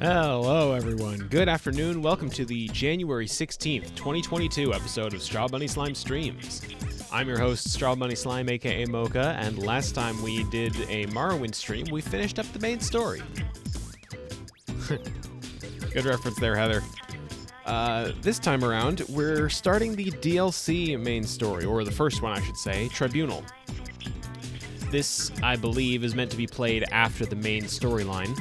Hello, everyone. Good afternoon. Welcome to the January 16th, 2022 episode of Strawbunny Slime Streams. I'm your host, Strawbunny Slime, aka Mocha, and last time we did a Morrowind stream, we finished up the main story. Good reference there, Heather. This time around, we're starting the DLC main story, or the first one, I should say, Tribunal. This, I believe, is meant to be played after the main storyline.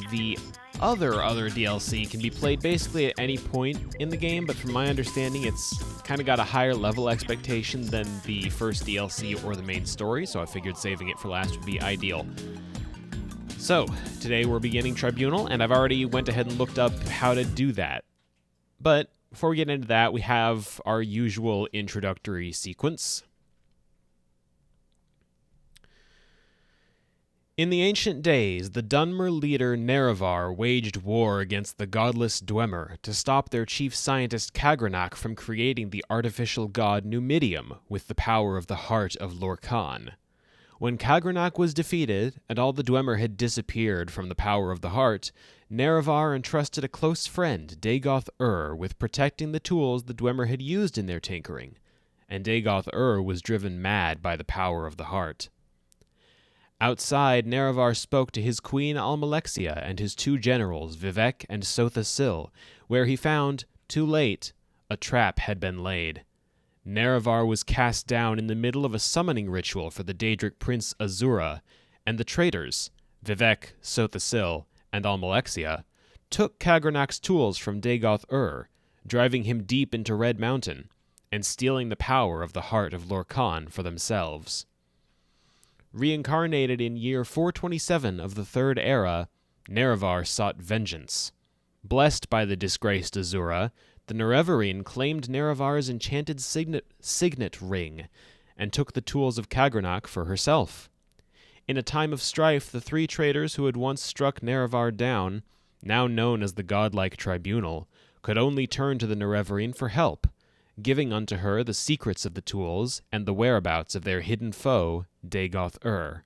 The other DLC can be played basically at any point in the game, but from my understanding, it's kind of got a higher level expectation than the first DLC or the main story, so I figured saving it for last would be ideal. So, today we're beginning Tribunal, and I've already went ahead and looked up how to do that. But before we get into that, we have our usual introductory sequence. In the ancient days, the Dunmer leader Nerevar waged war against the godless Dwemer to stop their chief scientist Kagranach from creating the artificial god Numidium with the power of the heart of Lorkhan. When Kagranach was defeated, and all the Dwemer had disappeared from the power of the heart, Nerevar entrusted a close friend, Dagoth-Ur, with protecting the tools the Dwemer had used in their tinkering, and Dagoth-Ur was driven mad by the power of the heart. Outside, Nerevar spoke to his queen Almalexia and his two generals, Vivek and Sotha-Sil, where he found, too late, a trap had been laid. Nerevar was cast down in the middle of a summoning ritual for the Daedric prince Azura, and the traitors, Vivek, Sotha-Sil, and Almalexia, took Kagranach's tools from Dagoth-Ur, driving him deep into Red Mountain, and stealing the power of the heart of Lorkhan for themselves. Reincarnated in year 427 of the Third Era, Nerevar sought vengeance. Blessed by the disgraced Azura, the Nerevarine claimed Nerevar's enchanted signet ring, and took the tools of Kagranach for herself. In a time of strife, the three traitors who had once struck Nerevar down, now known as the godlike Tribunal, could only turn to the Nerevarine for help, giving unto her the secrets of the tools and the whereabouts of their hidden foe, Dagoth-Ur.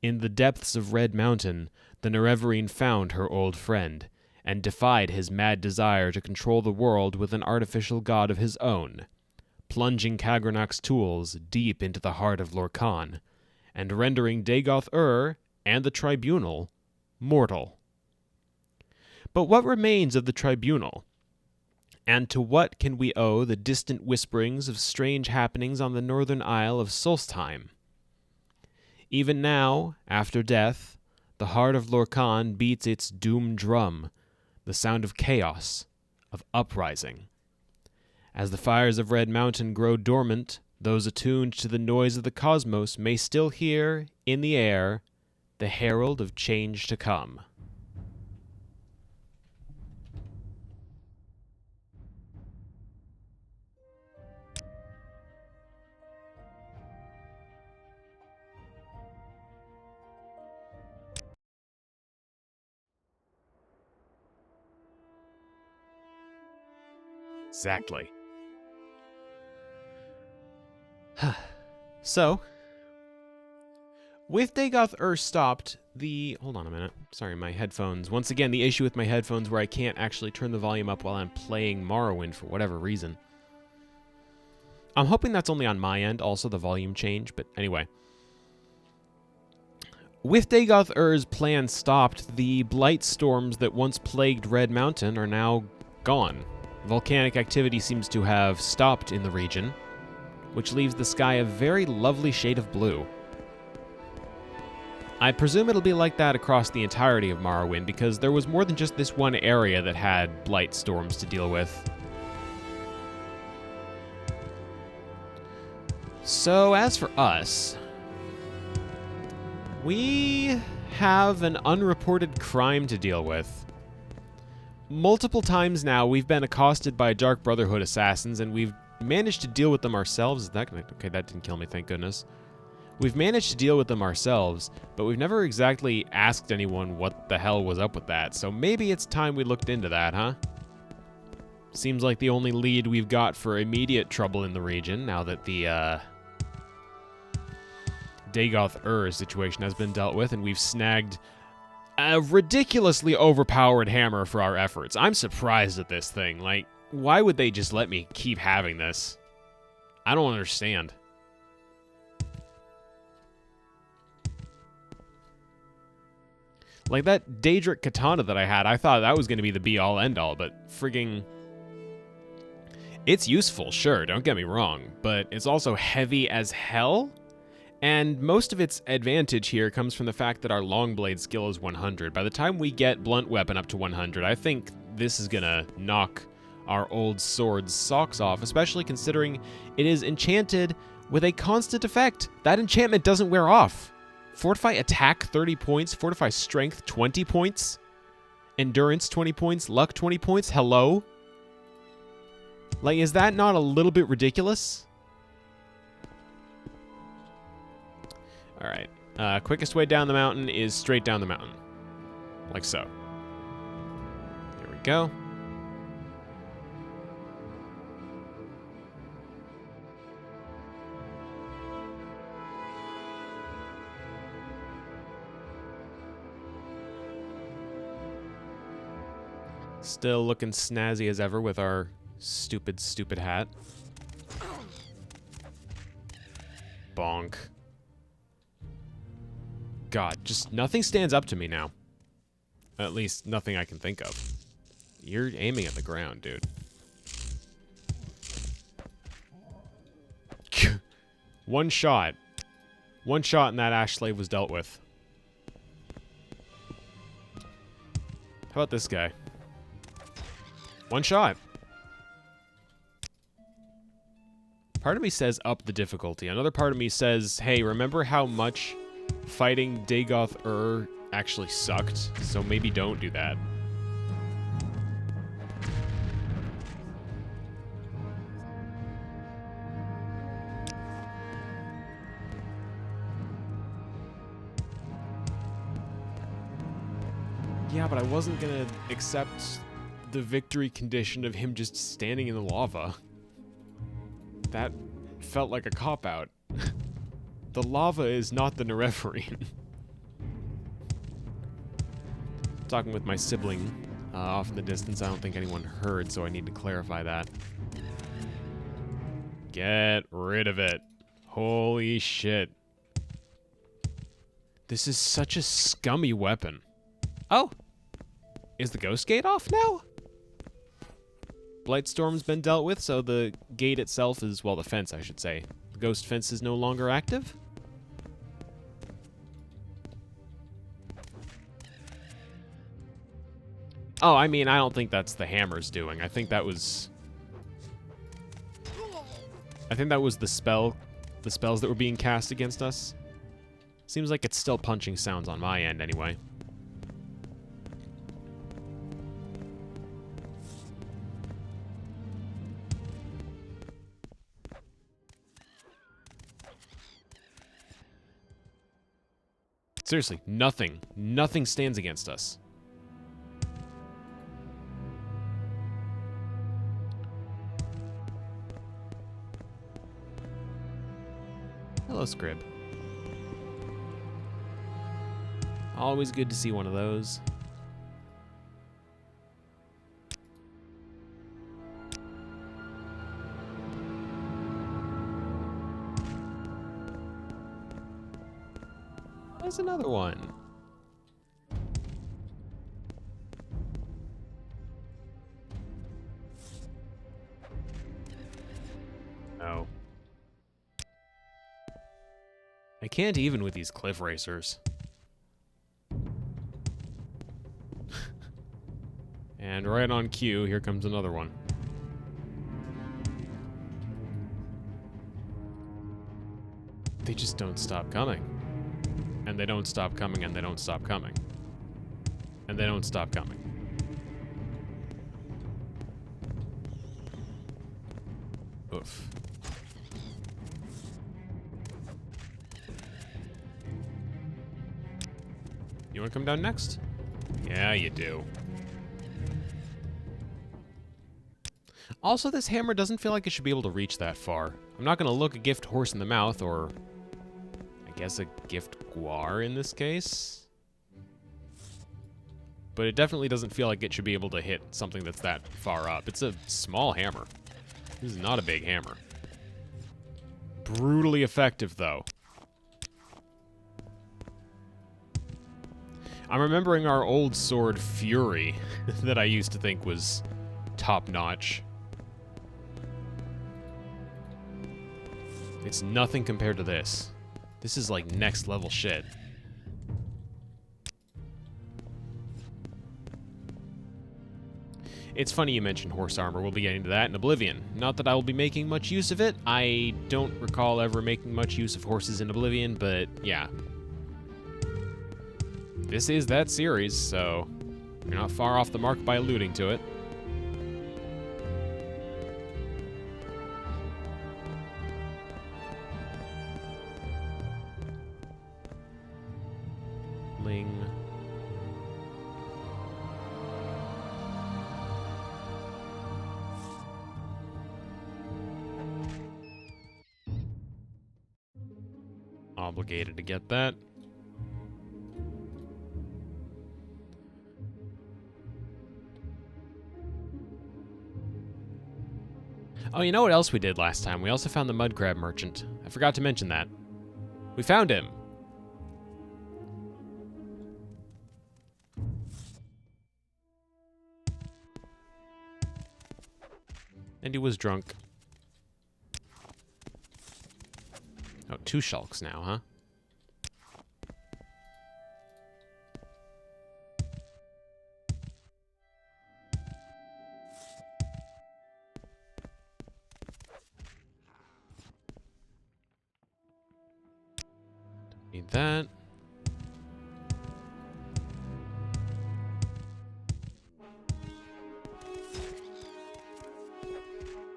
In the depths of Red Mountain, the Nerevarine found her old friend, and defied his mad desire to control the world with an artificial god of his own, plunging Kagranach's tools deep into the heart of Lorkhan, and rendering Dagoth-Ur and the Tribunal mortal. But what remains of the Tribunal? And to what can we owe the distant whisperings of strange happenings on the northern isle of Solstheim? Even now, after death, the heart of Lorkhan beats its doom drum, the sound of chaos, of uprising. As the fires of Red Mountain grow dormant, those attuned to the noise of the cosmos may still hear, in the air, the herald of change to come. Exactly. So, with Dagoth-Ur stopped, hold on a minute. Sorry, my headphones. Once again, the issue with my headphones where I can't actually turn the volume up while I'm playing Morrowind for whatever reason. I'm hoping that's only on my end, also the volume change, but anyway. With Dagoth-Ur's plan stopped, the blight storms that once plagued Red Mountain are now gone. Volcanic activity seems to have stopped in the region, which leaves the sky a very lovely shade of blue. I presume it'll be like that across the entirety of Morrowind, because there was more than just this one area that had blight storms to deal with. So, as for us, we have an unreported crime to deal with. Multiple times now, we've been accosted by Dark Brotherhood assassins, and we've managed to deal with them ourselves. Okay, that didn't kill me, thank goodness. We've managed to deal with them ourselves, but we've never exactly asked anyone what the hell was up with that, so maybe it's time we looked into that, huh? Seems like the only lead we've got for immediate trouble in the region, now that the, Dagoth-Ur situation has been dealt with, and we've snagged a ridiculously overpowered hammer for our efforts. I'm surprised at this thing. Like, why would they just let me keep having this? I don't understand. Like, that Daedric katana that I had, I thought that was going to be the be-all, end-all, but frigging... It's useful, sure, don't get me wrong, but it's also heavy as hell, and most of its advantage here comes from the fact that our Longblade skill is 100. By the time we get Blunt Weapon up to 100, I think this is going to knock our old sword's socks off, especially considering it is enchanted with a constant effect. That enchantment doesn't wear off. Fortify attack 30 points, fortify strength 20 points, endurance 20 points, luck 20 points, hello? Like, is that not a little bit ridiculous? Alright, quickest way down the mountain is straight down the mountain. Like so. There we go. Still looking snazzy as ever with our stupid, stupid hat. Bonk. God, just nothing stands up to me now. At least, nothing I can think of. You're aiming at the ground, dude. One shot. One shot and that Ash Slave was dealt with. How about this guy? One shot. Part of me says up the difficulty. Another part of me says, hey, remember how much fighting Dagoth actually sucked? So maybe don't do that. Yeah, but I wasn't gonna accept the victory condition of him just standing in the lava. That felt like a cop-out. The lava is not the Nerevarine. Talking with my sibling off in the distance. I don't think anyone heard, so I need to clarify that. Get rid of it. Holy shit. This is such a scummy weapon. Oh! Is the Ghost Gate off now? Blightstorm's been dealt with, so the gate itself is, well, the fence, I should say. The ghost fence is no longer active? Oh, I mean, I don't think that's the hammer's doing. I think that was the spells that were being cast against us. Seems like it's still punching sounds on my end, anyway. Seriously, nothing stands against us. Hello, Scrib. Always good to see one of those. There's another one. Oh. I can't even with these cliff racers. And right on cue, here comes another one. They just don't stop coming. And they don't stop coming, and they don't stop coming. And they don't stop coming. Oof. You want to come down next? Yeah, you do. Also, this hammer doesn't feel like it should be able to reach that far. I'm not going to look a gift horse in the mouth, or I guess a gift guar in this case. but it definitely doesn't feel like it should be able to hit something that's that far up. It's a small hammer. This is not a big hammer. Brutally effective, though. I'm remembering our old sword, Fury, that I used to think was top-notch. It's nothing compared to this. This is like next-level shit. It's funny you mentioned horse armor. We'll be getting to that in Oblivion. Not that I will be making much use of it. I don't recall ever making much use of horses in Oblivion, but yeah. This is that series, so you're not far off the mark by alluding to it. Ling. Obligated to get that. Oh, you know what else we did last time? We also found the mud crab merchant. I forgot to mention that. We found him. And he was drunk. Oh, 2 shulks now, huh? Need that.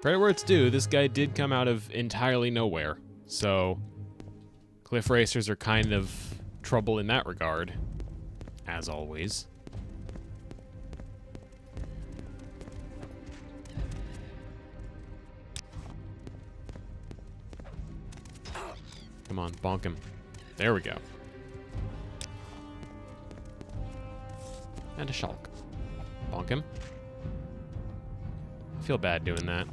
Credit where it's due, this guy did come out of entirely nowhere. So, cliff racers are kind of trouble in that regard, as always. Come on, bonk him. There we go. And a shulk. Bonk him. I feel bad doing that.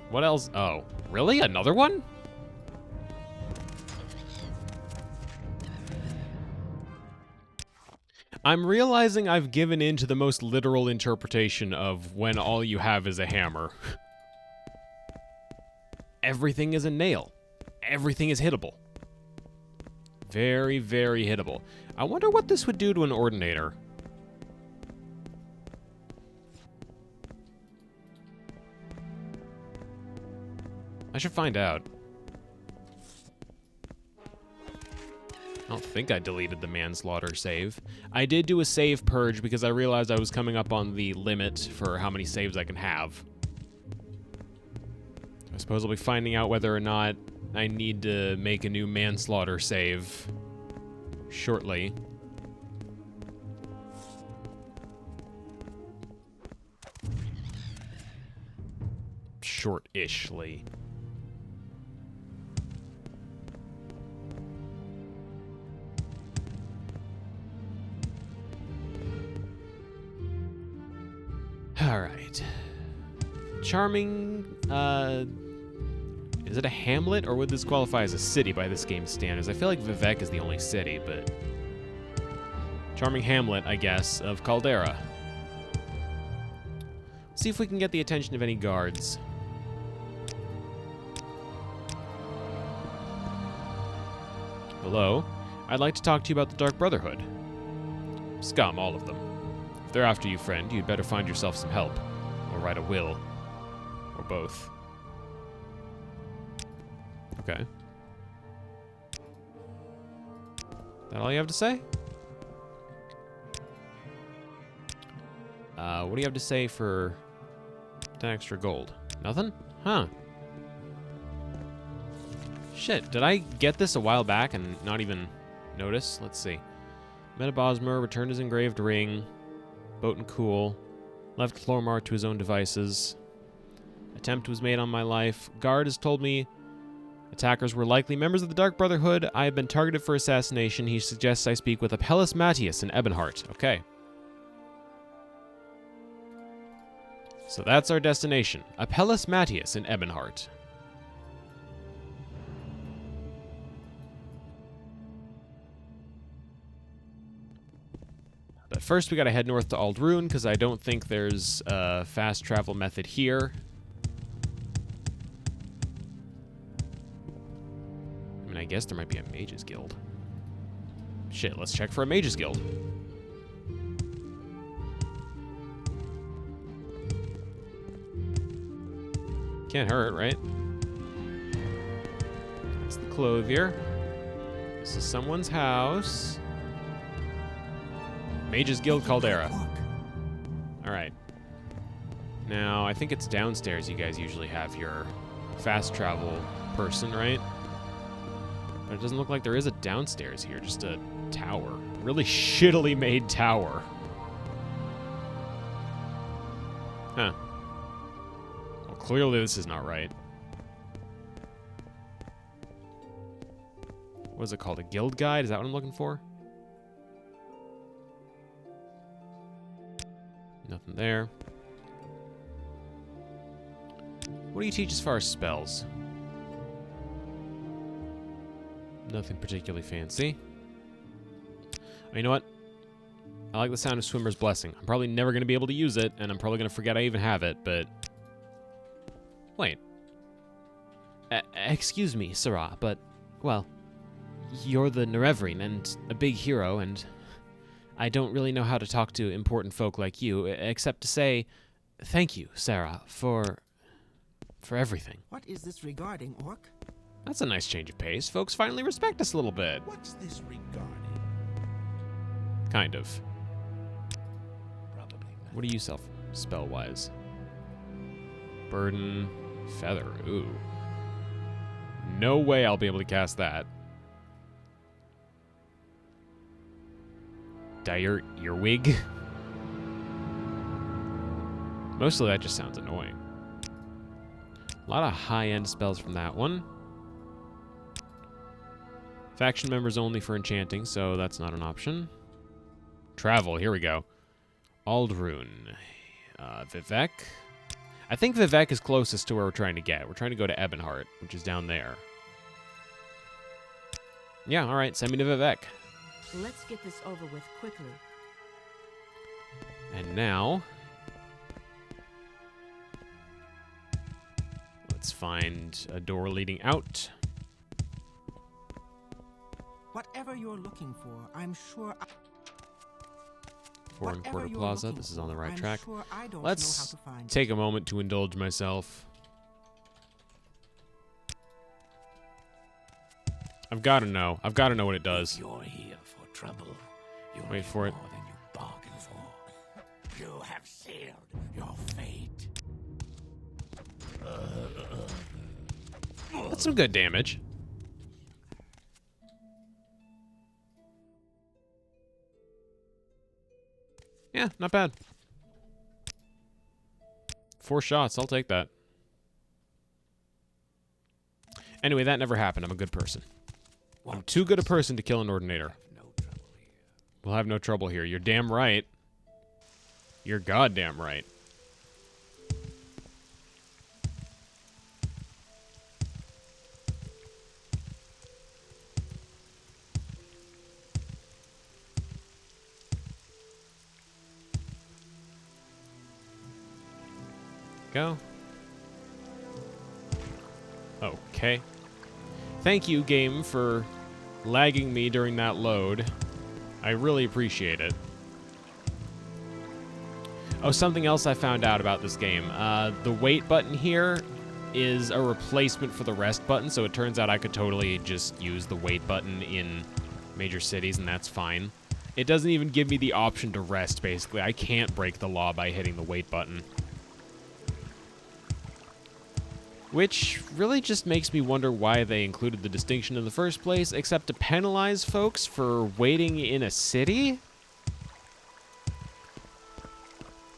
What else? Oh, really? Another one? I'm realizing I've given in to the most literal interpretation of when all you have is a hammer. Everything is a nail. Everything is hittable. Very, very hittable. I wonder what this would do to an Ordinator. I should find out. I don't think I deleted the manslaughter save. I did do a save purge because I realized I was coming up on the limit for how many saves I can have. I suppose I'll be finding out whether or not I need to make a new manslaughter save shortly. Short-ishly. Alright. Charming, is it a hamlet, or would this qualify as a city by this game's standards? I feel like Vivek is the only city, but... Charming hamlet, I guess, of Caldera. See if we can get the attention of any guards. Hello? I'd like to talk to you about the Dark Brotherhood. Scum, all of them. If they're after you, friend, you'd better find yourself some help. Or write a will. Or both. Okay. That all you have to say? What do you have to say for 10 extra gold? Nothing? Huh. Shit, did I get this a while back and not even notice? Let's see. Met a Bosmer, returned his engraved ring. Boat and cool. Left Chlormar to his own devices. Attempt was made on my life. Guard has told me attackers were likely members of the Dark Brotherhood. I have been targeted for assassination. He suggests I speak with Apelles Matthias in Ebonheart. Okay. So that's our destination. Apelles Matius in Ebonheart. But first we gotta head north to Aldrune, because I don't think there's a fast travel method here. I mean, I guess there might be a Mage's Guild. Shit, let's check for a Mage's Guild. Can't hurt, right? That's the clothier. This is someone's house. Mage's Guild Caldera. Alright. Now, I think it's downstairs you guys usually have your fast travel person, right? But it doesn't look like there is a downstairs here, just a tower. Really shittily made tower. Huh. Well, clearly this is not right. What is it called? A guild guide? Is that what I'm looking for? Nothing there. What do you teach as far as spells? Nothing particularly fancy. Oh, you know what? I like the sound of Swimmer's Blessing. I'm probably never going to be able to use it, and I'm probably going to forget I even have it, but... Wait. Excuse me, Sirrah, but, well, you're the Nerevarine and a big hero, and I don't really know how to talk to important folk like you, except to say, thank you, Sarah, for everything. What is this regarding, Orc? That's a nice change of pace. Folks finally respect us a little bit. What's this regarding? Kind of. Probably not. What do you self spell-wise? Burden, Feather, ooh. No way I'll be able to cast that. Dire Earwig? Mostly that just sounds annoying. A lot of high-end spells from that one. Faction members only for enchanting, so that's not an option. Travel, here we go. Aldrune. Vivek. I think Vivek is closest to where we're trying to get. We're trying to go to Ebonheart, which is down there. Yeah, alright, send me to Vivek. Let's get this over with quickly. And now... let's find a door leading out. Whatever you're looking for, I'm sure Foreign Quarter Plaza, this is on the right track. Sure I don't Let's know how to find take a moment to indulge myself. I've got to know. I've got to know what it does. If you're here for trouble. You'll Wait get for it. more than you bargained for. You have sealed your fate. That's some good damage. Yeah, not bad. 4 shots, I'll take that. Anyway, that never happened. I'm a good person. I'm too good a person to kill an Ordinator. No trouble here. We'll have no trouble here. You're damn right. You're goddamn right. Go. Okay. Thank you, game, for lagging me during that load. I really appreciate it. Oh, something else I found out about this game. The wait button here is a replacement for the rest button, so it turns out I could totally just use the wait button in major cities, and that's fine. It doesn't even give me the option to rest, basically. I can't break the law by hitting the wait button. Which really just makes me wonder why they included the distinction in the first place, except to penalize folks for waiting in a city?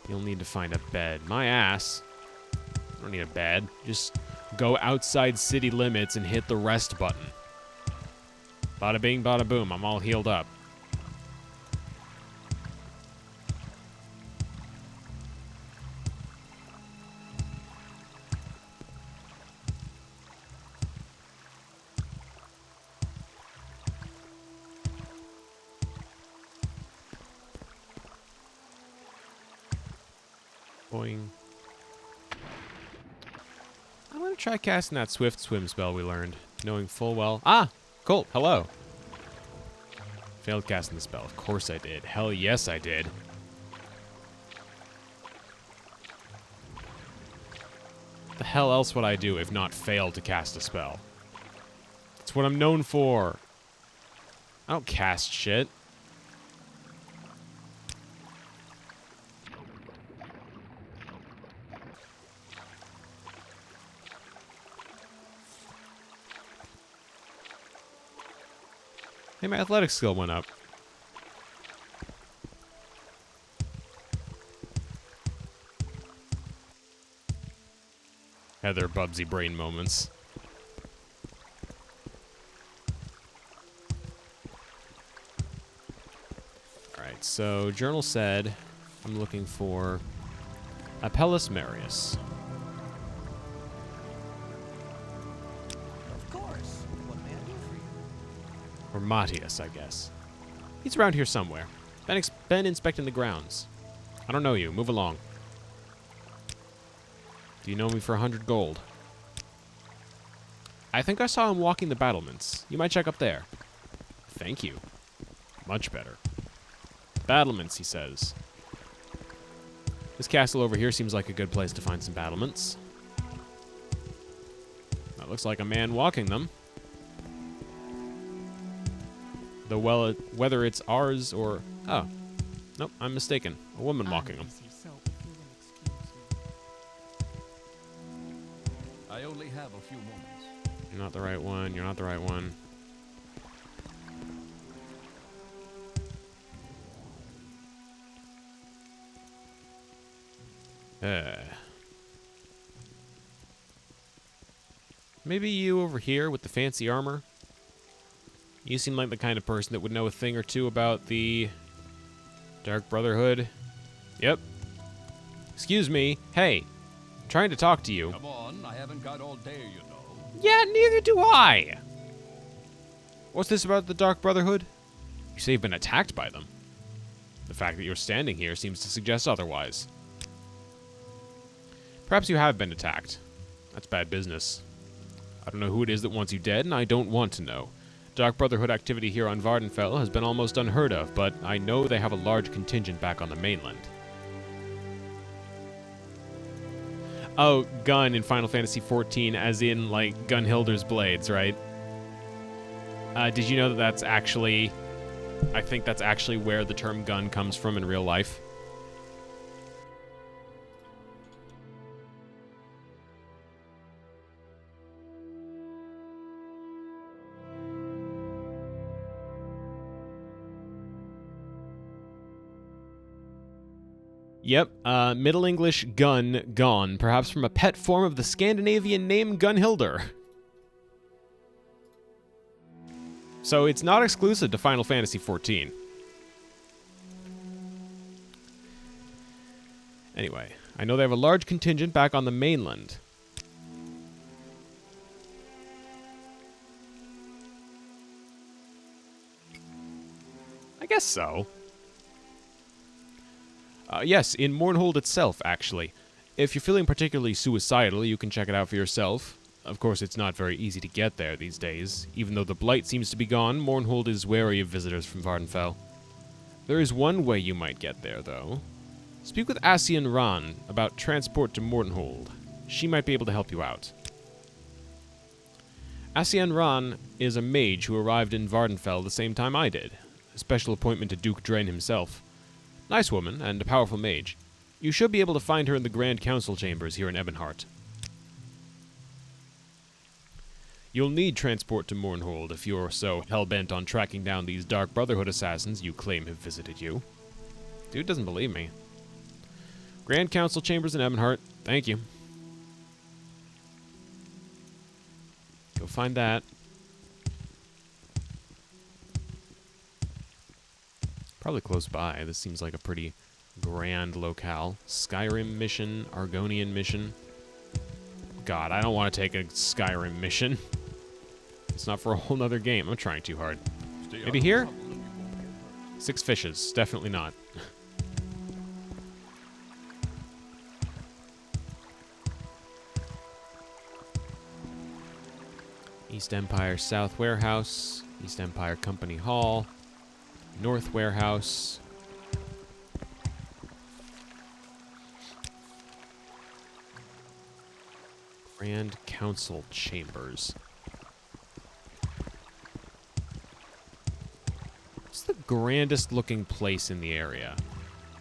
You'll need to find a bed. My ass. I don't need a bed. Just go outside city limits and hit the rest button. Bada bing, bada boom. I'm all healed up. Boing. I'm gonna try casting that swift swim spell we learned, knowing full well. Ah, Colt, hello. Failed casting the spell. Of course I did. Hell yes I did. The hell else would I do if not fail to cast a spell? That's what I'm known for. I don't cast shit. Hey, my athletic skill went up. Had their Bubsy brain moments. Alright, so journal said I'm looking for Apelles Marius. Of course. What may I do for you? Or Matthias, I guess. He's around here somewhere. Been inspecting the grounds. I don't know you. Move along. Do you know me for 100 gold? I think I saw him walking the battlements. You might check up there. Thank you. Much better. Battlements, he says. This castle over here seems like a good place to find some battlements. That looks like a man walking them. Though, well, whether it's ours or... Oh. Nope, I'm mistaken. A woman walking them. I only have a few moments. You're not the right one. You're not the right one. Maybe you over here with the fancy armor? You seem like the kind of person that would know a thing or two about the Dark Brotherhood. Yep. Excuse me. Hey. I'm trying to talk to you. Come on, I haven't got all day, you know. Yeah, neither do I. What's this about the Dark Brotherhood? You say you've been attacked by them. The fact that you're standing here seems to suggest otherwise. Perhaps you have been attacked. That's bad business. I don't know who it is that wants you dead, and I don't want to know. Dark Brotherhood activity here on Vardenfell has been almost unheard of, but I know they have a large contingent back on the mainland. Oh, gun in Final Fantasy XIV, as in, like, Gunhilder's blades, right? Did you know that that's actually... I think that's actually where the term gun comes from in real life. Yep, Middle English gun, gone, perhaps from a pet form of the Scandinavian name Gunhilder. So it's not exclusive to Final Fantasy XIV. Anyway, I know they have a large contingent back on the mainland. I guess so. Yes, in Mournhold itself, actually. If you're feeling particularly suicidal, you can check it out for yourself. Of course, it's not very easy to get there these days. Even though the blight seems to be gone, Mournhold is wary of visitors from Vardenfell. There is one way you might get there, though. Speak with Asian Ran about transport to Mournhold. She might be able to help you out. Asian Ran is a mage who arrived in Vardenfell the same time I did. A special appointment to Duke Drain himself. Nice woman, and a powerful mage. You should be able to find her in the Grand Council chambers here in Ebonheart. You'll need transport to Mournhold if you're so hell-bent on tracking down these Dark Brotherhood assassins you claim have visited you. Dude doesn't believe me. Grand Council chambers in Ebonheart. Thank you. Go find that. Probably close by. This seems like a pretty grand locale. Skyrim mission, Argonian mission. God, I don't want to take a Skyrim mission. It's not for a whole nother game. I'm trying too hard. Maybe here? 6 fishes. Definitely not. East Empire South Warehouse, East Empire Company Hall, North Warehouse. Grand Council Chambers. What's the grandest looking place in the area?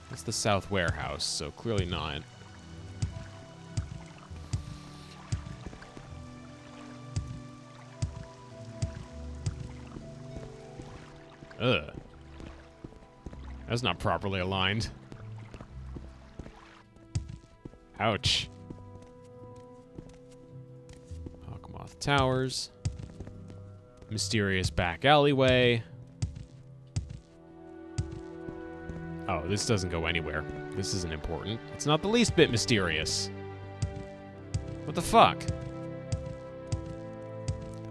That's the South Warehouse, so clearly not. Ugh. That's not properly aligned. Ouch. Hawkmoth Towers. Mysterious back alleyway. Oh, this doesn't go anywhere. This isn't important. It's not the least bit mysterious. What the fuck?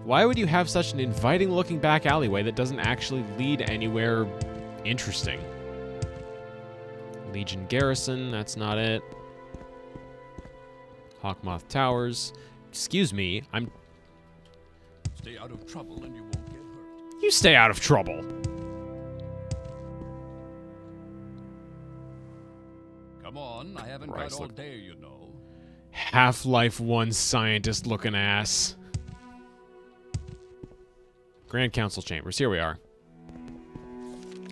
Why would you have such an inviting-looking back alleyway that doesn't actually lead anywhere interesting? Legion Garrison, that's not it. Hawkmoth Towers. Excuse me, I'm... Stay out of trouble and you won't get hurt. You stay out of trouble. Come on, I haven't Christ, got all look. day, you know. Half-Life 1 scientist-looking ass. Grand Council Chambers, here we are.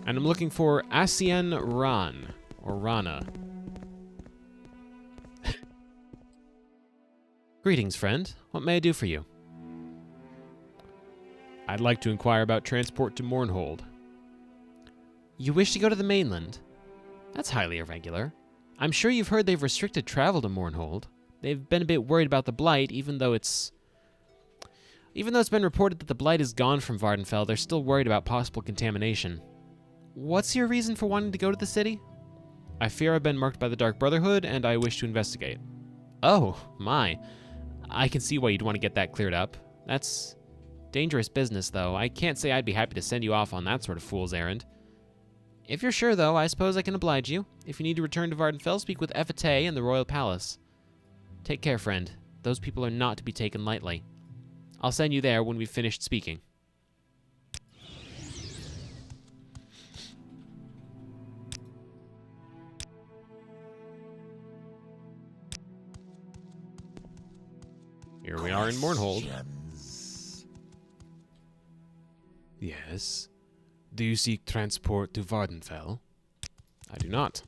And I'm looking for Asien Ran, or Rana. Greetings, friend. What may I do for you? I'd like to inquire about transport to Mournhold. You wish to go to the mainland? That's highly irregular. I'm sure you've heard they've restricted travel to Mournhold. They've been a bit worried about the Blight, even though it's been reported that the Blight is gone from Vardenfell, they're still worried about possible contamination. What's your reason for wanting to go to the city? I fear I've been marked by the Dark Brotherhood, and I wish to investigate. Oh, my. I can see why you'd want to get that cleared up. That's dangerous business, though. I can't say I'd be happy to send you off on that sort of fool's errand. If you're sure, though, I suppose I can oblige you. If you need to return to Vardenfell, speak with Efate in the Royal Palace. Take care, friend. Those people are not to be taken lightly. I'll send you there when we've finished speaking. Here we are in Mournhold. Yes. Do you seek transport to Vardenfell? I do not.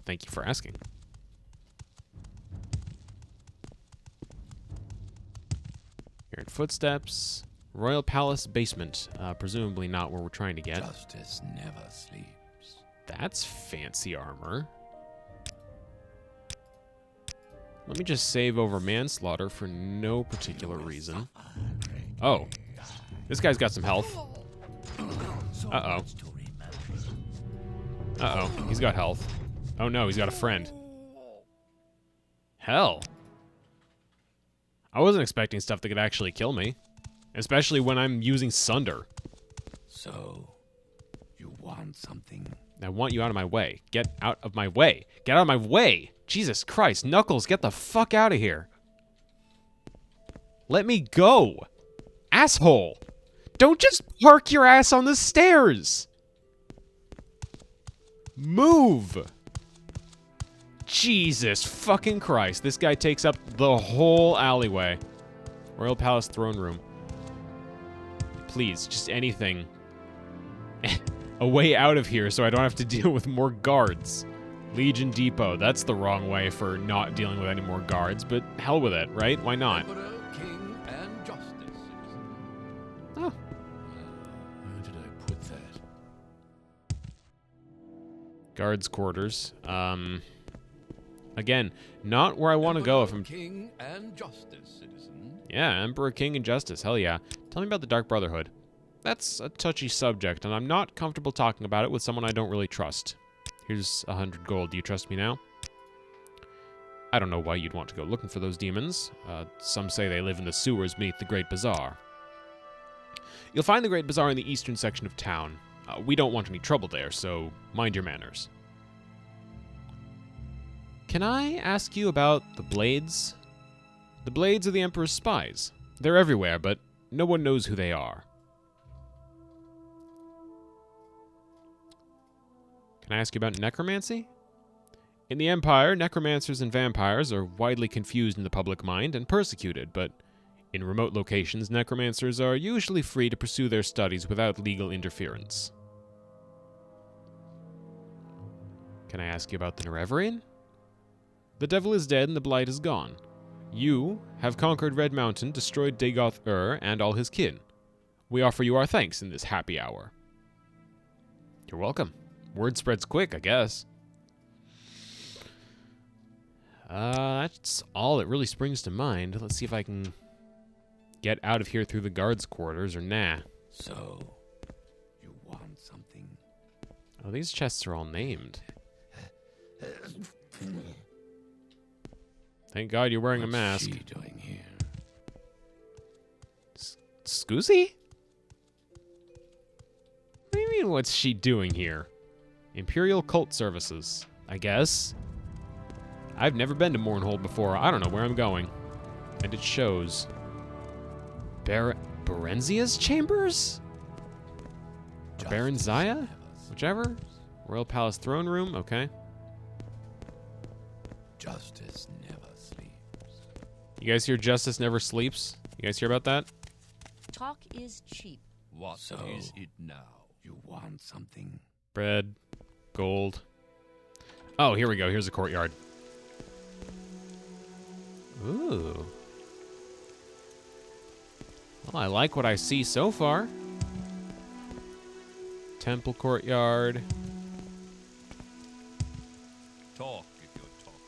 Thank you for asking. Here in Footsteps. Royal Palace basement. Presumably not where we're trying to get. Justice never sleeps. That's fancy armor. Let me just save over manslaughter for no particular reason. Oh. This guy's got some health. Uh-oh. Uh-oh. He's got health. Oh no, he's got a friend. Hell. I wasn't expecting stuff that could actually kill me. Especially when I'm using Sunder. So, you want something? I want you out of my way. Get out of my way. Get out of my way! Jesus Christ, Knuckles, get the fuck out of here. Let me go. Asshole. Don't just park your ass on the stairs. Move. Jesus fucking Christ. This guy takes up the whole alleyway. Royal Palace throne room. Please, just anything. A way out of here so I don't have to deal with more guards. Legion Depot. That's the wrong way for not dealing with any more guards, but hell with it, right? Why not? Emperor, king, and justice, citizen. Oh. Where did I put that? Guards' quarters. Again, not where I want to go if I'm... King and justice, citizen. Yeah, Emperor, King, and Justice. Hell yeah. Tell me about the Dark Brotherhood. That's a touchy subject, and I'm not comfortable talking about it with someone I don't really trust. Here's 100 gold. Do you trust me now? I don't know why you'd want to go looking for those demons. Some say they live in the sewers beneath the Great Bazaar. You'll find the Great Bazaar in the eastern section of town. We don't want any trouble there, so mind your manners. Can I ask you about the Blades? The Blades are the Emperor's spies. They're everywhere, but no one knows who they are. Can I ask you about necromancy? In the Empire, necromancers and vampires are widely confused in the public mind and persecuted, but in remote locations, necromancers are usually free to pursue their studies without legal interference. Can I ask you about the Nerevarine? The devil is dead and the blight is gone. You have conquered Red Mountain, destroyed Dagoth-Ur and all his kin. We offer you our thanks in this happy hour. You're welcome. Word spreads quick, I guess. That's all that really springs to mind. Let's see if I can get out of here through the guards' quarters, or nah. So, you want something? Oh, these chests are all named. Thank God you're wearing a mask. What's she doing here? Scoozy? What do you mean, what's she doing here? Imperial Cult Services, I guess. I've never been to Mournhold before. I don't know where I'm going. And it shows. Berenzia's chambers? Or Berenzia? Whichever. Royal Palace Throne Room, okay. Justice never sleeps. You guys hear Justice Never Sleeps? You guys hear about that? Talk is cheap. What is it now? You want something? Bread. Gold. Oh, here we go. Here's a courtyard. Ooh. Well, I like what I see so far. Temple courtyard. Talk if you're talking.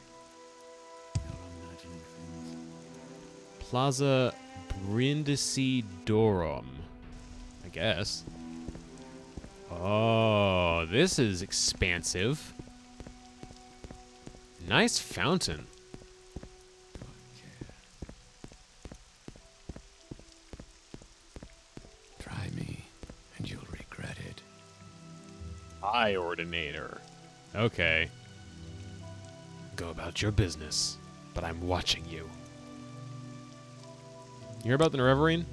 You're imagining things. Plaza Brindisi Dorum. I guess. Oh, this is expansive. Nice fountain. Try me, and you'll regret it. Eye Ordinator. Okay. Go about your business, but I'm watching you. You hear about the Nerevarine?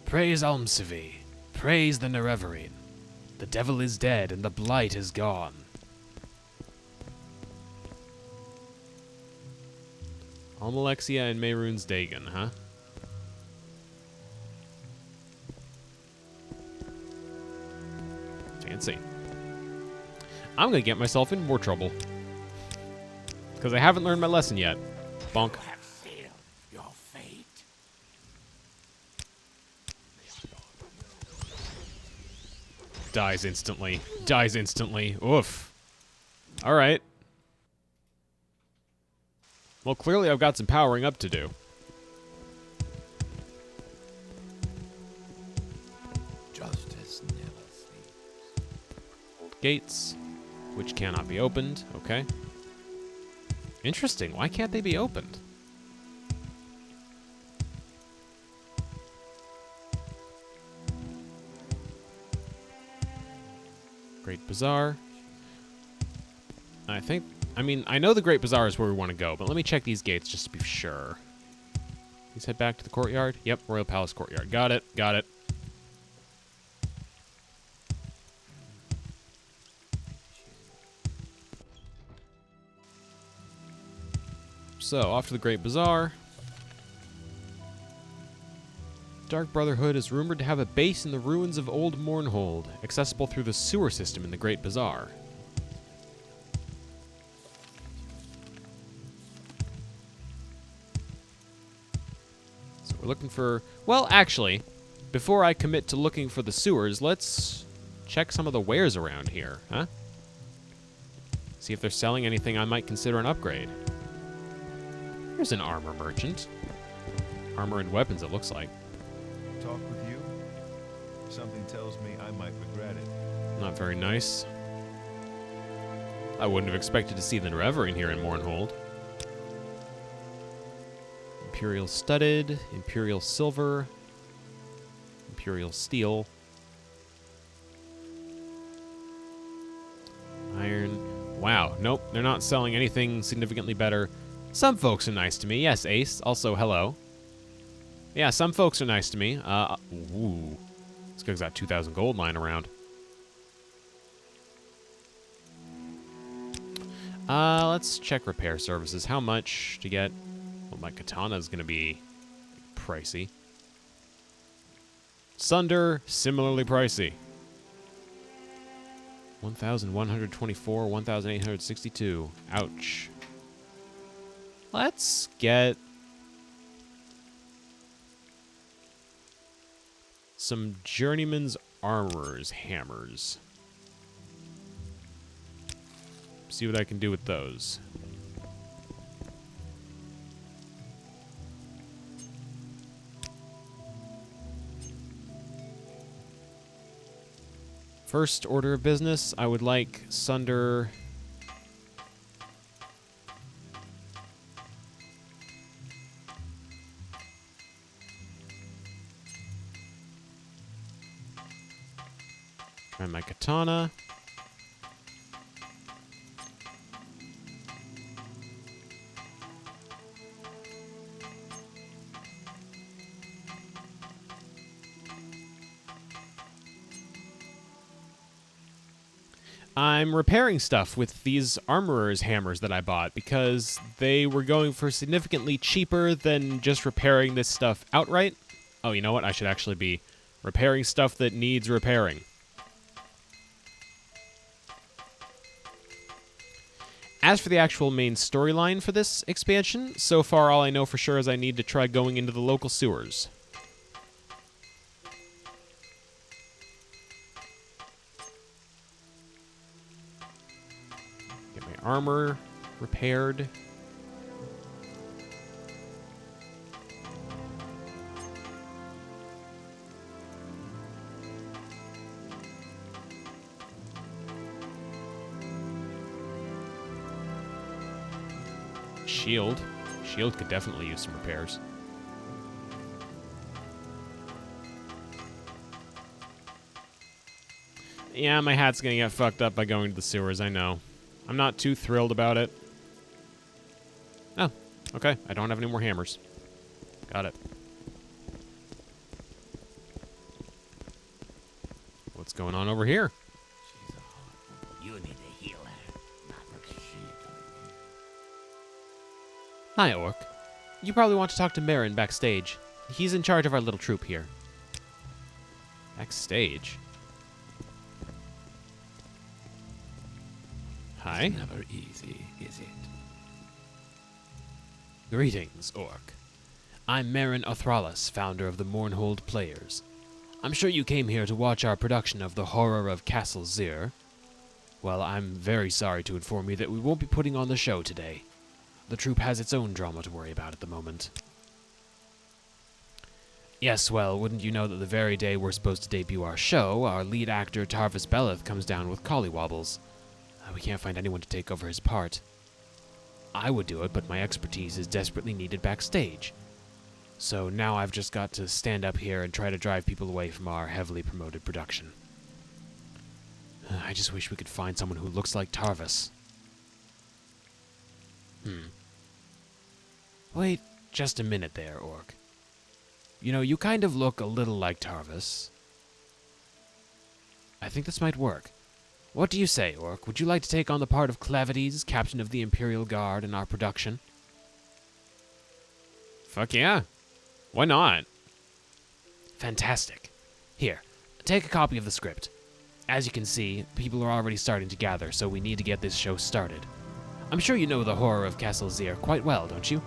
Praise Almsivi. Praise the Nerevarine. The devil is dead and the blight is gone. Almalexia and Mehrunes Dagon, huh? Fancy. I'm gonna get myself in more trouble. Because I haven't learned my lesson yet. Bonk. You have sealed your fate. Dies instantly. Dies instantly. Oof. Alright. Well, clearly I've got some powering up to do. Justice never sleeps. Old gates, which cannot be opened. Okay. Interesting. Why can't they be opened? Great Bazaar. I mean, I know the Great Bazaar is where we want to go, but let me check these gates just to be sure. Let's head back to the courtyard. Yep, Royal Palace Courtyard. Got it, got it. So, off to the Great Bazaar. Dark Brotherhood is rumored to have a base in the ruins of Old Mournhold, accessible through the sewer system in the Great Bazaar. So we're looking for... Well, actually, before I commit to looking for the sewers, let's check some of the wares around here, huh? See if they're selling anything I might consider an upgrade. Here's an armor merchant. Armor and weapons, it looks like. Talk with you? Something tells me I might regret it. Not very nice. I wouldn't have expected to see the Nerevarine here in Mournhold. Imperial studded, Imperial silver, Imperial steel, iron. Wow, nope, they're not selling anything significantly better. Some folks are nice to me. Yes, Ace. Also, hello. Yeah, some folks are nice to me. Ooh. This guy's got 2,000 gold lying around. Let's check repair services. How much to get? Well, my katana is going to be pricey. Sunder, similarly pricey. 1,124, 1,862. Ouch. Let's get some journeyman's armorer's hammers. See what I can do with those. First order of business, I would like Sunder. And my katana. I'm repairing stuff with these armorer's hammers that I bought because they were going for significantly cheaper than just repairing this stuff outright. Oh, you know what? I should actually be repairing stuff that needs repairing. As for the actual main storyline for this expansion, so far all I know for sure is I need to try going into the local sewers. Armor repaired. Shield. Shield could definitely use some repairs. Yeah, my hat's gonna get fucked up by going to the sewers, I know. I'm not too thrilled about it. Oh, okay. I don't have any more hammers. Got it. What's going on over here? You need a healer, not a sheep. Hi, Orc. You probably want to talk to Marin backstage. He's in charge of our little troop here. Backstage? Hi. It's never easy, is it? Greetings, Orc. I'm Marin Othralis, founder of the Mournhold Players. I'm sure you came here to watch our production of The Horror of Castle Zir. Well, I'm very sorry to inform you that we won't be putting on the show today. The troupe has its own drama to worry about at the moment. Yes, well, wouldn't you know that the very day we're supposed to debut our show, our lead actor Tarvis Beleth comes down with collywobbles. We can't find anyone to take over his part. I would do it, but my expertise is desperately needed backstage. So now I've just got to stand up here and try to drive people away from our heavily promoted production. I just wish we could find someone who looks like Tarvis. Wait just a minute there, Orc. You know, you kind of look a little like Tarvis. I think this might work. What do you say, Orc? Would you like to take on the part of Clavides, captain of the Imperial Guard, in our production? Fuck yeah. Why not? Fantastic. Here, take a copy of the script. As you can see, people are already starting to gather, so we need to get this show started. I'm sure you know the horror of Castle Zir quite well, don't you?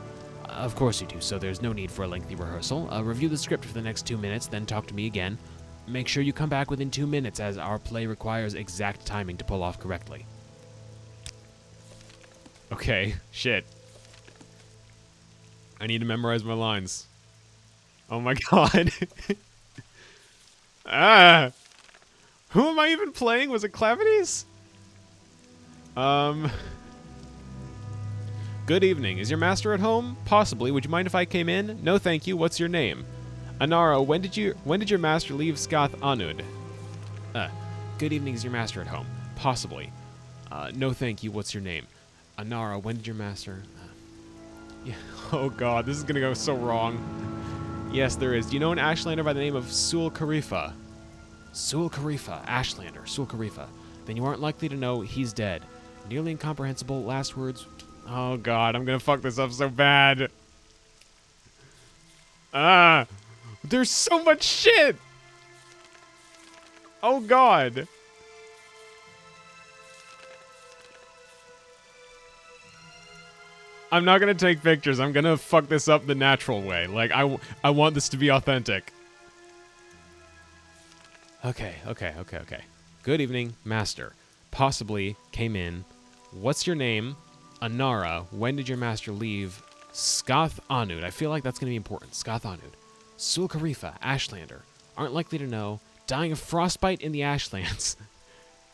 Of course you do, so there's no need for a lengthy rehearsal. Review the script for the next 2 minutes, then talk to me again. Make sure you come back within 2 minutes, as our play requires exact timing to pull off correctly. Okay, shit. I need to memorize my lines. Oh my god. Who am I even playing? Was it Clavides? Good evening. Is your master at home? Possibly. Would you mind if I came in? No, thank you. What's your name? Anara, when did your master leave Skath Anud? Good evening. Is your master at home? Possibly. No, thank you. What's your name? Anara, when did your master... yeah. Oh god, this is gonna go so wrong. Yes, there is. Do you know an Ashlander by the name of Sul Karifa? Sul Karifa. Ashlander. Sul Karifa. Then you aren't likely to know he's dead. Nearly incomprehensible last words. Oh, God. I'm going to fuck this up so bad. Ah. There's so much shit. Oh, God. I'm not going to take pictures. I'm going to fuck this up the natural way. Like, I want this to be authentic. Okay. Good evening, Master. Possibly came in. What's your name? Anara. When did your master leave? Skath Anud. I feel like that's going to be important. Skath Anud. Sul Karifa. Ashlander. Aren't likely to know. Dying of frostbite in the Ashlands.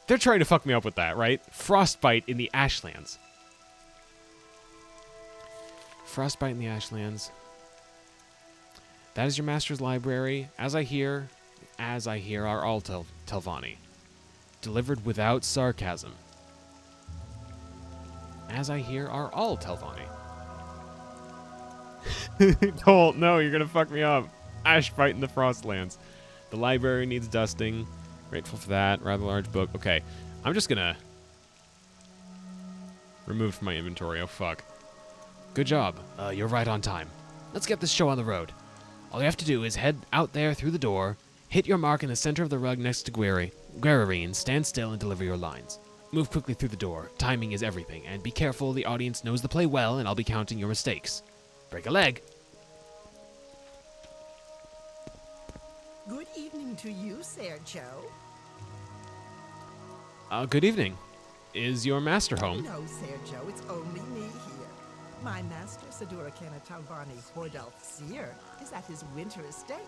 They're trying to fuck me up with that, right? Frostbite in the Ashlands. Frostbite in the Ashlands. That is your master's library. As I hear are all Telvanni. Delivered without sarcasm. As I hear are all Telvanni. Don't, no, you're gonna fuck me up. Ashbite in the Frostlands. The library needs dusting. Grateful for that. Rather large book. Okay, I'm just gonna remove from my inventory. Oh, fuck. Good job. You're right on time. Let's get this show on the road. All you have to do is head out there through the door, hit your mark in the center of the rug next to Guerrerine, stand still and deliver your lines. Move quickly through the door. Timing is everything, and be careful. The audience knows the play well, and I'll be counting your mistakes. Break a leg. Good evening to you, Sergio. Good evening. Is your master home? No, Sergio, it's only me here. My master, Sadura Talvani Hordalf Seer, is at his winter estate.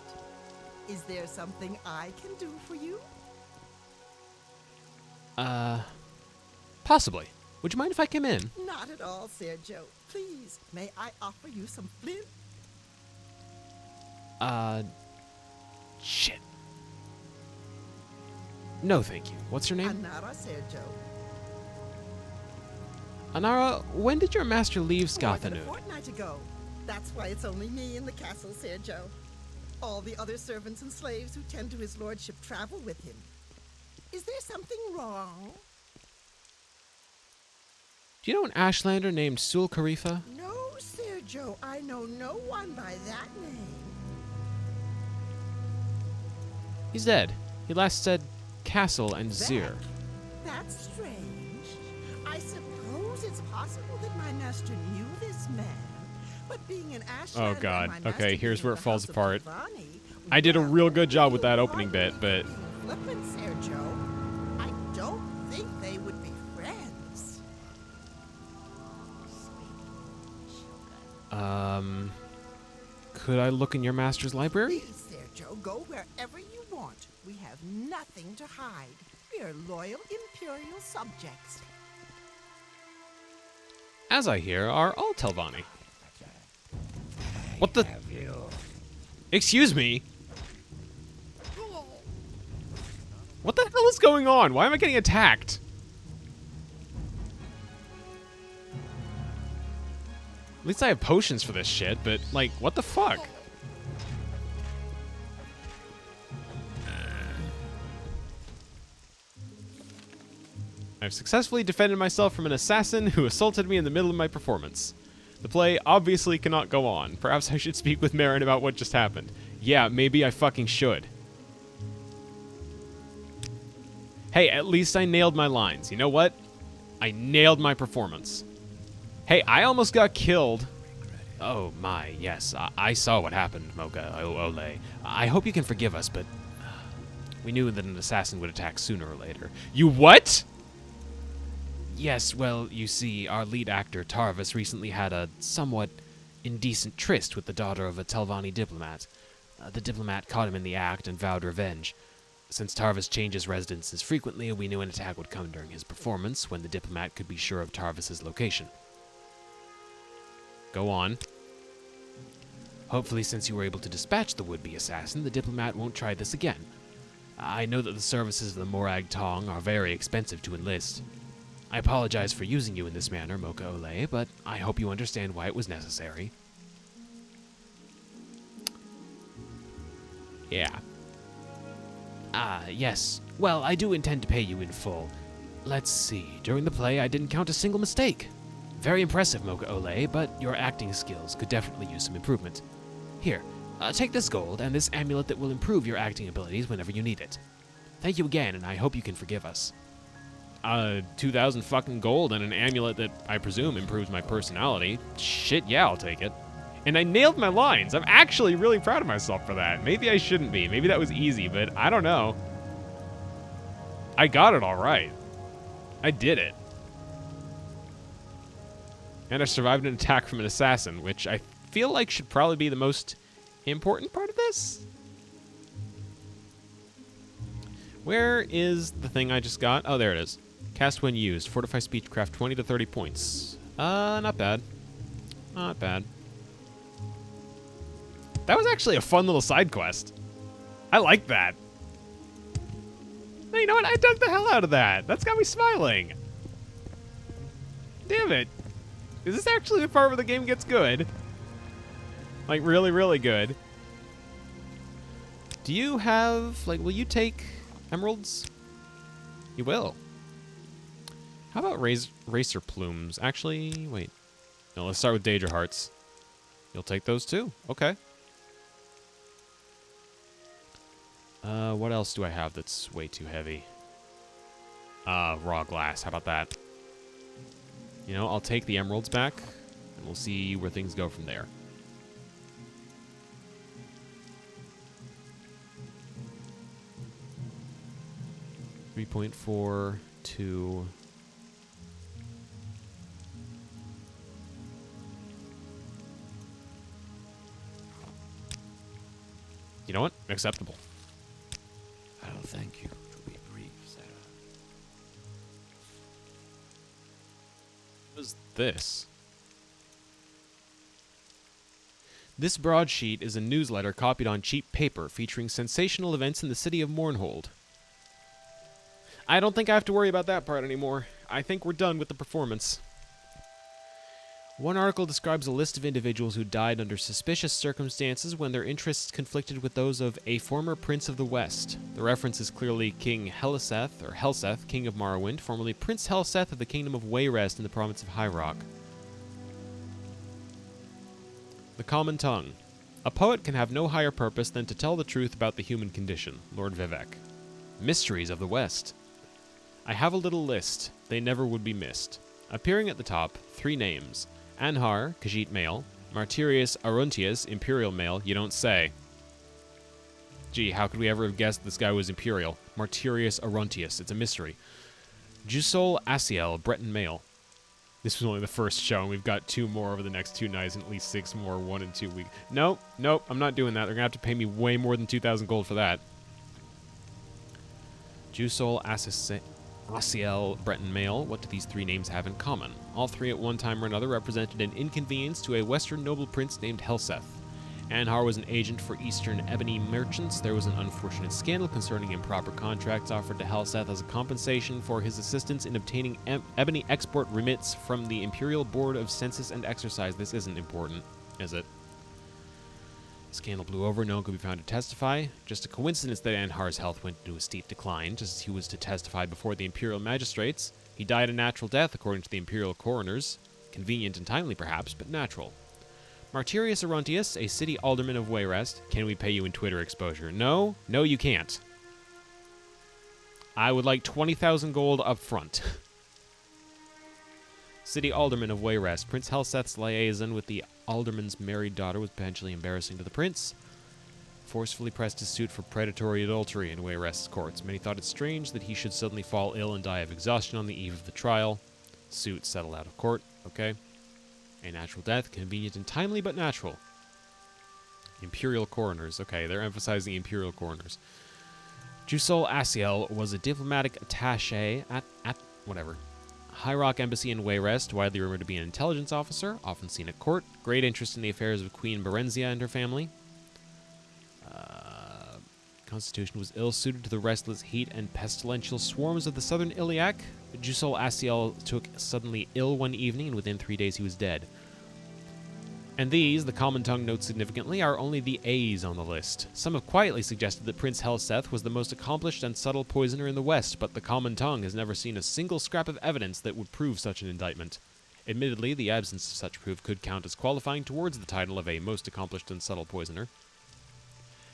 Is there something I can do for you? Possibly. Would you mind if I came in? Not at all, Sergio. Please, may I offer you some flint? Shit. No, thank you. What's your name? Anara, Sergio. Anara, when did your master leave More than a Skathanud? fortnight ago. That's why it's only me in the castle, Sergio. All the other servants and slaves who tend to his lordship travel with him. Is there something wrong? Do you know an Ashlander named Sul Karifa? No, Sergio. I know no one by that name. He's dead. He last said castle and Zir. That's strange. I suppose it's possible that my master knew this man, but being an Ashlander. Oh, God. and my Okay, master here's being where the it falls House of apart. Tribunal, I did a well, real good job with that you opening bit, are but being flippant, Sergio. I don't think they would be friends. could I look in your master's library? Please, Sergio, go wherever you want. We have nothing to hide. We are loyal Imperial subjects. As I hear, are all Telvanni. What the? Excuse me? What the hell is going on? Why am I getting attacked? At least I have potions for this shit, but, like, what the fuck? I've successfully defended myself from an assassin who assaulted me in the middle of my performance. The play obviously cannot go on. Perhaps I should speak with Marin about what just happened. Yeah, maybe I fucking should. Hey, at least I nailed my lines. You know what? I nailed my performance. Hey, I almost got killed. Oh my, yes. I saw what happened, Mocha Ole. I hope you can forgive us, but we knew that an assassin would attack sooner or later. You what? Yes, well, you see, our lead actor, Tarvis, recently had a somewhat indecent tryst with the daughter of a Telvanni diplomat. The diplomat caught him in the act and vowed revenge. Since Tarvis changes residences frequently, we knew an attack would come during his performance, when the diplomat could be sure of Tarvis's location. Go on. Hopefully, since you were able to dispatch the would-be assassin, the diplomat won't try this again. I know that the services of the Morag Tong are very expensive to enlist. I apologize for using you in this manner, Mocha Ole, but I hope you understand why it was necessary. Yeah. Ah, yes. Well, I do intend to pay you in full. Let's see. During the play, I didn't count a single mistake. Very impressive, Mocha Ole, but your acting skills could definitely use some improvement. Here, take this gold and this amulet that will improve your acting abilities whenever you need it. Thank you again, and I hope you can forgive us. 2,000 fucking gold and an amulet that I presume improves my personality. Shit, yeah, I'll take it. And I nailed my lines. I'm actually really proud of myself for that. Maybe I shouldn't be. Maybe that was easy, but I don't know. I got it all right. I did it. And I survived an attack from an assassin, which I feel like should probably be the most important part of this. Where is the thing I just got? Oh, there it is. Cast when used. Fortify speechcraft 20 to 30 points. Not bad. Not bad. That was actually a fun little side quest. I like that. You know what? I dug the hell out of that. That's got me smiling. Damn it. Is this actually the part where the game gets good? Like, really, really good. Do you have, like, will you take emeralds? You will. How about racer plumes? Actually, wait. No, let's start with Daedra hearts. You'll take those too? Okay. What else do I have that's way too heavy? Raw glass. How about that? You know, I'll take the emeralds back, and we'll see where things go from there. $3.42. You know what? Acceptable. I'll thank you to be brief, Sarah. What is this? This broadsheet is a newsletter copied on cheap paper featuring sensational events in the city of Mournhold. I don't think I have to worry about that part anymore. I think we're done with the performance. One article describes a list of individuals who died under suspicious circumstances when their interests conflicted with those of a former prince of the West. The reference is clearly King Heliseth, or Helseth, king of Morrowind, formerly Prince Helseth of the kingdom of Wayrest in the province of High Rock. The common tongue. A poet can have no higher purpose than to tell the truth about the human condition. Lord Vivek. Mysteries of the West. I have a little list. They never would be missed. Appearing at the top, 3 names. Anhar, Khajiit male. Martyrius Aruntius, Imperial male. You don't say. Gee, how could we ever have guessed this guy was Imperial? Martyrius Aruntius. It's a mystery. Jusol Asiel, Breton male. This was only the first show, and we've got 2 more over the next 2 nights, and at least 6 more, 1 and 2 weeks. Nope, I'm not doing that. They're going to have to pay me way more than 2,000 gold for that. Jusol Asiel, Breton male. What do these 3 names have in common? All 3 at one time or another represented an inconvenience to a western noble prince named Helseth. Anhar was an agent for eastern ebony merchants. There was an unfortunate scandal concerning improper contracts offered to Helseth as a compensation for his assistance in obtaining ebony export remits from the Imperial Board of Census and Exercise. This isn't important, is it? Scandal blew over, no one could be found to testify. Just a coincidence that Anhar's health went into a steep decline, just as he was to testify before the Imperial magistrates. He died a natural death, according to the Imperial coroners. Convenient and timely, perhaps, but natural. Martyrius Aruntius, a city alderman of Wayrest. Can we pay you in Twitter exposure? No, you can't. I would like 20,000 gold up front. City alderman of Wayrest. Prince Helseth's liaison with the alderman's married daughter was potentially embarrassing to the prince. Forcefully pressed his suit for predatory adultery in Wayrest's courts. Many thought it strange that he should suddenly fall ill and die of exhaustion on the eve of the trial. Suit settled out of court. Okay. A natural death, convenient and timely, but natural. Imperial coroners. Okay, they're emphasizing imperial coroners. Jusol Asiel was a diplomatic attaché at whatever. High Rock Embassy in Wayrest, widely rumored to be an intelligence officer, often seen at court. Great interest in the affairs of Queen Berenzia and her family. Constitution was ill-suited to the restless heat and pestilential swarms of the southern Iliac. Jusol Asiel took suddenly ill one evening, and within 3 days he was dead. And these, the common tongue notes significantly, are only the A's on the list. Some have quietly suggested that Prince Helseth was the most accomplished and subtle poisoner in the West, but the common tongue has never seen a single scrap of evidence that would prove such an indictment. Admittedly, the absence of such proof could count as qualifying towards the title of a most accomplished and subtle poisoner.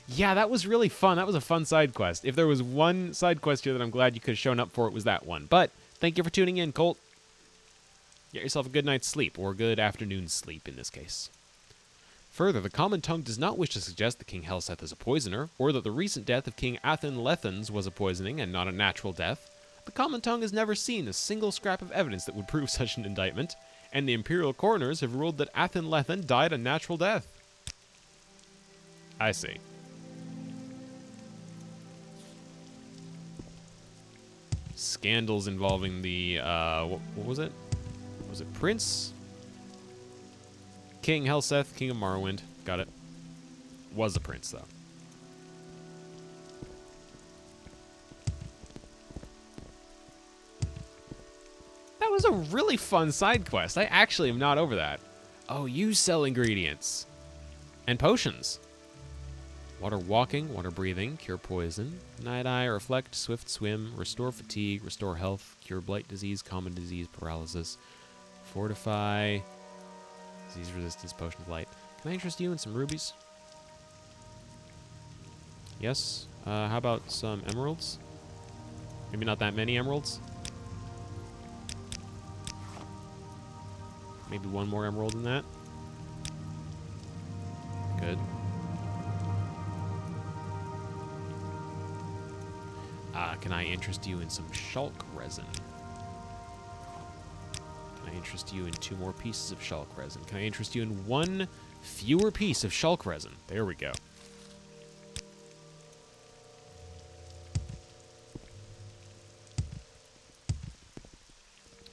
Yeah, that was really fun. That was a fun side quest. If there was one side quest here that I'm glad you could have shown up for, it was that one. But thank you for tuning in, Colt. Get yourself a good night's sleep, or good afternoon's sleep in this case. Further, the common tongue does not wish to suggest that King Helseth is a poisoner, or that the recent death of King Athen Lethans was a poisoning and not a natural death. The common tongue has never seen a single scrap of evidence that would prove such an indictment, and the imperial coroners have ruled that Athen Lethan died a natural death. I see. Scandals involving the, what was it? Was it Prince? King Helseth, King of Morrowind. Got it. Was a prince, though. That was a really fun side quest. I actually am not over that. Oh, you sell ingredients. And potions. Water walking, water breathing, cure poison, night eye, reflect, swift swim, restore fatigue, restore health, cure blight disease, common disease, paralysis, fortify, disease resistance, potion of light. Can I interest you in some rubies? Yes. How about some emeralds? Maybe not that many emeralds. Maybe one more emerald than that. Good. Can I interest you in some shulk resin? Can I interest you in 2 more pieces of shulk resin? Can I interest you in 1 fewer piece of shulk resin? There we go.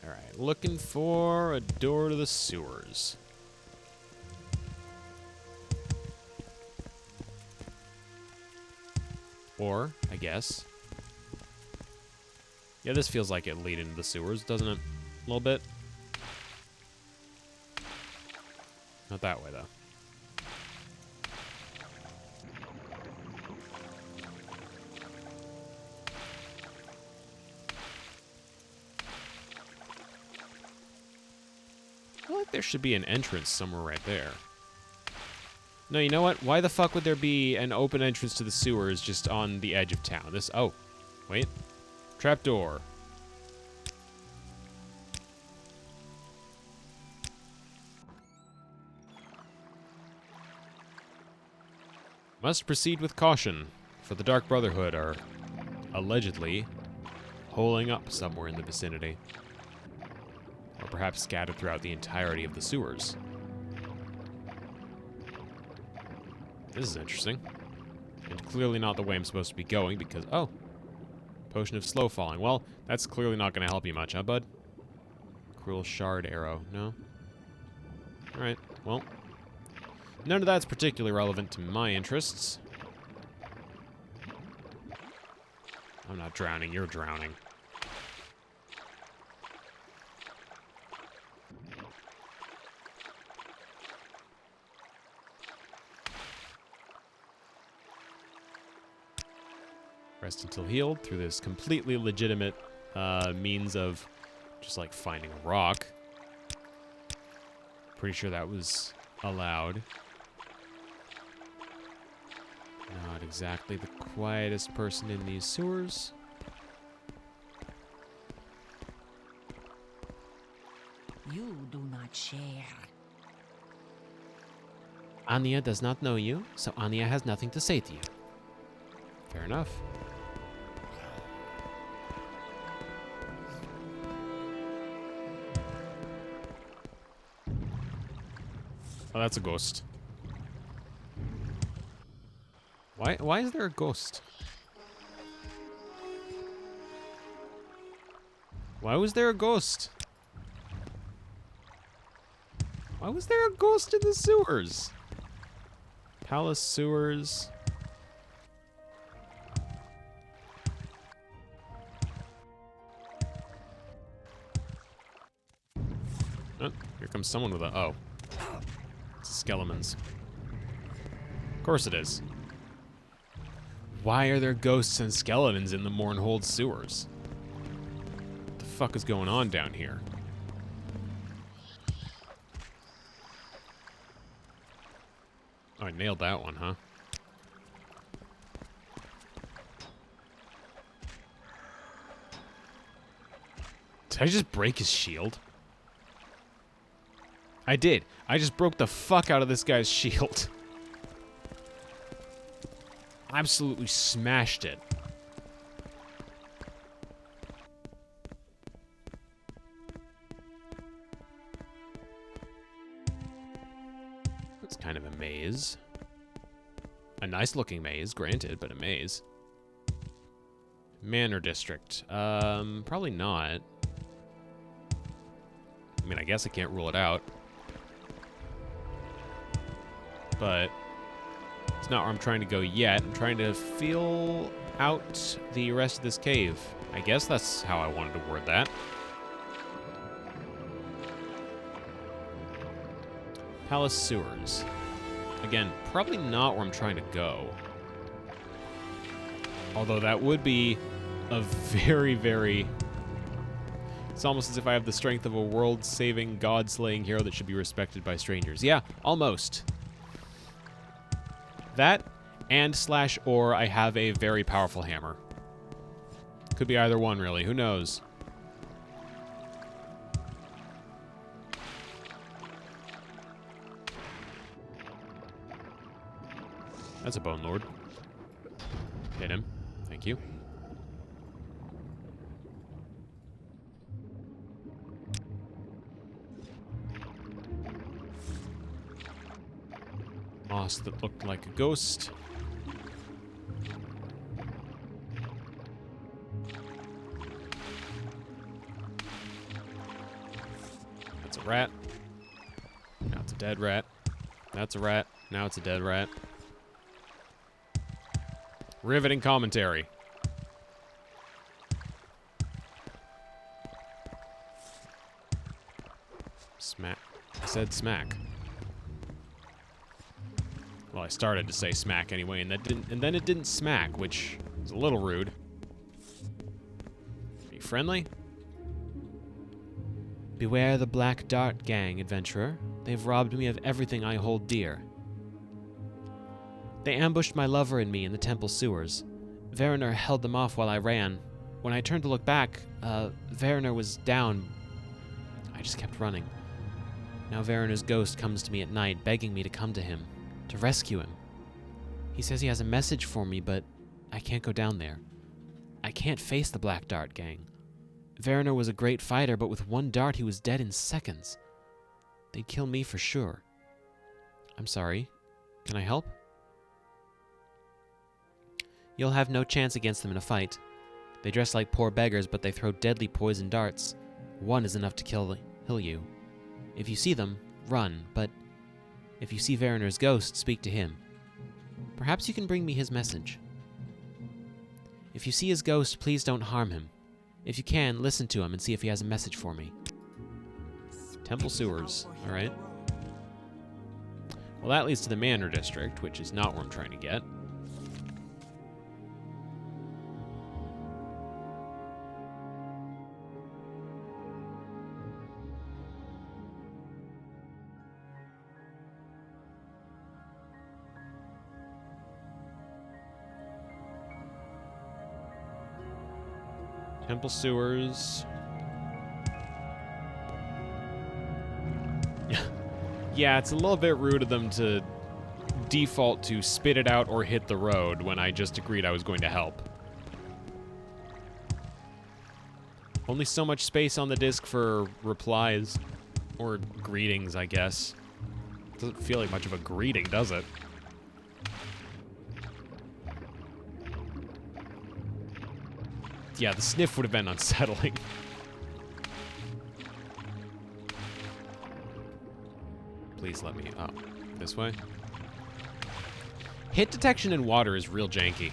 Alright, looking for a door to the sewers. Or, I guess... Yeah, this feels like it lead into the sewers, doesn't it? A little bit. Not that way, though. I feel like there should be an entrance somewhere right there. No, you know what? Why the fuck would there be an open entrance to the sewers just on the edge of town? This... Oh. Wait. Trapdoor. Must proceed with caution, for the Dark Brotherhood are allegedly holing up somewhere in the vicinity. Or perhaps scattered throughout the entirety of the sewers. This is interesting. And clearly not the way I'm supposed to be going because... Oh. Potion of slow falling. Well, that's clearly not going to help you much, huh, bud? Cruel shard arrow. No? Alright, well. None of that's particularly relevant to my interests. I'm not drowning, you're drowning. Rest until healed through this completely legitimate means of just like finding a rock. Pretty sure that was allowed. Not exactly the quietest person in these sewers. You do not share. Anya does not know you, so Anya has nothing to say to you. Fair enough. Oh, that's a ghost. Why is there a ghost? Why was there a ghost? Why was there a ghost in the sewers? Palace sewers. Oh, here comes someone with a... Oh. It's a skeletons. Of course it is. Why are there ghosts and skeletons in the Mournhold sewers? What the fuck is going on down here? Oh, I nailed that one, huh? Did I just break his shield? I did. I just broke the fuck out of this guy's shield. Absolutely smashed it. That's kind of a maze. A nice looking maze, granted, but a maze. Manor District. Probably not. I mean, I guess I can't rule it out. But it's not where I'm trying to go yet. I'm trying to feel out the rest of this cave. I guess that's how I wanted to word that. Palace sewers. Again, probably not where I'm trying to go. Although that would be a very, very... It's almost as if I have the strength of a world-saving, god-slaying hero that should be respected by strangers. Yeah, almost. That, and /or I have a very powerful hammer. Could be either one, really. Who knows? That's a Bone Lord. Hit him. Thank you. Moss that looked like a ghost. That's a rat. Now it's a dead rat. That's a rat. Now it's a dead rat. Riveting commentary. Smack. I said smack. Well, I started to say smack anyway, and then it didn't smack, which is a little rude. Are you friendly? Beware the Black Dart Gang, adventurer. They've robbed me of everything I hold dear. They ambushed my lover and me in the temple sewers. Verner held them off while I ran. When I turned to look back, Verner was down. I just kept running. Now Verner's ghost comes to me at night, begging me to come to him, to rescue him. He says he has a message for me, but I can't go down there. I can't face the Black Dart Gang. Verner was a great fighter, but with one dart he was dead in seconds. They'd kill me for sure. I'm sorry. Can I help? You'll have no chance against them in a fight. They dress like poor beggars, but they throw deadly poison darts. One is enough to kill you. If you see them, run, but if you see Verner's ghost, speak to him. Perhaps you can bring me his message. If you see his ghost, please don't harm him. If you can, listen to him and see if he has a message for me. Temple sewers, alright. Well, that leads to the Manor District, which is not where I'm trying to get. Temple sewers. Yeah, it's a little bit rude of them to default to spit it out or hit the road when I just agreed I was going to help. Only so much space on the disc for replies. Or greetings, I guess. Doesn't feel like much of a greeting, does it? Yeah, the sniff would have been unsettling. Please let me up. This way? Hit detection in water is real janky.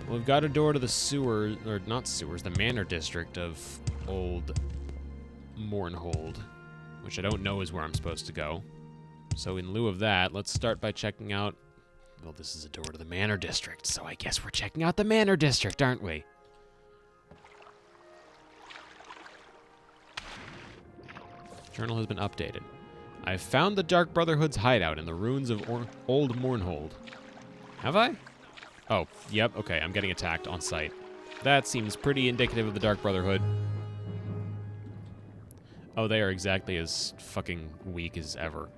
Well, we've got a door to the sewers, or not sewers, the Manor District of Old Mournhold, which I don't know is where I'm supposed to go. So in lieu of that, let's start by checking out... Well, this is a door to the Manor District, so I guess we're checking out the Manor District, aren't we? Journal has been updated. I've found the Dark Brotherhood's hideout in the ruins of Old Mournhold. Have I? Oh, yep, okay, I'm getting attacked on sight. That seems pretty indicative of the Dark Brotherhood. Oh, they are exactly as fucking weak as ever.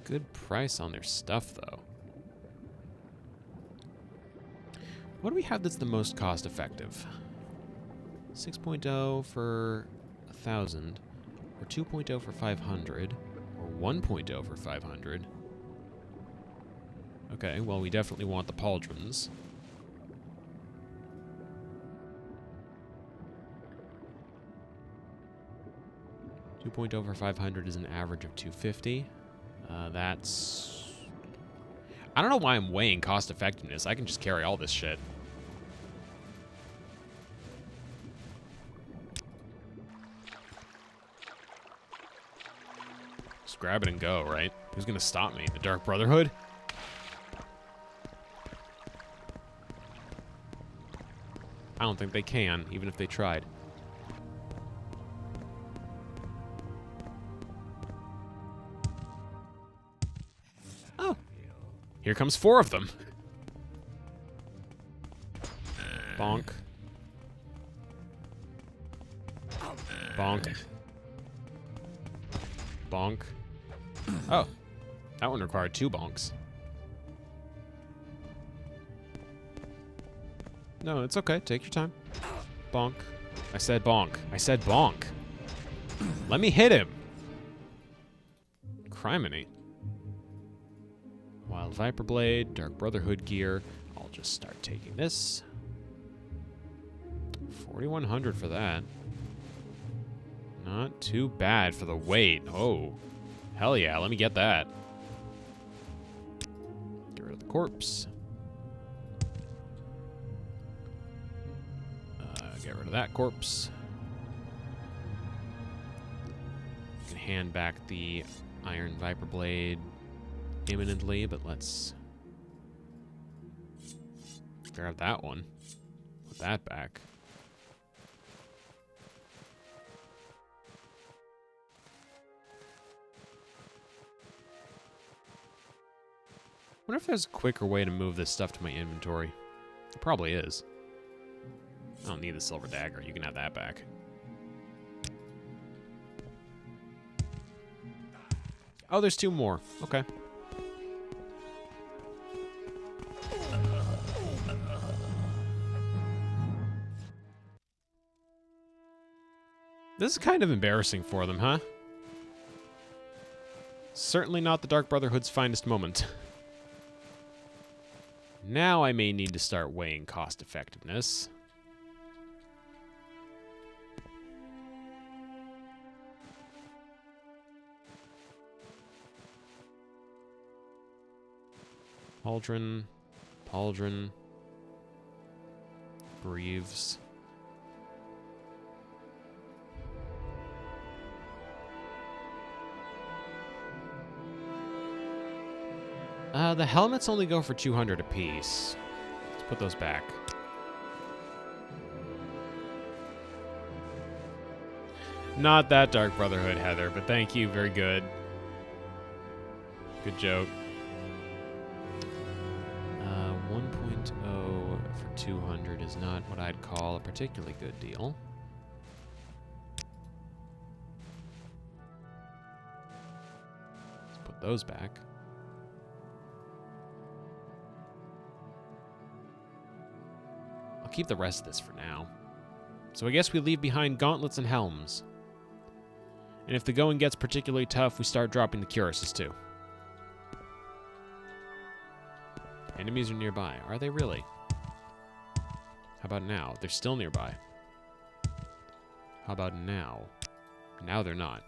Good price on their stuff, though. What do we have that's the most cost-effective? 6.0 for 1,000, or 2.0 for 500, or 1.0 for 500. Okay, well, we definitely want the pauldrons. $2.0 for 500 is an average of 250. That's... I don't know why I'm weighing cost effectiveness. I can just carry all this shit. Just grab it and go, right? Who's gonna stop me? The Dark Brotherhood? I don't think they can, even if they tried. Oh. Here comes 4 of them. Bonk. Bonk. Bonk. Oh. That one required 2 bonks. No, it's okay. Take your time. Bonk. I said bonk. I said bonk. Let me hit him. Criminy. Wild Viper Blade, Dark Brotherhood gear. I'll just start taking this. 4,100 for that. Not too bad for the weight. Oh. Hell yeah, let me get that. Get rid of the corpse. Get rid of that corpse. Can hand back the Iron Viper Blade imminently, but let's grab that one. Put that back. I wonder if there's a quicker way to move this stuff to my inventory. There probably is. I don't need the silver dagger. You can have that back. Oh, there's 2 more. Okay. This is kind of embarrassing for them, huh? Certainly not the Dark Brotherhood's finest moment. Now I may need to start weighing cost effectiveness. Pauldron, Pauldron, Greaves. The helmets only go for 200 apiece. Let's put those back. Not that Dark Brotherhood, Heather, but thank you. Very good. Good joke. 1.0 for 200 is not what I'd call a particularly good deal. Let's put those back. I'll keep the rest of this for now. So I guess we leave behind gauntlets and helms. And if the going gets particularly tough, we start dropping the cuirasses too. Enemies are nearby. Are they really? How about now? They're still nearby. How about now? Now they're not.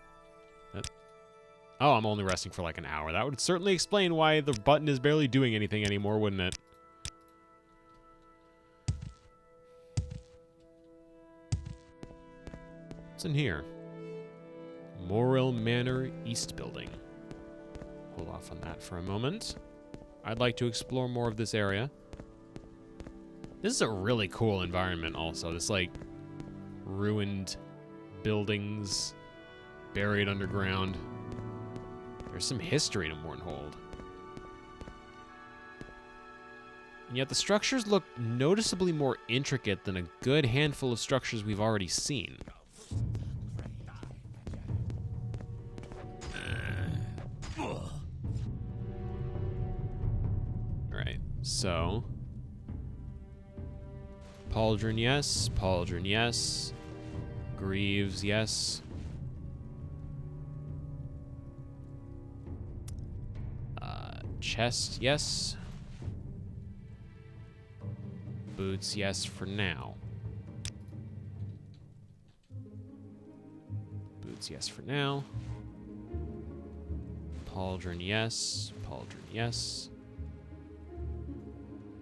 Oh, I'm only resting for like an hour. That would certainly explain why the button is barely doing anything anymore, wouldn't it? What's in here? Morrill Manor East Building. Hold off on that for a moment. I'd like to explore more of this area. This is a really cool environment also. This, like, ruined buildings buried underground. There's some history to Mournhold. And yet the structures look noticeably more intricate than a good handful of structures we've already seen. Alright, so... Pauldron, yes. Pauldron, yes. Greaves, yes. Chest, yes. Boots, yes, for now. Boots, yes, for now. Pauldron, yes. Pauldron, yes.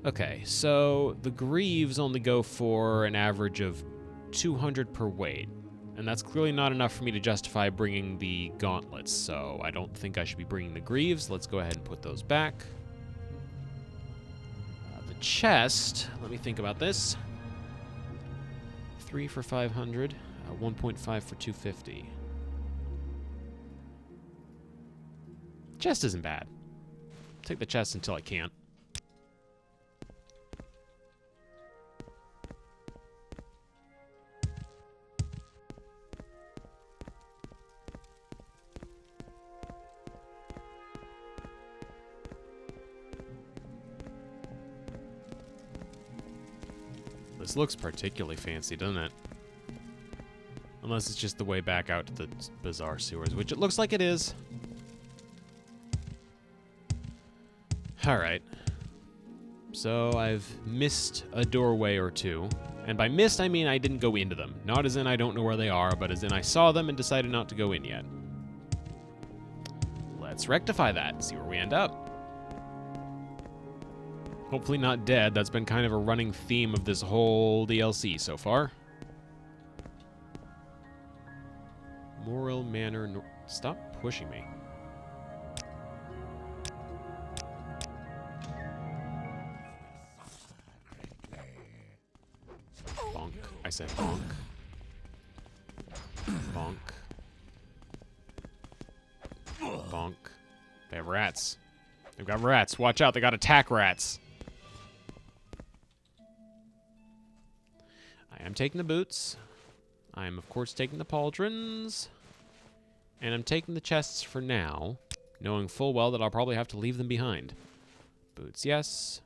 Okay, so the Greaves only go for an average of 200 per weight. And that's clearly not enough for me to justify bringing the gauntlets, so I don't think I should be bringing the Greaves. Let's go ahead and put those back. The chest, let me think about this. 3 for 500, 1.5 for 250. Chest isn't bad. Take the chest until I can't. This looks particularly fancy, doesn't it? Unless it's just the way back out to the bizarre sewers, which it looks like it is. Alright. So I've missed a doorway or two. And by missed, I mean I didn't go into them. Not as in I don't know where they are, but as in I saw them and decided not to go in yet. Let's rectify that and see where we end up. Hopefully not dead. That's been kind of a running theme of this whole DLC so far. Morrill Manor... Stop pushing me. Bonk. I said bonk. Bonk. Bonk. They have rats. They've got rats. Watch out, they got attack rats. I am taking the boots. I am, of course, taking the pauldrons. And I'm taking the chests for now, knowing full well that I'll probably have to leave them behind. Boots, yes.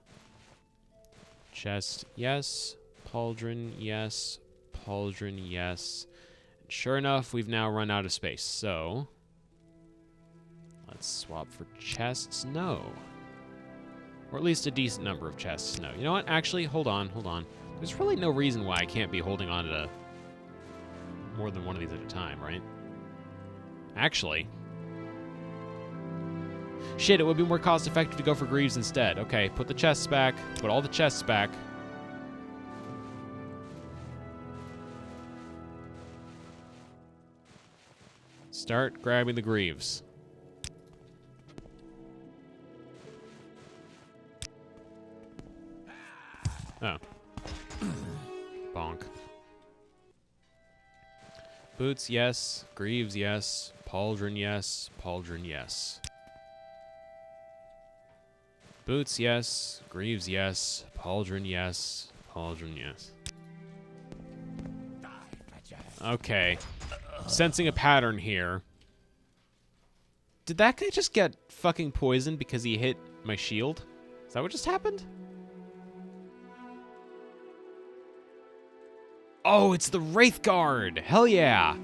Chest, yes. Pauldron, yes. Pauldron, yes. And sure enough, we've now run out of space, so... Let's swap for chests, no. Or at least a decent number of chests, no. You know what, actually, hold on. There's really no reason why I can't be holding on to more than one of these at a time, right? Actually. Shit, it would be more cost-effective to go for Greaves instead. Okay, put the chests back. Put all the chests back. Start grabbing the Greaves. Oh. Bonk. Boots, yes. Greaves, yes. Pauldron, yes. Pauldron, yes. Boots, yes. Greaves, yes. Pauldron, yes. Pauldron, yes. Okay. Sensing a pattern here. Did that guy just get fucking poisoned because he hit my shield? Is that what just happened? Oh, it's the Wraith Guard! Hell yeah!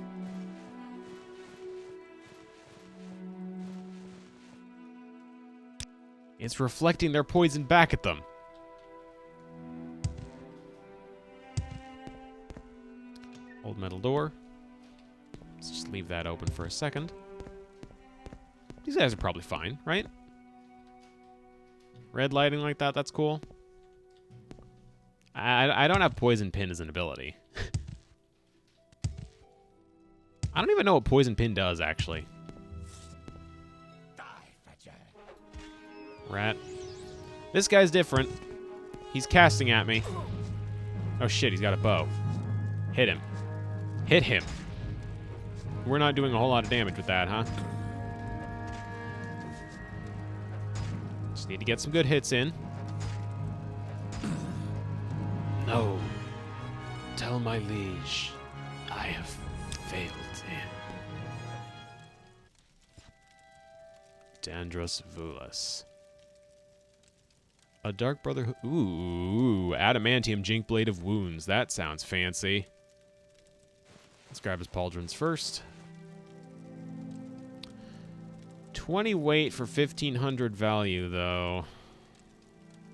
It's reflecting their poison back at them. Old metal door. Let's just leave that open for a second. These guys are probably fine, right? Red lighting like that, that's cool. I don't have Poison Pin as an ability. I don't even know what Poison Pin does, actually. Rat. This guy's different. He's casting at me. Oh shit, he's got a bow. Hit him. Hit him. We're not doing a whole lot of damage with that, huh? Just need to get some good hits in. No. Tell my liege, I have failed him. Dandros Vulas. A Dark Brotherhood. Ooh, Adamantium Jink Blade of Wounds. That sounds fancy. Let's grab his pauldrons first. 20 weight for 1,500 value, though.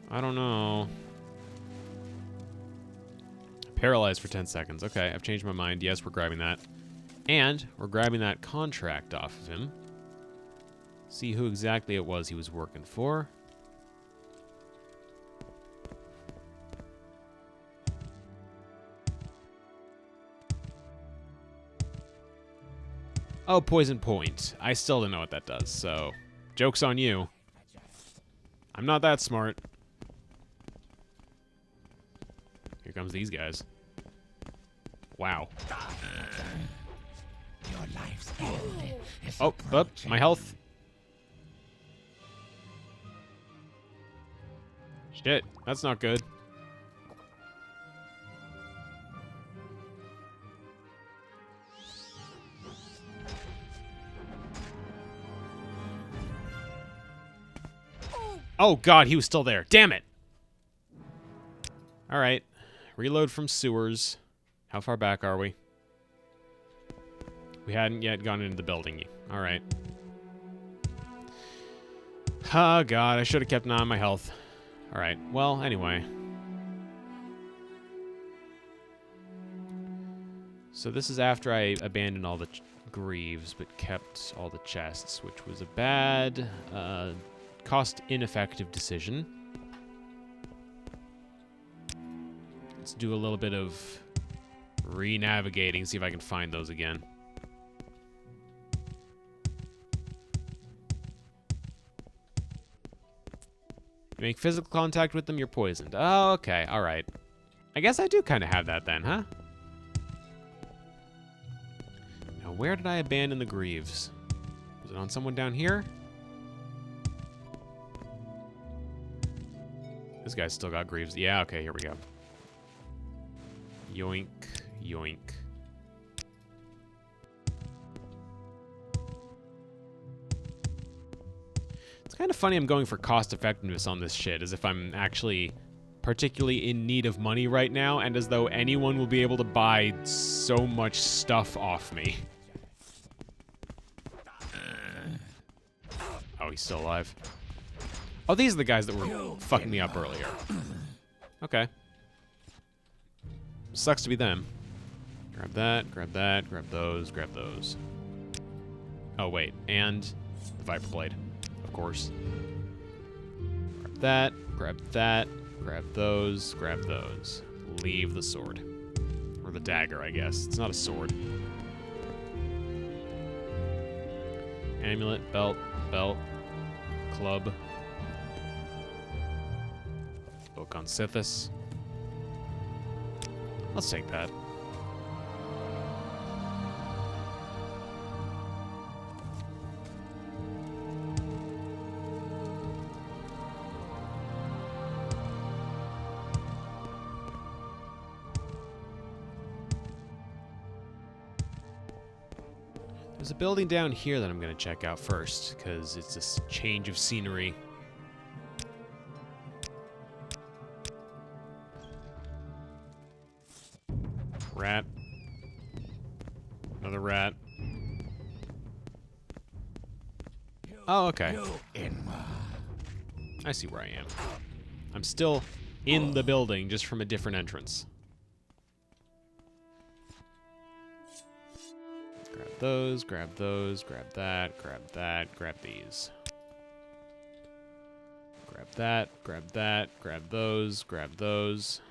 I don't know. Paralyzed for 10 seconds. Okay, I've changed my mind. Yes, we're grabbing that. And we're grabbing that contract off of him. See who exactly it was he was working for. Oh, Poison Point. I still don't know what that does, so joke's on you. I'm not that smart. Here comes these guys. Wow. Your life's end is Oh, my health. Shit, that's not good. Oh god, he was still there. Damn it! Alright. Reload from sewers. How far back are we? We hadn't yet gone into the building. Alright. Oh god, I should have kept an eye on my health. Alright, well, anyway. So this is after I abandoned all the greaves, but kept all the chests, which was a bad, cost-ineffective decision. Let's do a little bit of re-navigating, see if I can find those again. You make physical contact with them, you're poisoned. Oh, okay, alright. I guess I do kind of have that then, huh? Now, where did I abandon the greaves? Was it on someone down here? This guy's still got greaves. Yeah, okay, here we go. Yoink, yoink. It's kind of funny I'm going for cost effectiveness on this shit, as if I'm actually particularly in need of money right now, and as though anyone will be able to buy so much stuff off me. Oh, he's still alive. Oh, these are the guys that were fucking me up earlier. Okay. Sucks to be them. Grab that, grab that, grab those, grab those. Oh, wait, and the Viper Blade, of course. Grab that, grab that, grab those, grab those. Leave the sword. Or the dagger, I guess. It's not a sword. Amulet, belt, club. Book on Sithis. Let's take that. There's a building down here that I'm going to check out first, because it's a change of scenery. Rat. Another rat. Oh, okay. I see where I am. I'm still in the building, just from a different entrance. Grab those, grab those, grab that, grab these. Grab that, grab those, grab those.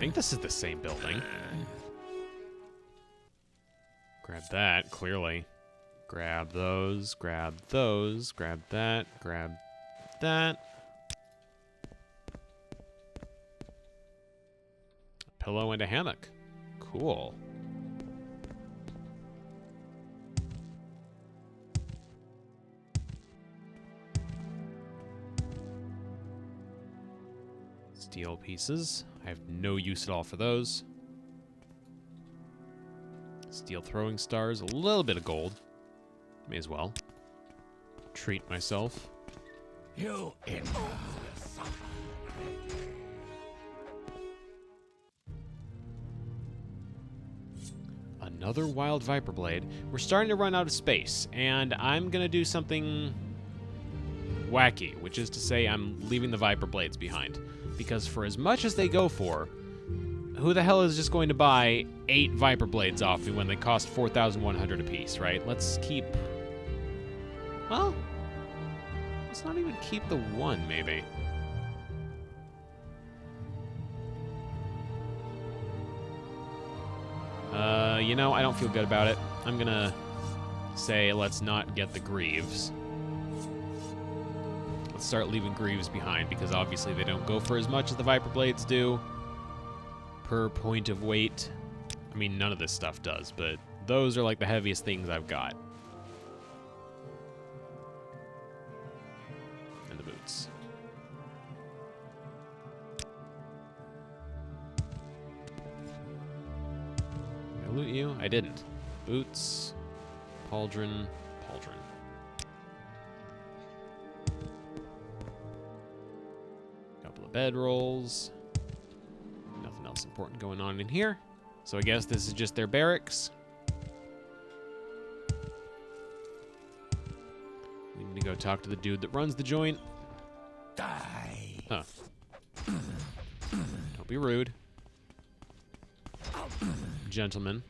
think this is the same building. Grab that, clearly. Grab those, grab those, grab that, grab that. A pillow and a hammock. Cool. Steel pieces. I have no use at all for those. Steel throwing stars. A little bit of gold. May as well. Treat myself. You involve Another wild viper blade. We're starting to run out of space, and I'm gonna do something wacky, which is to say I'm leaving the viper blades behind. Because for as much as they go for, who the hell is just going to buy 8 viper blades off me when they cost 4,100 apiece, right? Let's keep... Well, let's not even keep the one, maybe. You know, I don't feel good about it. I'm gonna say let's not get the greaves. Let's start leaving greaves behind, because obviously they don't go for as much as the viper blades do per point of weight. I mean, none of this stuff does, but those are like the heaviest things I've got. And the boots. Did I loot you? I didn't. Boots, pauldron, pauldron. Couple of bedrolls. Nothing else important going on in here. So I guess this is just their barracks. We need to go talk to the dude that runs the joint. die. Huh. Don't be rude. Gentlemen.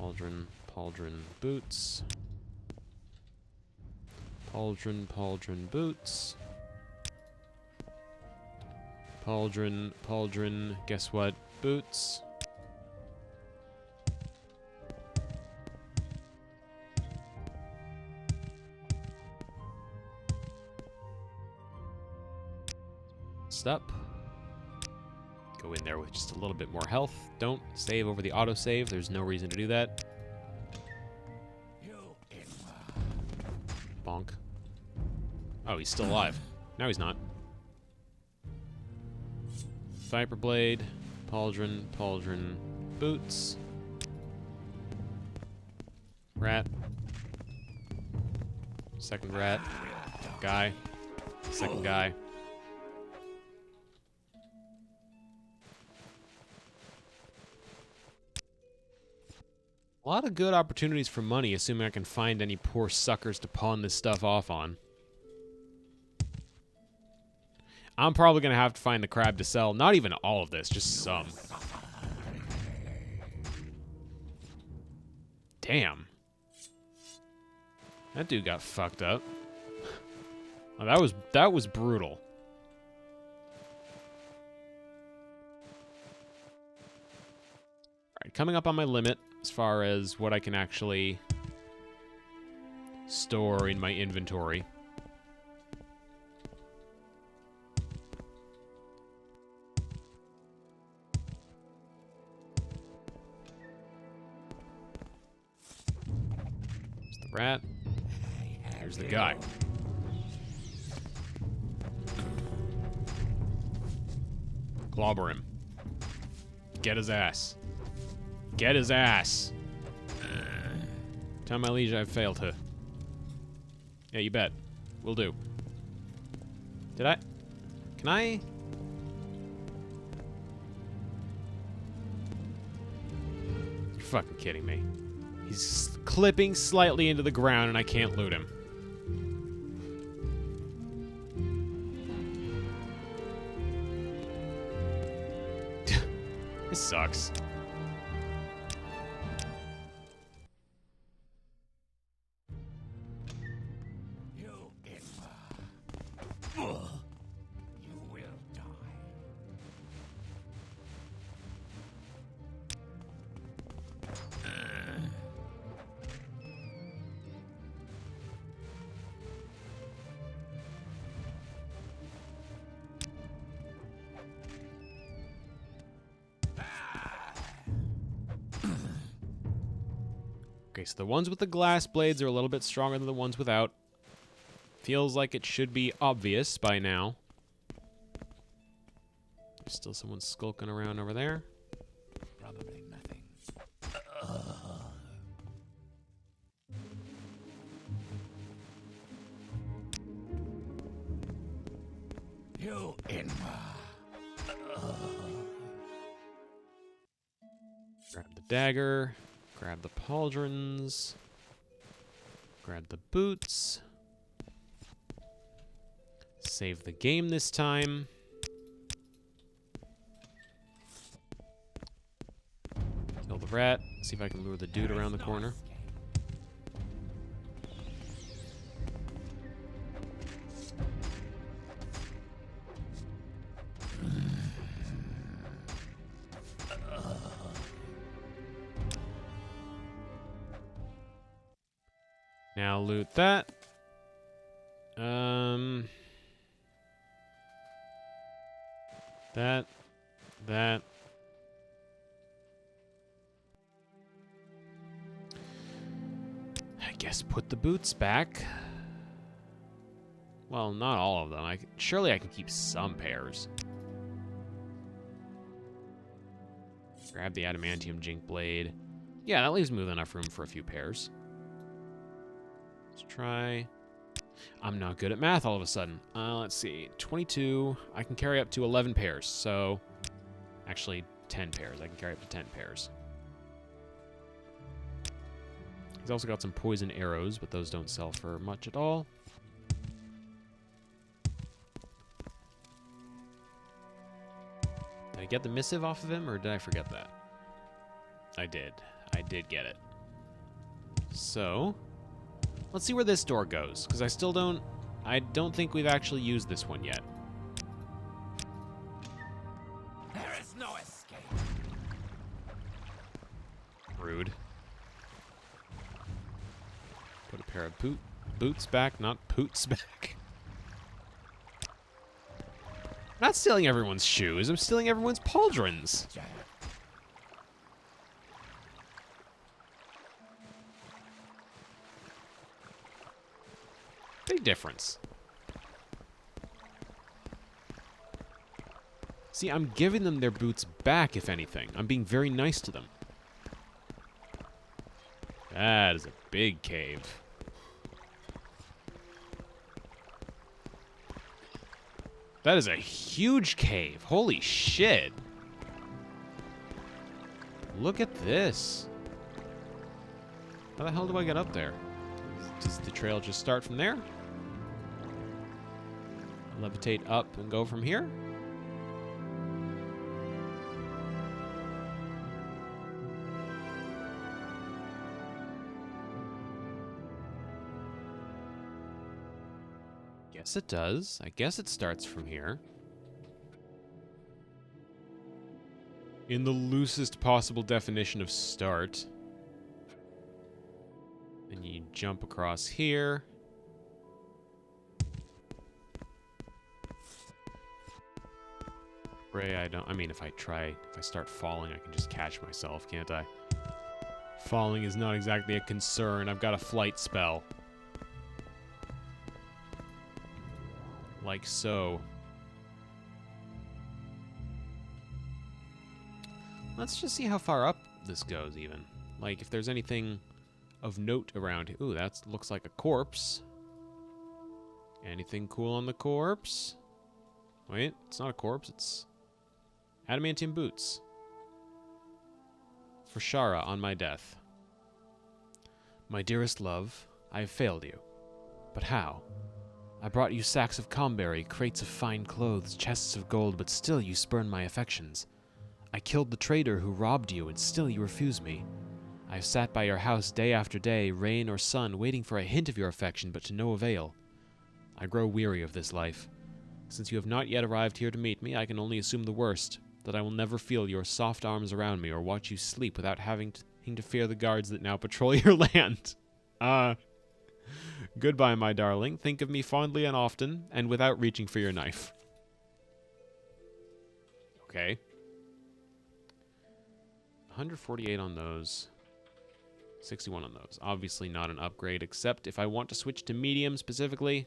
Pauldron, pauldron, boots. Pauldron, pauldron, boots. Pauldron, pauldron, guess what? Boots. Stop. Go in there with just a little bit more health. Don't save over the autosave. There's no reason to do that. Bonk. Oh, he's still alive. No, he's not. Viper blade, pauldron, pauldron, boots. Rat. Second rat. Guy. Second guy. A lot of good opportunities for money, assuming I can find any poor suckers to pawn this stuff off on. I'm probably going to have to find the crab to sell. Not even all of this, just some. Damn. That dude got fucked up. Oh, that was brutal. Alright, coming up on my limit as far as what I can actually store in my inventory. There's the rat. There's the guy. Clobber him. Get his ass. Get his ass. Tell my liege I've failed her. Yeah, you bet. Will do. Did I? Can I? You're fucking kidding me. He's clipping slightly into the ground and I can't loot him. This sucks. You will Okay, so the ones with the glass blades are a little bit stronger than the ones without. Feels like it should be obvious by now. There's still someone skulking around over there. Probably nothing. You Grab the dagger. Grab the pauldrons. Grab the boots. Save the game this time. Kill the rat. See if I can lure the dude around the corner. Now loot that. That. I guess put the boots back. Well, not all of them. Surely I can keep some pairs. Grab the adamantium jink blade. Yeah, that leaves me with enough room for a few pairs. Let's try. I'm not good at math all of a sudden. Let's see. 22. I can carry up to 11 pairs. So, actually, 10 pairs. I can carry up to 10 pairs. He's also got some poison arrows, but those don't sell for much at all. Did I get the missive off of him, or did I forget that? I did. I did get it. So, let's see where this door goes, because I don't think we've actually used this one yet. There is no escape. Rude. Put a pair of boots back, not poots back. I'm not stealing everyone's shoes, I'm stealing everyone's pauldrons. Big difference. See, I'm giving them their boots back, if anything. I'm being very nice to them. That is a big cave. That is a huge cave. Holy shit. Look at this. How the hell do I get up there? Does the trail just start from there? Levitate up and go from here? Guess it does. I guess it starts from here. In the loosest possible definition of start. And you jump across here. If I start falling, I can just catch myself, can't I? Falling is not exactly a concern. I've got a flight spell. Like so. Let's just see how far up this goes, even. Like, if there's anything of note around here. Ooh, that looks like a corpse. Anything cool on the corpse? Wait, it's not a corpse, it's adamantium boots. For Shara on my death. My dearest love, I have failed you. But how? I brought you sacks of comberry, crates of fine clothes, chests of gold, but still you spurn my affections. I killed the traitor who robbed you, and still you refuse me. I have sat by your house day after day, rain or sun, waiting for a hint of your affection, but to no avail. I grow weary of this life. Since you have not yet arrived here to meet me, I can only assume the worst, that I will never feel your soft arms around me or watch you sleep without having to fear the guards that now patrol your land. Goodbye, my darling. Think of me fondly and often, and without reaching for your knife. Okay. 148 on those. 61 on those. Obviously not an upgrade, except if I want to switch to medium specifically,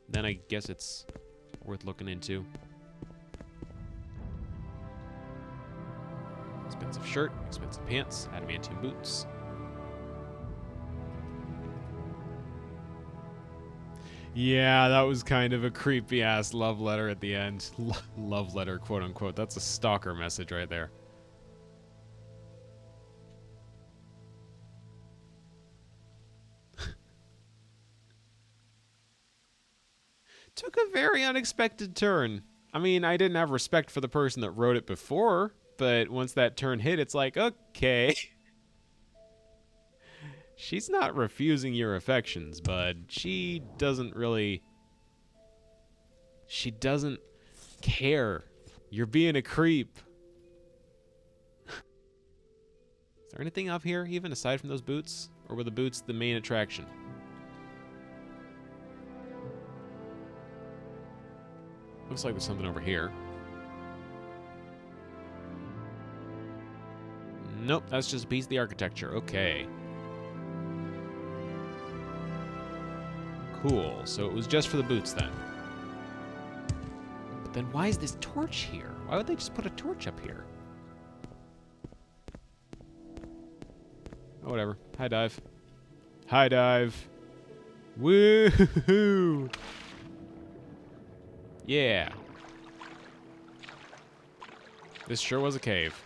then I guess it's worth looking into. Expensive shirt, expensive pants, adamantium boots. Yeah, that was kind of a creepy-ass love letter at the end. Love letter, quote-unquote. That's a stalker message right there. Took a very unexpected turn. I mean, I didn't have respect for the person that wrote it before, but once that turn hit, it's like, okay. She's not refusing your affections, but she doesn't really... She doesn't care. You're being a creep. Is there anything up here, even aside from those boots? Or were the boots the main attraction? Looks like there's something over here. Nope, that's just a piece of the architecture. Okay. Cool, so it was just for the boots then. But then why is this torch here? Why would they just put a torch up here? Oh, whatever. High dive. High dive. Woohoo! Yeah. This sure was a cave.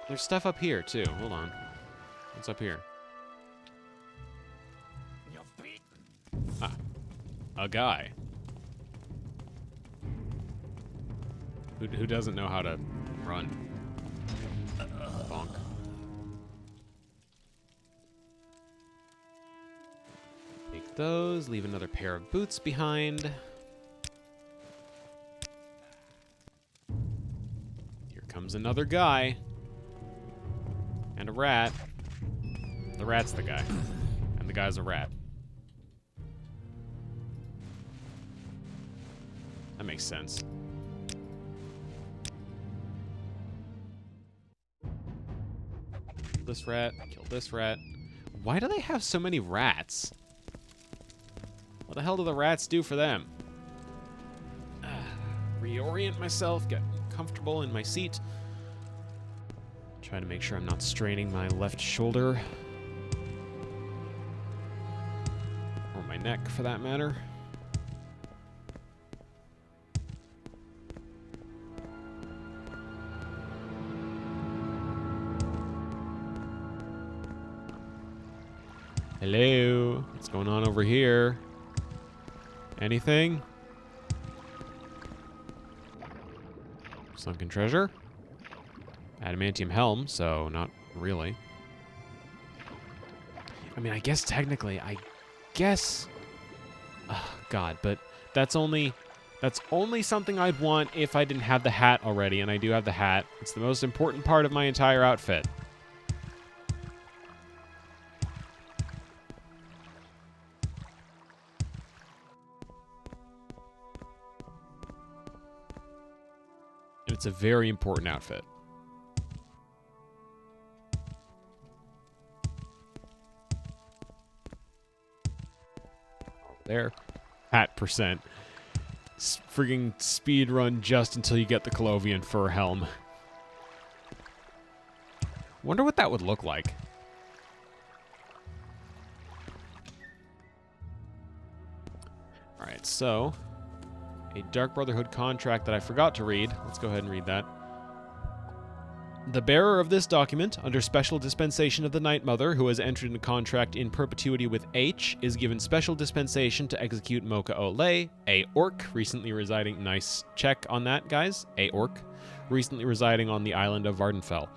There's stuff up here, too. Hold on. What's up here? Ah. A guy. Who doesn't know how to run? Bonk. Take those. Leave another pair of boots behind. Here comes another guy. And a rat. The rat's the guy. And the guy's a rat. That makes sense. Kill this rat. Kill this rat. Why do they have so many rats? What the hell do the rats do for them? Reorient myself. Get comfortable in my seat. Trying to make sure I'm not straining my left shoulder. Or my neck, for that matter. Hello? What's going on over here? Anything? Sunken treasure? Adamantium helm, so not really. I mean, I guess technically, oh, God, but that's only something I'd want if I didn't have the hat already, and I do have the hat. It's the most important part of my entire outfit. And it's a very important outfit. There. Hat percent. Frigging speed run just until you get the Colovian fur helm. Wonder what that would look like. Alright, so a Dark Brotherhood contract that I forgot to read. Let's go ahead and read that. The bearer of this document, under special dispensation of the Night Mother, who has entered into contract in perpetuity with H, is given special dispensation to execute Mocha Olay, a orc, recently residing... Nice check on that, guys. A orc, recently residing on the island of Vardenfell.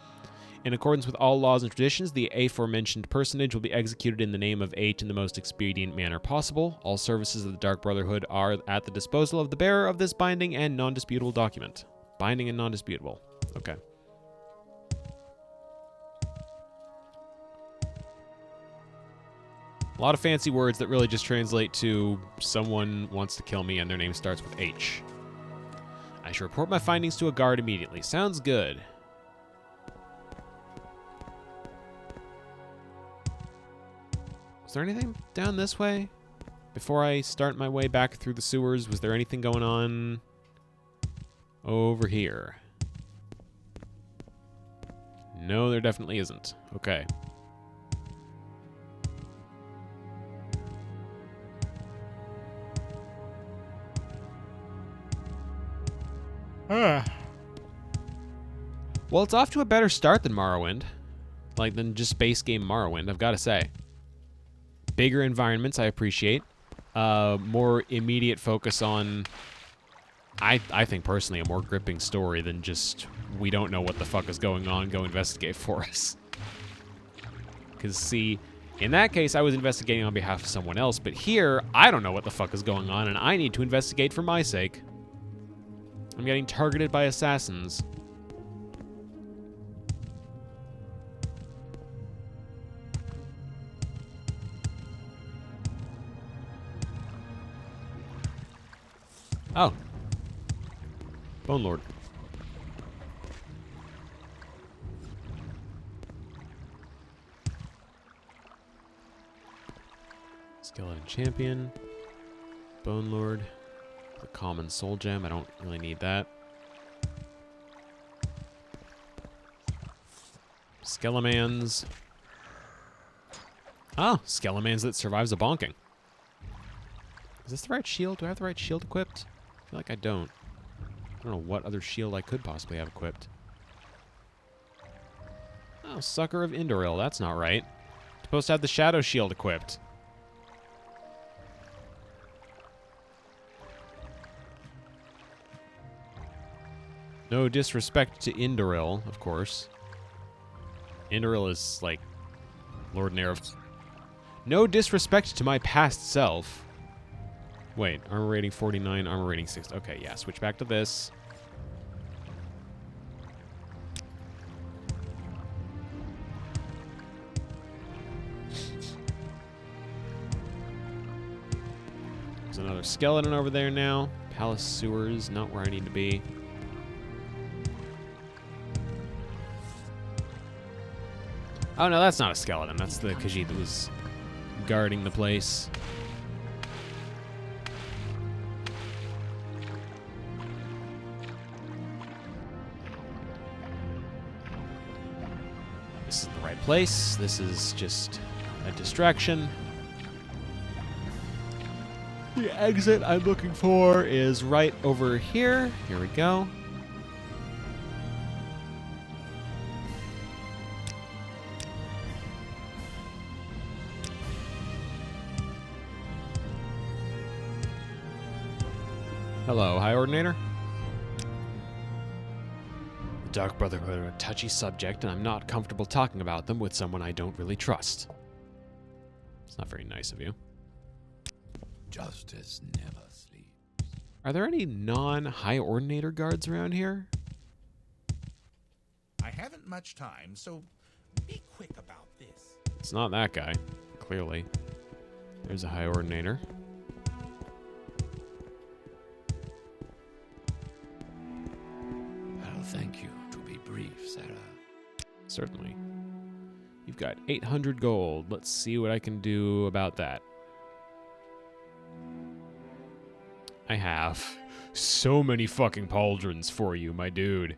In accordance with all laws and traditions, the aforementioned personage will be executed in the name of H in the most expedient manner possible. All services of the Dark Brotherhood are at the disposal of the bearer of this binding and non-disputable document. Binding and non-disputable. Okay. A lot of fancy words that really just translate to someone wants to kill me and their name starts with H. I should report my findings to a guard immediately. Sounds good. Was there anything down this way? Before I start my way back through the sewers, was there anything going on over here? No, there definitely isn't. Okay. Well, it's off to a better start than Morrowind. Like, than just base game Morrowind, I've got to say. Bigger environments, I appreciate. More immediate focus on, I think personally, a more gripping story than just, we don't know what the fuck is going on, go investigate for us. Because, see, in that case, I was investigating on behalf of someone else, but here, I don't know what the fuck is going on, and I need to investigate for my sake. I'm getting targeted by assassins. Oh. Bone Lord. Skeleton Champion. Bone Lord. The common soul gem. I don't really need that. Skelemans. Oh, Skelemans that survives a bonking. Is this the right shield? Do I have the right shield equipped? I feel like I don't. I don't know what other shield I could possibly have equipped. Oh, Sucker of Indoril. That's not right. I'm supposed to have the Shadow Shield equipped. No disrespect to Indoril, of course. Indoril is, like, Lord Nerv. No disrespect to my past self. Wait, armor rating 49, armor rating 6. Okay, yeah, switch back to this. There's another skeleton over there now. Palace sewers, not where I need to be. Oh, no, that's not a skeleton. That's the Khajiit that was guarding the place. This is the right place. This is just a distraction. The exit I'm looking for is right over here. Here we go. Hello, High Ordinator. The Dark Brotherhood are a touchy subject, and I'm not comfortable talking about them with someone I don't really trust. It's not very nice of you. Justice never sleeps. Are there any non-High Ordinator guards around here? I haven't much time, so be quick about this. It's not that guy, clearly. There's a High Ordinator. I'll thank you to be brief, Sarah. Certainly. You've got 800 gold. Let's see what I can do about that. I have so many fucking pauldrons for you, my dude.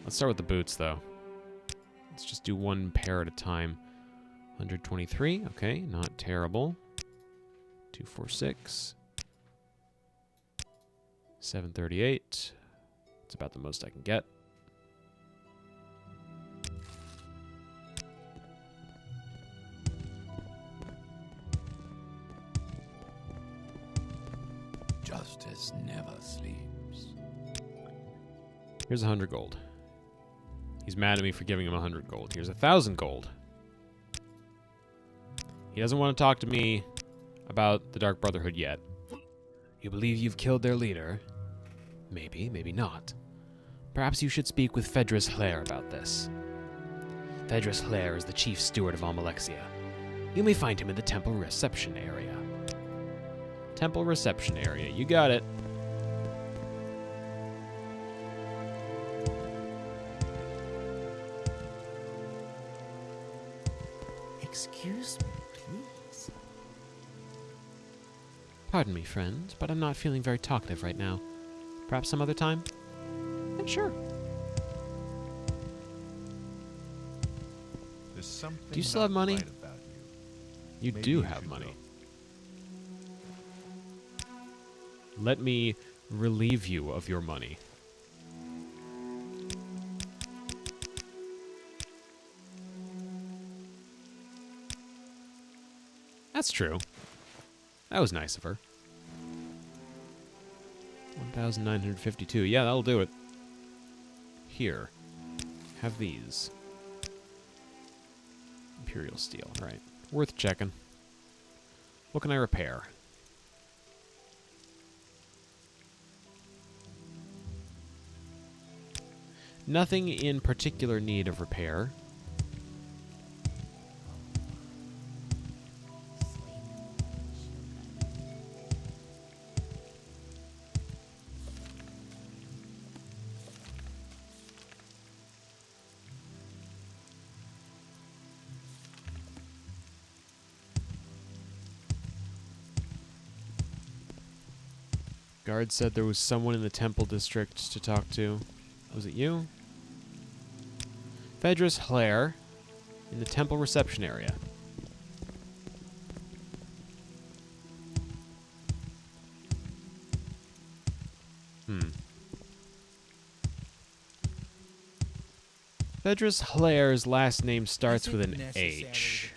Let's start with the boots, though. Let's just do one pair at a time. 123, okay, not terrible. 246. 738. It's about the most I can get. Justice never sleeps. Here's 100 gold. He's mad at me for giving him 100 gold. Here's 1,000 gold. He doesn't want to talk to me about the Dark Brotherhood yet. You believe you've killed their leader? Maybe, maybe not. Perhaps you should speak with Fedris Hlair about this. Fedris Hlair is the chief steward of Almalexia. You may find him in the temple reception area. Temple reception area, you got it. Excuse me, please. Pardon me, friend, but I'm not feeling very talkative right now. Perhaps some other time? Yeah, sure. There's something Do you still have not money? right about you. You Maybe do you have should money. go. Let me relieve you of your money. That's true. That was nice of her. 1,952. Yeah, that'll do it. Here. Have these. Imperial steel. Right. Worth checking. What can I repair? Nothing in particular need of repair. Guard said there was someone in the temple district to talk to. Was it you? Phaedrus Hlair in the temple reception area. Phaedrus Hlair's last name starts with an H.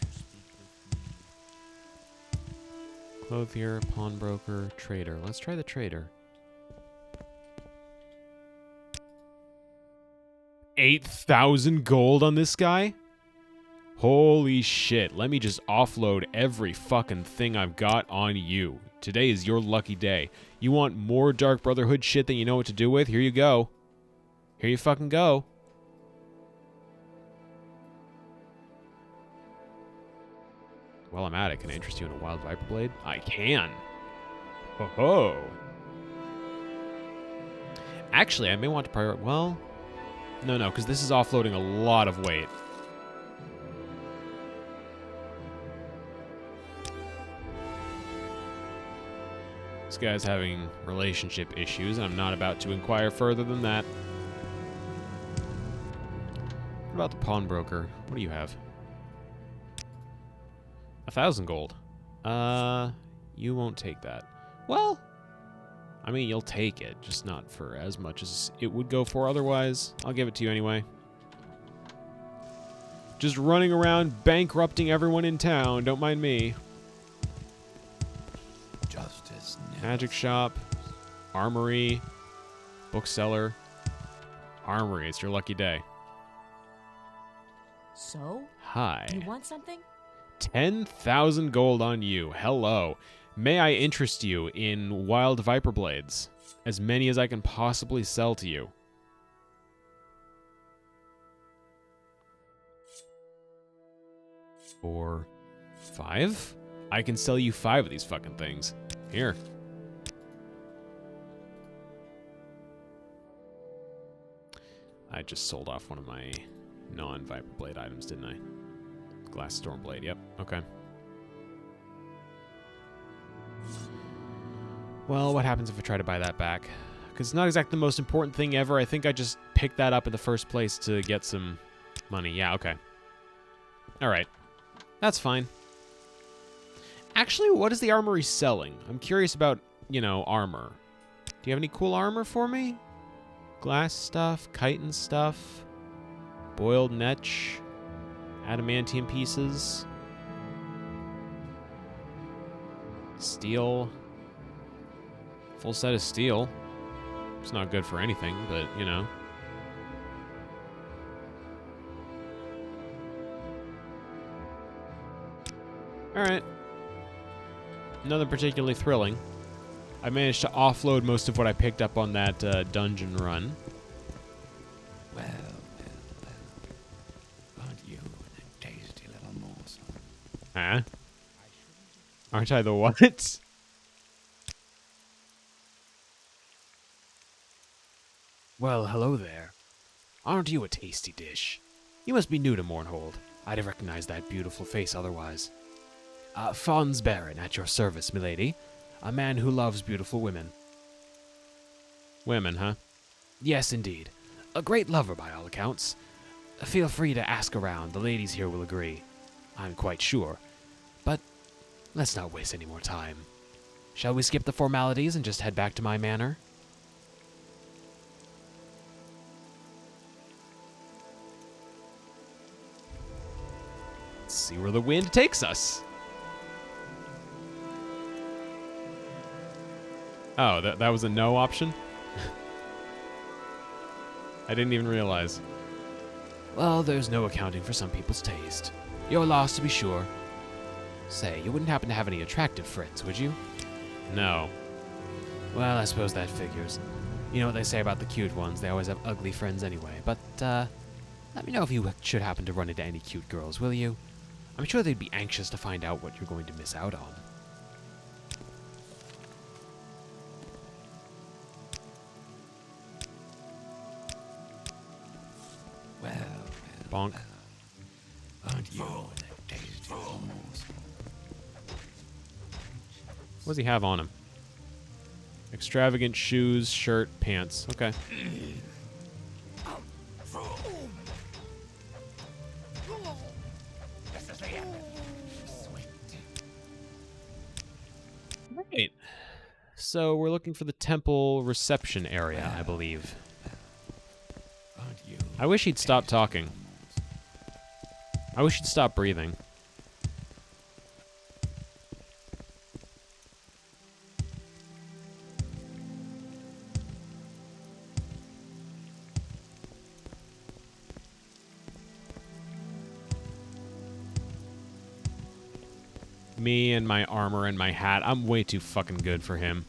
Clothier, pawnbroker, trader. Let's try the trader. 8,000 gold on this guy? Holy shit. Let me just offload every fucking thing I've got on you. Today is your lucky day. You want more Dark Brotherhood shit than you know what to do with? Here you go. Here you fucking go. While I'm at it, can I interest you in a Wild Viper Blade? I can. Ho ho. Actually, I may want to prioritize. Well, no, because this is offloading a lot of weight. This guy's having relationship issues, and I'm not about to inquire further than that. What about the pawnbroker? What do you have? 1,000 gold. You won't take that. Well, I mean, you'll take it, just not for as much as it would go for otherwise. I'll give it to you anyway. Just running around bankrupting everyone in town. Don't mind me. Justice. Magic shop. Armory. Bookseller. Armory. It's your lucky day. So? Hi. You want something? 10,000 gold on you. Hello. May I interest you in Wild Viper Blades? As many as I can possibly sell to you. For 5? I can sell you 5 of these fucking things. Here. I just sold off one of my non-Viper Blade items, didn't I? Glass Storm Blade, yep, okay. Well, what happens if I try to buy that back? Because it's not exactly the most important thing ever. I think I just picked that up in the first place to get some money. Yeah, okay. Alright. That's fine. Actually, what is the armory selling? I'm curious about, you know, armor. Do you have any cool armor for me? Glass stuff, chitin stuff, boiled netch. Adamantium pieces. Steel. Full set of steel. It's not good for anything, but, you know. Alright. Nothing particularly thrilling. I managed to offload most of what I picked up on that dungeon run. Well. Aren't you a tasty little morsel? Huh? Aren't I the what? Well, hello there. Aren't you a tasty dish? You must be new to Mournhold. I'd have recognized that beautiful face otherwise. Fons Baron, at your service, milady. A man who loves beautiful women. Women, huh? Yes, indeed. A great lover by all accounts. Feel free to ask around. The ladies here will agree. I'm quite sure. But let's not waste any more time. Shall we skip the formalities and just head back to my manor? Let's see where the wind takes us. Oh, that was a no option? I didn't even realize. Well, there's no accounting for some people's taste. Your loss, to be sure. Say, you wouldn't happen to have any attractive friends, would you? No. Well, I suppose that figures. You know what they say about the cute ones, they always have ugly friends anyway. But, let me know if you should happen to run into any cute girls, will you? I'm sure they'd be anxious to find out what you're going to miss out on. Bonk. Aren't you the tasty fools? What does he have on him? Extravagant shoes, shirt, pants. Okay. This is the end. Sweet. Right. So we're looking for the temple reception area, I believe. Aren't you? I wish he'd stop talking. I wish he'd stop breathing. Me and my armor and my hat. I'm way too fucking good for him.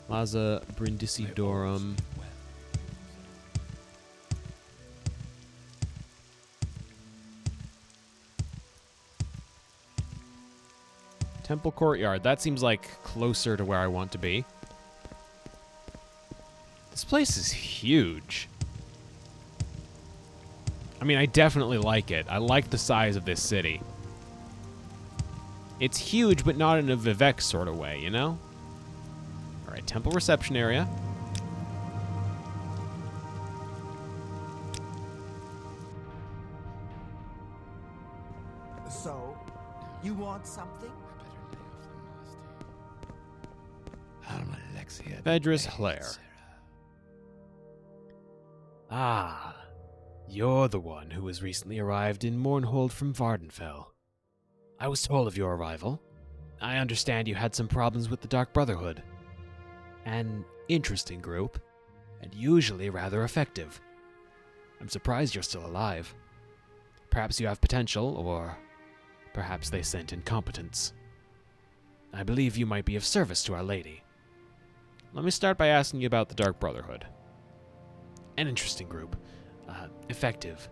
Plaza Brindisidorum. Temple Courtyard. That seems like closer to where I want to be. This place is huge. I mean, I definitely like it. I like the size of this city. It's huge, but not in a Vivek sort of way, you know? Alright, temple reception area. So, you want something? Vedris Hlair. Ah, you're the one who has recently arrived in Mournhold from Vardenfell. I was told of your arrival. I understand you had some problems with the Dark Brotherhood. An interesting group, and usually rather effective. I'm surprised you're still alive. Perhaps you have potential, or perhaps they sent incompetence. I believe you might be of service to Our Lady. Let me start by asking you about the Dark Brotherhood. An interesting group. Effective.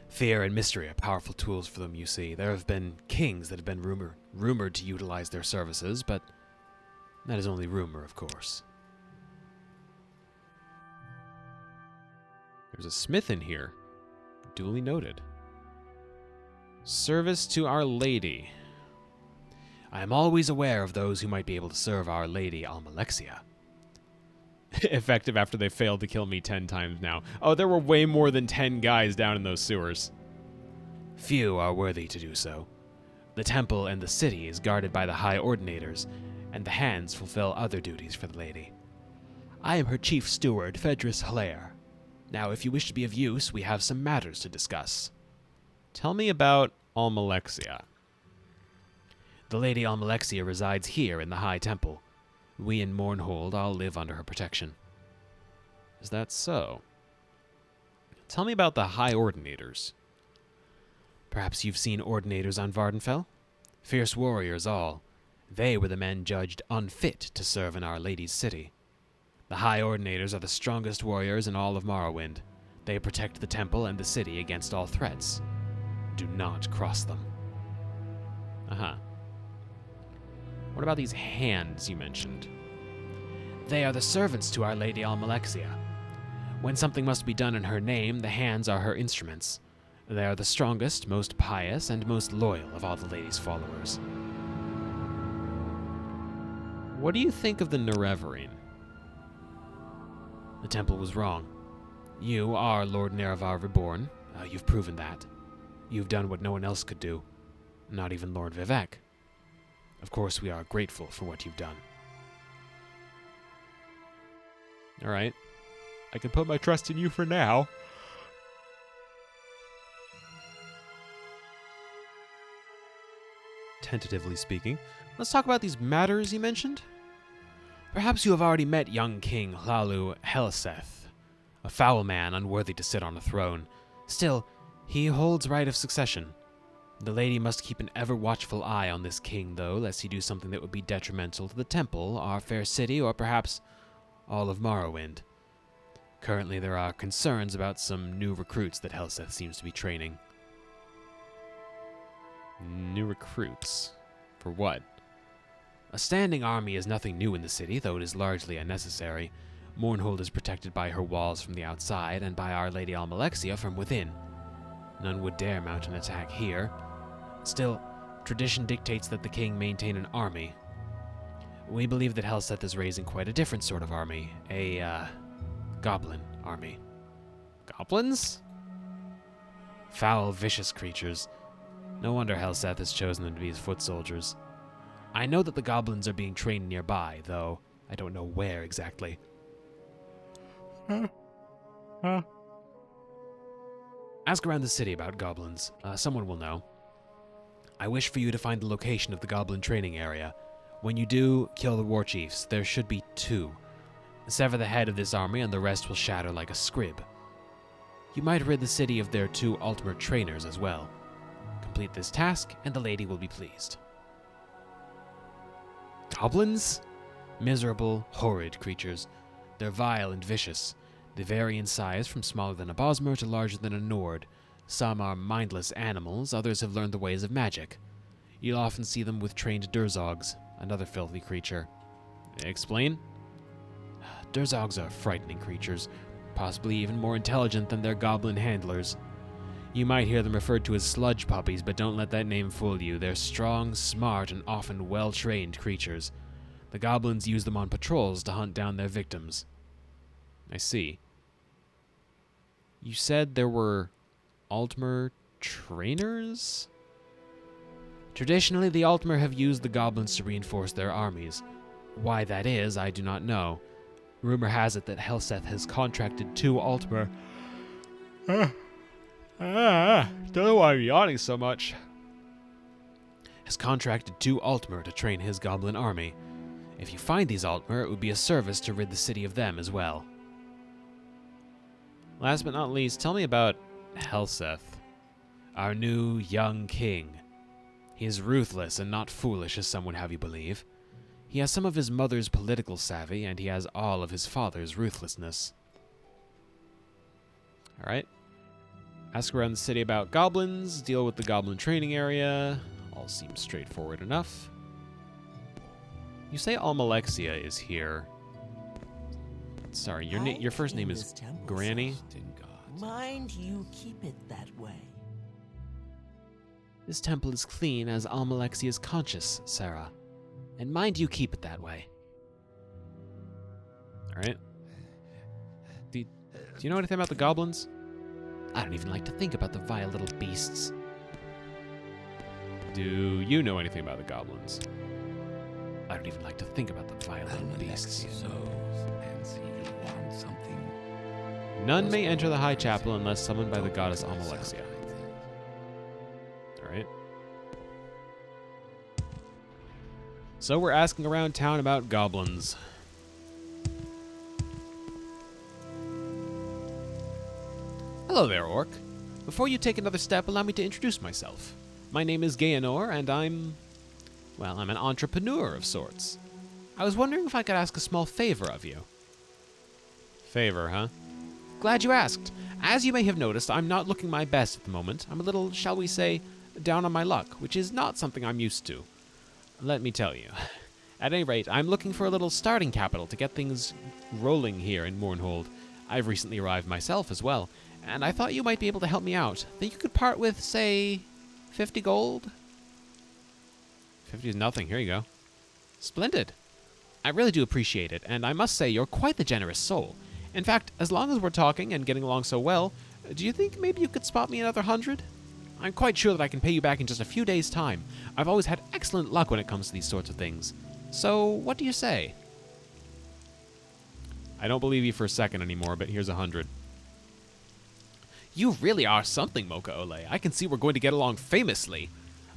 Fear and mystery are powerful tools for them, you see. There have been kings that have been rumored to utilize their services, but that is only rumor, of course. There's a smith in here. Duly noted. Service to Our Lady. I am always aware of those who might be able to serve Our Lady Almalexia. Effective after they failed to kill me 10 times now. Oh, there were way more than 10 guys down in those sewers. Few are worthy to do so. The temple and the city is guarded by the High Ordinators, and the hands fulfill other duties for the lady. I am her chief steward, Vedris Hlair. Now, if you wish to be of use, we have some matters to discuss. Tell me about Almalexia. The Lady Almalexia resides here in the High Temple. We in Mournhold all live under her protection. Is that so? Tell me about the High Ordinators. Perhaps you've seen Ordinators on Vardenfell? Fierce warriors all. They were the men judged unfit to serve in Our Lady's city. The High Ordinators are the strongest warriors in all of Morrowind. They protect the temple and the city against all threats. Do not cross them. Uh-huh. What about these hands you mentioned? They are the servants to Our Lady Almalexia. When something must be done in her name, the hands are her instruments. They are the strongest, most pious, and most loyal of all the lady's followers. What do you think of the Nerevarine? The temple was wrong. You are Lord Nerevar Reborn. You've proven that. You've done what no one else could do. Not even Lord Vivek. Of course, we are grateful for what you've done. All right. I can put my trust in you for now. Tentatively speaking, let's talk about these matters you mentioned. Perhaps you have already met young King Hlalu Helseth, a foul man unworthy to sit on a throne. Still, he holds right of succession. The lady must keep an ever-watchful eye on this king, though, lest he do something that would be detrimental to the temple, our fair city, or perhaps all of Morrowind. Currently, there are concerns about some new recruits that Helseth seems to be training. New recruits? For what? A standing army is nothing new in the city, though it is largely unnecessary. Mournhold is protected by her walls from the outside and by Our Lady Almalexia from within. None would dare mount an attack here. Still, tradition dictates that the king maintain an army. We believe that Helseth is raising quite a different sort of army, a goblin army. Goblins? Foul, vicious creatures. No wonder Helseth has chosen them to be his foot soldiers. I know that the goblins are being trained nearby, though I don't know where exactly. Ask around the city about goblins. Someone will know. I wish for you to find the location of the goblin training area. When you do, kill the war chiefs. There should be 2. Sever the head of this army and the rest will shatter like a scrib. You might rid the city of their 2 Altmer trainers as well. Complete this task and the lady will be pleased. Goblins? Miserable, horrid creatures. They're vile and vicious. They vary in size from smaller than a Bosmer to larger than a Nord. Some are mindless animals, others have learned the ways of magic. You'll often see them with trained Durzogs, another filthy creature. Explain? Durzogs are frightening creatures, possibly even more intelligent than their goblin handlers. You might hear them referred to as sludge puppies, but don't let that name fool you. They're strong, smart, and often well-trained creatures. The goblins use them on patrols to hunt down their victims. I see. You said there were Altmer trainers? Traditionally, the Altmer have used the goblins to reinforce their armies. Why that is, I do not know. Rumor has it that Helseth has contracted 2 Altmer. Don't know why I'm yawning so much. Has contracted 2 Altmer to train his goblin army. If you find these Altmer, it would be a service to rid the city of them as well. Last but not least, tell me about Helseth. Our new young king. He is ruthless and not foolish as some would have you believe. He has some of his mother's political savvy, and he has all of his father's ruthlessness. Alright. Ask around the city about goblins, deal with the goblin training area. All seems straightforward enough. You say Almalexia is here. Sorry, your first name is Granny? Mind you keep it that way. This temple is clean as Almalexia is conscious, Sarah. And mind you keep it that way. Alright. Do you know anything about the goblins? I don't even like to think about the vile little beasts. Do you know anything about the goblins? I don't even like to think about the vile little beasts. None may enter the High Chapel unless summoned by the goddess Almalexia. Alright. So we're asking around town about goblins. Hello there, Orc. Before you take another step, allow me to introduce myself. My name is Gaenor, and I'm an entrepreneur of sorts. I was wondering if I could ask a small favor of you. Favor, huh? Glad you asked. As you may have noticed, I'm not looking my best at the moment. I'm a little, shall we say, down on my luck, which is not something I'm used to. Let me tell you. At any rate, I'm looking for a little starting capital to get things rolling here in Mournhold. I've recently arrived myself as well, and I thought you might be able to help me out. Think you could part with, say, 50 gold? 50 is nothing. Here you go. Splendid. I really do appreciate it, and I must say you're quite the generous soul. In fact, as long as we're talking and getting along so well, do you think maybe you could spot me another 100? I'm quite sure that I can pay you back in just a few days' time. I've always had excellent luck when it comes to these sorts of things. So, what do you say? I don't believe you for a second anymore, but here's 100. You really are something, Mocha Ole. I can see we're going to get along famously.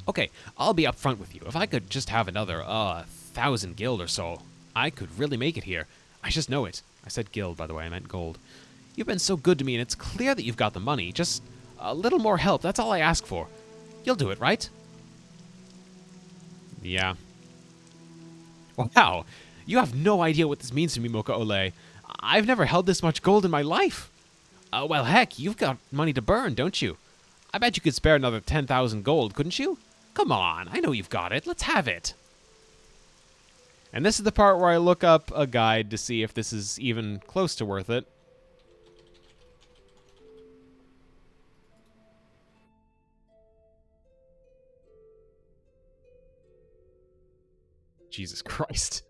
Okay, I'll be upfront with you. If I could just have another, 1,000 guild or so, I could really make it here. I just know it. I said guild, by the way. I meant gold. You've been so good to me, and it's clear that you've got the money. Just a little more help. That's all I ask for. You'll do it, right? Yeah. Wow. You have no idea what this means to me, Mocha Ole. I've never held this much gold in my life. Well, heck, you've got money to burn, don't you? I bet you could spare another 10,000 gold, couldn't you? Come on, I know you've got it. Let's have it. And this is the part where I look up a guide to see if this is even close to worth it. Jesus Christ.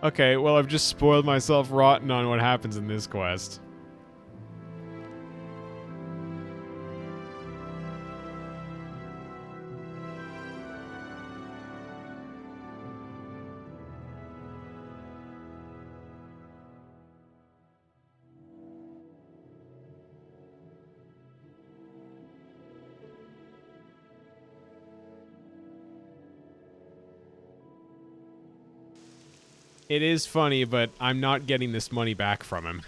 Okay, well, I've just spoiled myself rotten on what happens in this quest. It is funny, but I'm not getting this money back from him.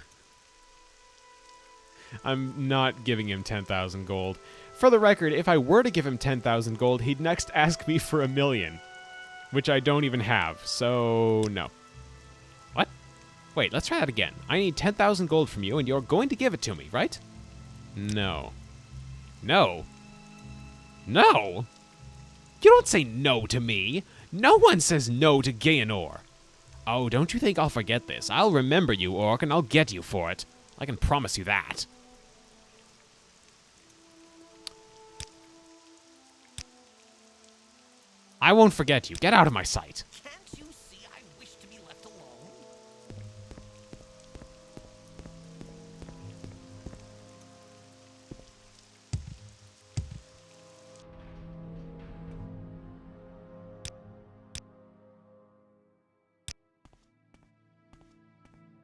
I'm not giving him 10,000 gold. For the record, if I were to give him 10,000 gold, he'd next ask me for 1,000,000, which I don't even have, so no. What? Wait, let's try that again. I need 10,000 gold from you, and you're going to give it to me, right? No. No. No? You don't say no to me. No one says no to Gaenor. Oh, don't you think I'll forget this? I'll remember you, Orc, and I'll get you for it. I can promise you that. I won't forget you. Get out of my sight. Can't you see I wish to be left alone?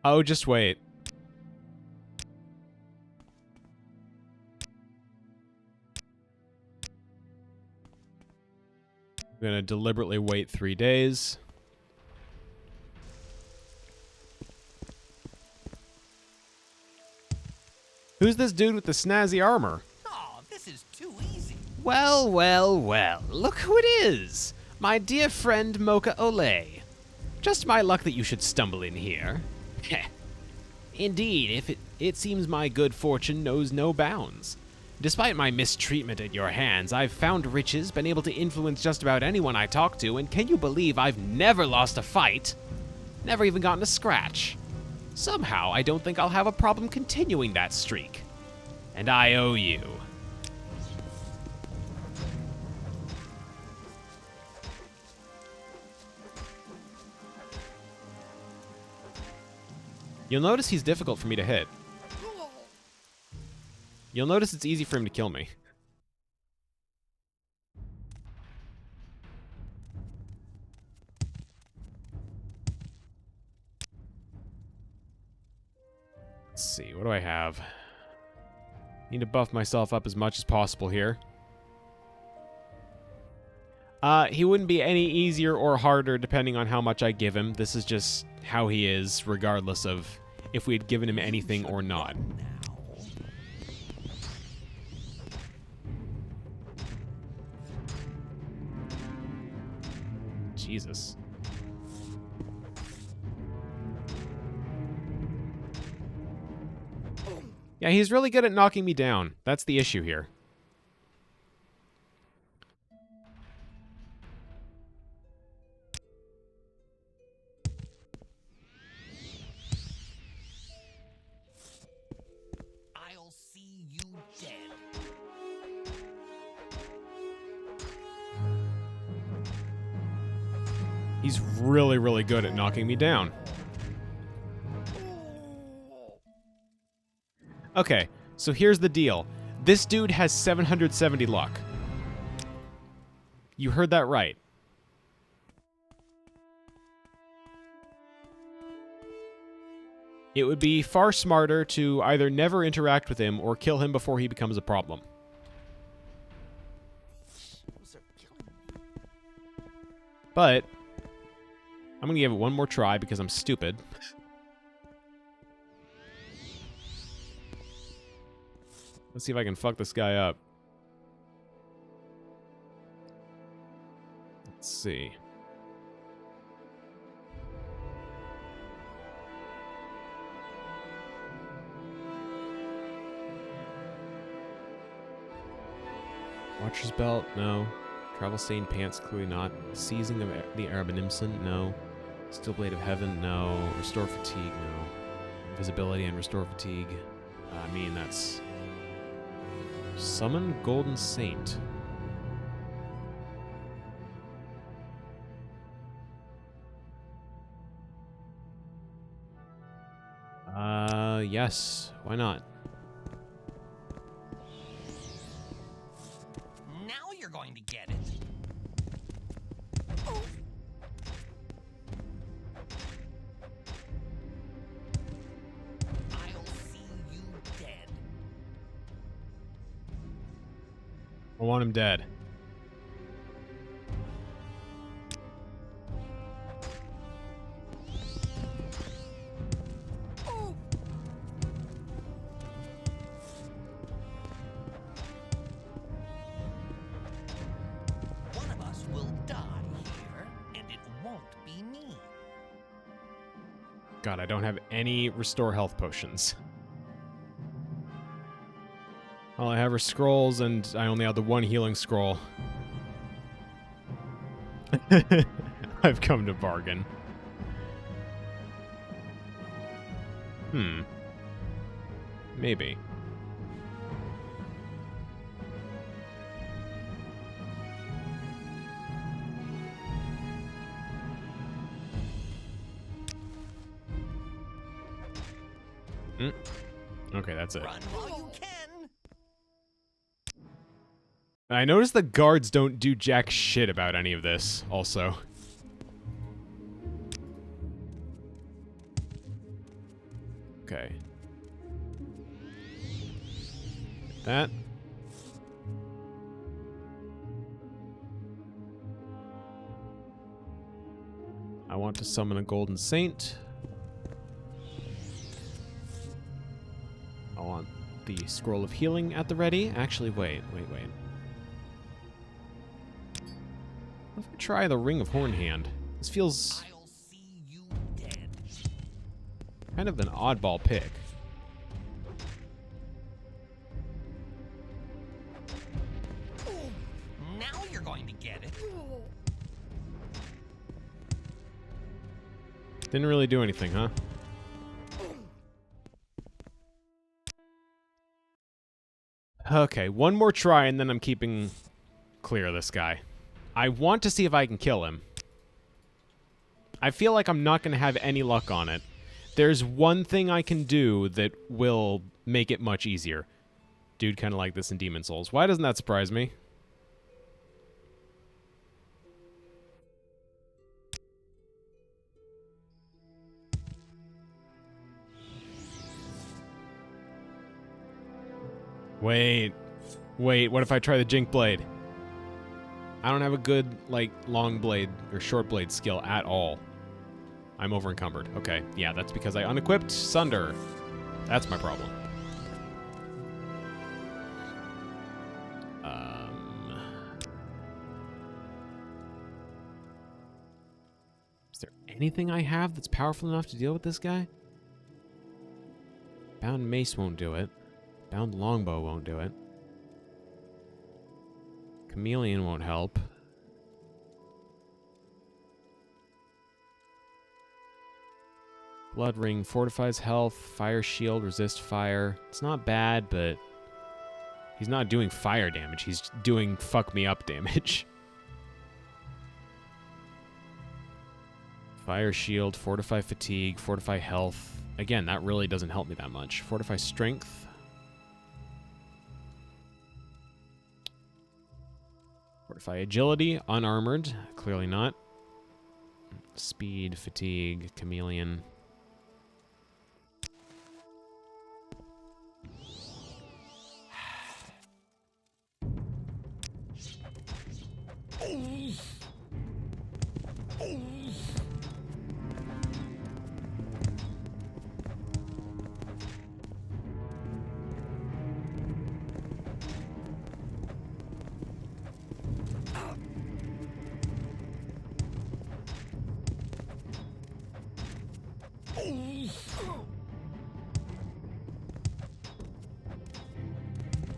Oh, just wait. I'm gonna deliberately wait 3 days. Who's this dude with the snazzy armor? Oh, this is too easy. Well, well, well. Look who it is. My dear friend Mocha Ole. Just my luck that you should stumble in here. Indeed, if it seems my good fortune knows no bounds. Despite my mistreatment at your hands, I've found riches, been able to influence just about anyone I talk to, and can you believe I've never lost a fight? Never even gotten a scratch. Somehow, I don't think I'll have a problem continuing that streak. And I owe you. You'll notice he's difficult for me to hit. You'll notice it's easy for him to kill me. Let's see, what do I have? Need to buff myself up as much as possible here. He wouldn't be any easier or harder depending on how much I give him. This is just how he is, regardless of if we had given him anything or not. Jesus. Yeah, he's really good at knocking me down. That's the issue here. I'll see you dead. He's really, really good at knocking me down. Okay, so here's the deal. This dude has 770 luck. You heard that right. It would be far smarter to either never interact with him or kill him before he becomes a problem. But I'm gonna give it one more try because I'm stupid. Let's see if I can fuck this guy up. Let's see. Watcher's belt, no. Travel stained pants, clearly not. Seizing of the Arabinimson, no. Steel blade of heaven, no. Restore fatigue, no. Invisibility and restore fatigue. I mean, that's... Summon Golden Saint. Yes. Why not? Now you're going to get it. I'll see you dead. I want him dead. One of us will die here, and it won't be me. God, I don't have any restore health potions. All I have are scrolls, and I only have the one healing scroll. I've come to bargain. Maybe. Okay, that's it. Run while you can. I noticed the guards don't do jack shit about any of this, also. Okay. That. I want to summon a golden saint. I want the scroll of healing at the ready. Actually, wait. What if I try the ring of Hornhand? This feels I'll see you dead. kind of an oddball pick. Now you're going to get it. Didn't really do anything, huh? Okay, one more try and then I'm keeping clear of this guy. I want to see if I can kill him. I feel like I'm not going to have any luck on it. There's one thing I can do that will make it much easier. Dude kind of like this in Demon Souls. Why doesn't that surprise me? Wait, what if I try the Jink Blade? I don't have a good, like, long blade or short blade skill at all. I'm over encumbered. Okay, yeah, that's because I unequipped Sunder. That's my problem. anything I have that's powerful enough to deal with this guy? Bound mace won't do it. Bound longbow won't do it. Chameleon won't help. Blood ring fortifies health. Fire shield, resist fire. It's not bad, but he's not doing fire damage. He's doing fuck me up damage. Fire shield, fortify fatigue, fortify health. Again, that really doesn't help me that much. Fortify strength. Fortify agility, unarmored. Clearly not. Speed, fatigue, chameleon.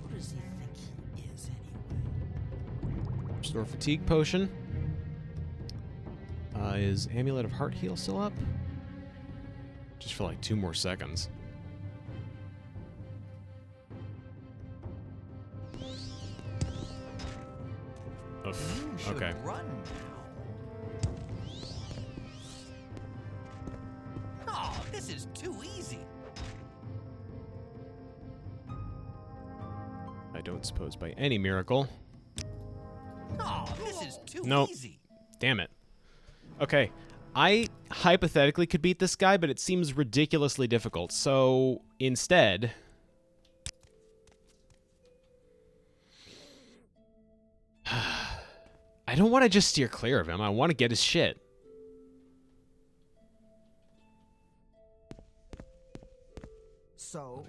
Who does he think he is, anyway? Restore fatigue potion. Is Amulet of Heart Heal still up? Just for like 2 more seconds. Oof. You should Okay. run now. Oh, this is too easy. I don't suppose by any miracle. Oh, this is too Nope. easy. Damn it. Okay. I hypothetically could beat this guy, but it seems ridiculously difficult. So instead, I don't want to just steer clear of him. I want to get his shit. So,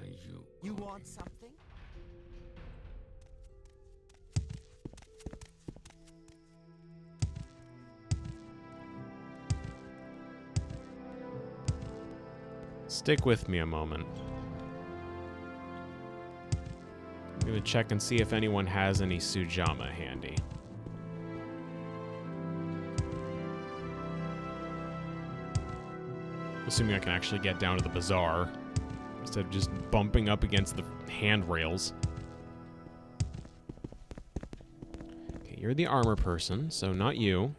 you want something? Stick with me a moment. I'm going to check and see if anyone has any Sujama handy. Assuming I can actually get down to the bazaar instead of just bumping up against the handrails. Okay, you're the armor person, so not you.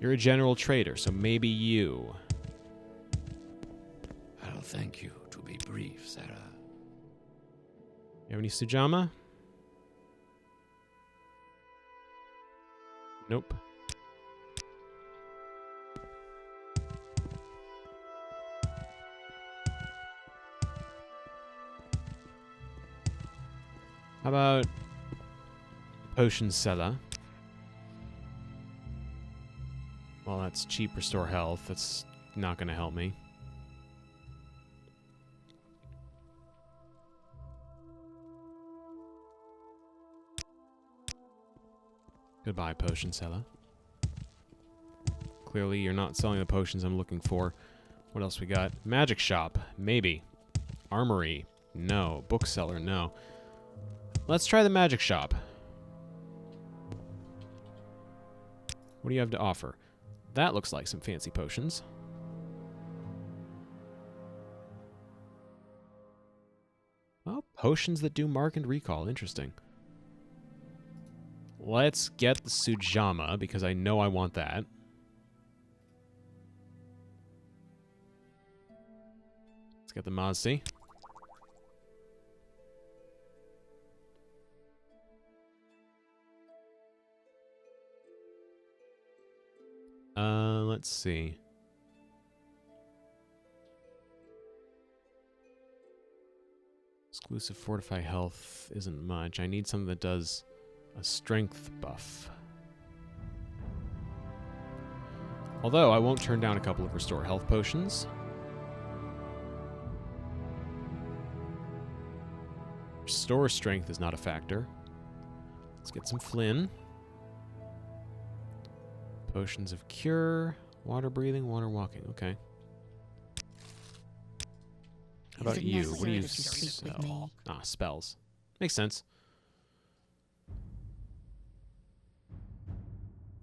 You're a general trader, so maybe you. I'll thank you to be brief, Sarah. You have any Sujama? Nope. How about potion seller? Well, that's cheap restore health. That's not going to help me. Goodbye, potion seller. Clearly, you're not selling the potions I'm looking for. What else we got? Magic shop, maybe. Armory, no. Bookseller, no. Let's try the magic shop. What do you have to offer? That looks like some fancy potions. Oh, potions that do mark and recall. Interesting. Let's get the Sujama, because I know I want that. Let's get the Mazzi. Let's see. Exclusive fortify health isn't much. I need something that does a strength buff. Although I won't turn down a couple of restore health potions. Restore strength is not a factor. Let's get some Flynn. Potions of cure. Water breathing, water walking. Okay. How about it you? What do you necessary to speak with me? Ah, spells. Makes sense.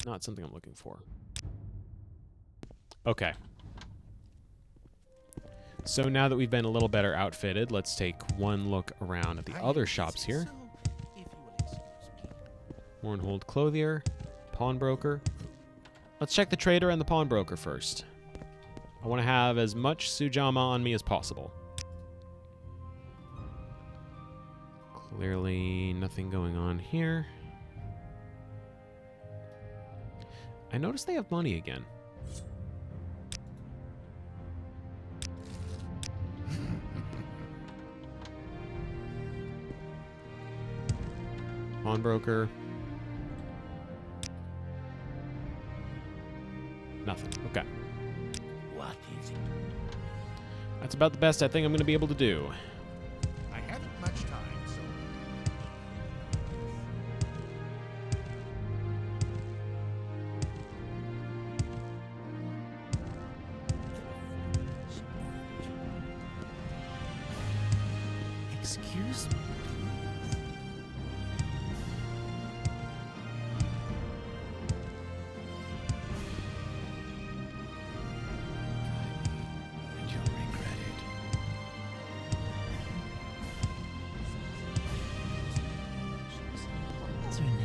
Not something I'm looking for. Okay. So now that we've been a little better outfitted, let's take one look around at the other shops here. So, if you will excuse me. Warnhold Clothier, Pawnbroker. Let's check the trader and the pawnbroker first. I want to have as much Sujama on me as possible. Clearly nothing going on here. I noticed they have money again. Pawnbroker. Nothing. Okay. What is it? That's about the best I think I'm going to be able to do. I haven't much time, so Excuse me, please. and you'll regret it. What is her name?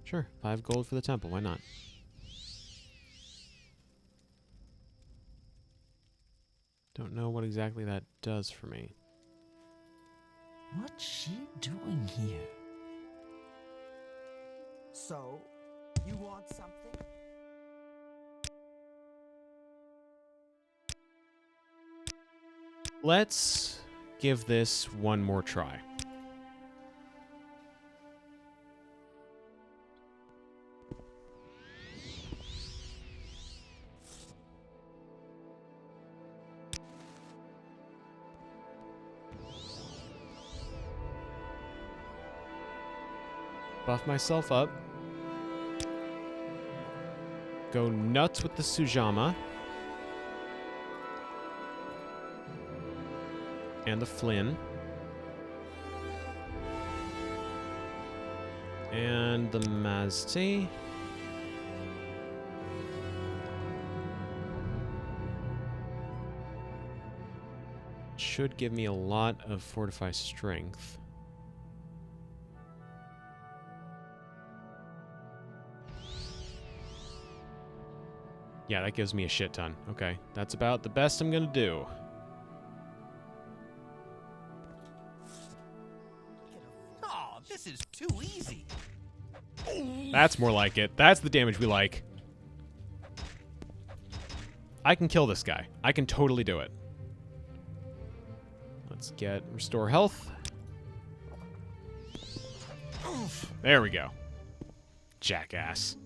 Sure, 5 gold for the temple. Why not? Don't know what exactly that does for me. What's she doing here? So, you want something? Let's give this one more try. Buff myself up. Go nuts with the Sujama. And the Flynn. And the Mazte. Should give me a lot of fortify strength. Yeah, that gives me a shit ton. Okay, that's about the best I'm gonna do. Oh, this is too easy. That's more like it. That's the damage we like. I can kill this guy. I can totally do it. Let's get restore health. There we go. Jackass.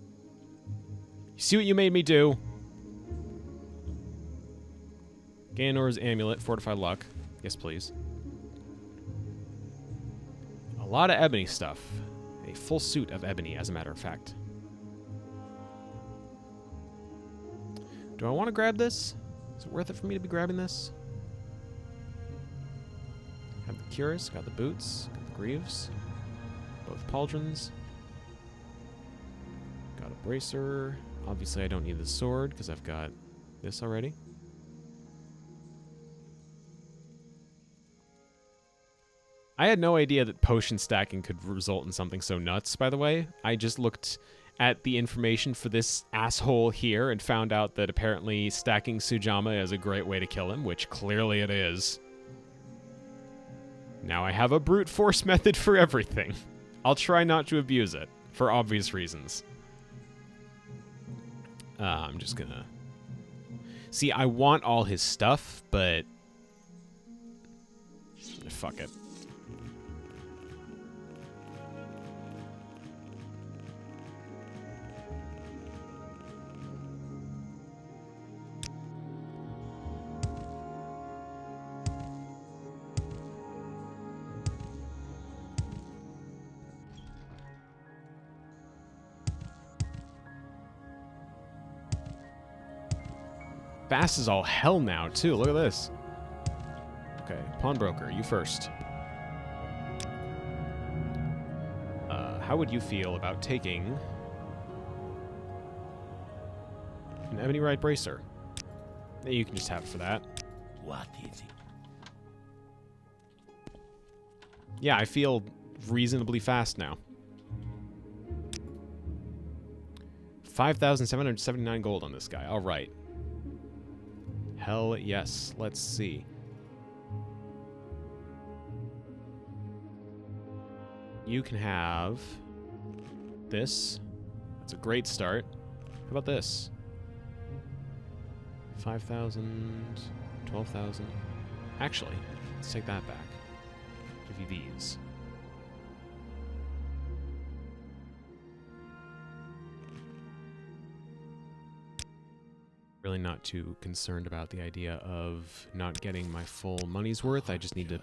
You see what you made me do? Ganor's amulet, fortify luck. Yes, please. A lot of ebony stuff. A full suit of ebony, as a matter of fact. Do I want to grab this? Is it worth it for me to be grabbing this? Have the cuirass, got the boots, got the greaves, both pauldrons. Got a bracer. Obviously, I don't need the sword because I've got this already. I had no idea that potion stacking could result in something so nuts, by the way. I just looked at the information for this asshole here and found out that apparently stacking Sujama is a great way to kill him, which clearly it is. Now I have a brute force method for everything. I'll try not to abuse it, for obvious reasons. I'm just gonna... See, I want all his stuff, but... Fuck it. Fast as all hell now, too. Look at this. Okay, pawnbroker, you first. How would you feel about taking an ebony right bracer? You can just have it for that. What is it? Yeah, I feel reasonably fast now. 5,779 gold on this guy. All right. Hell yes. Let's see. You can have this. That's a great start. How about this? 5,000, 12,000. Actually, let's take that back. Give you these. Really not too concerned about the idea of not getting my full money's worth. I just need to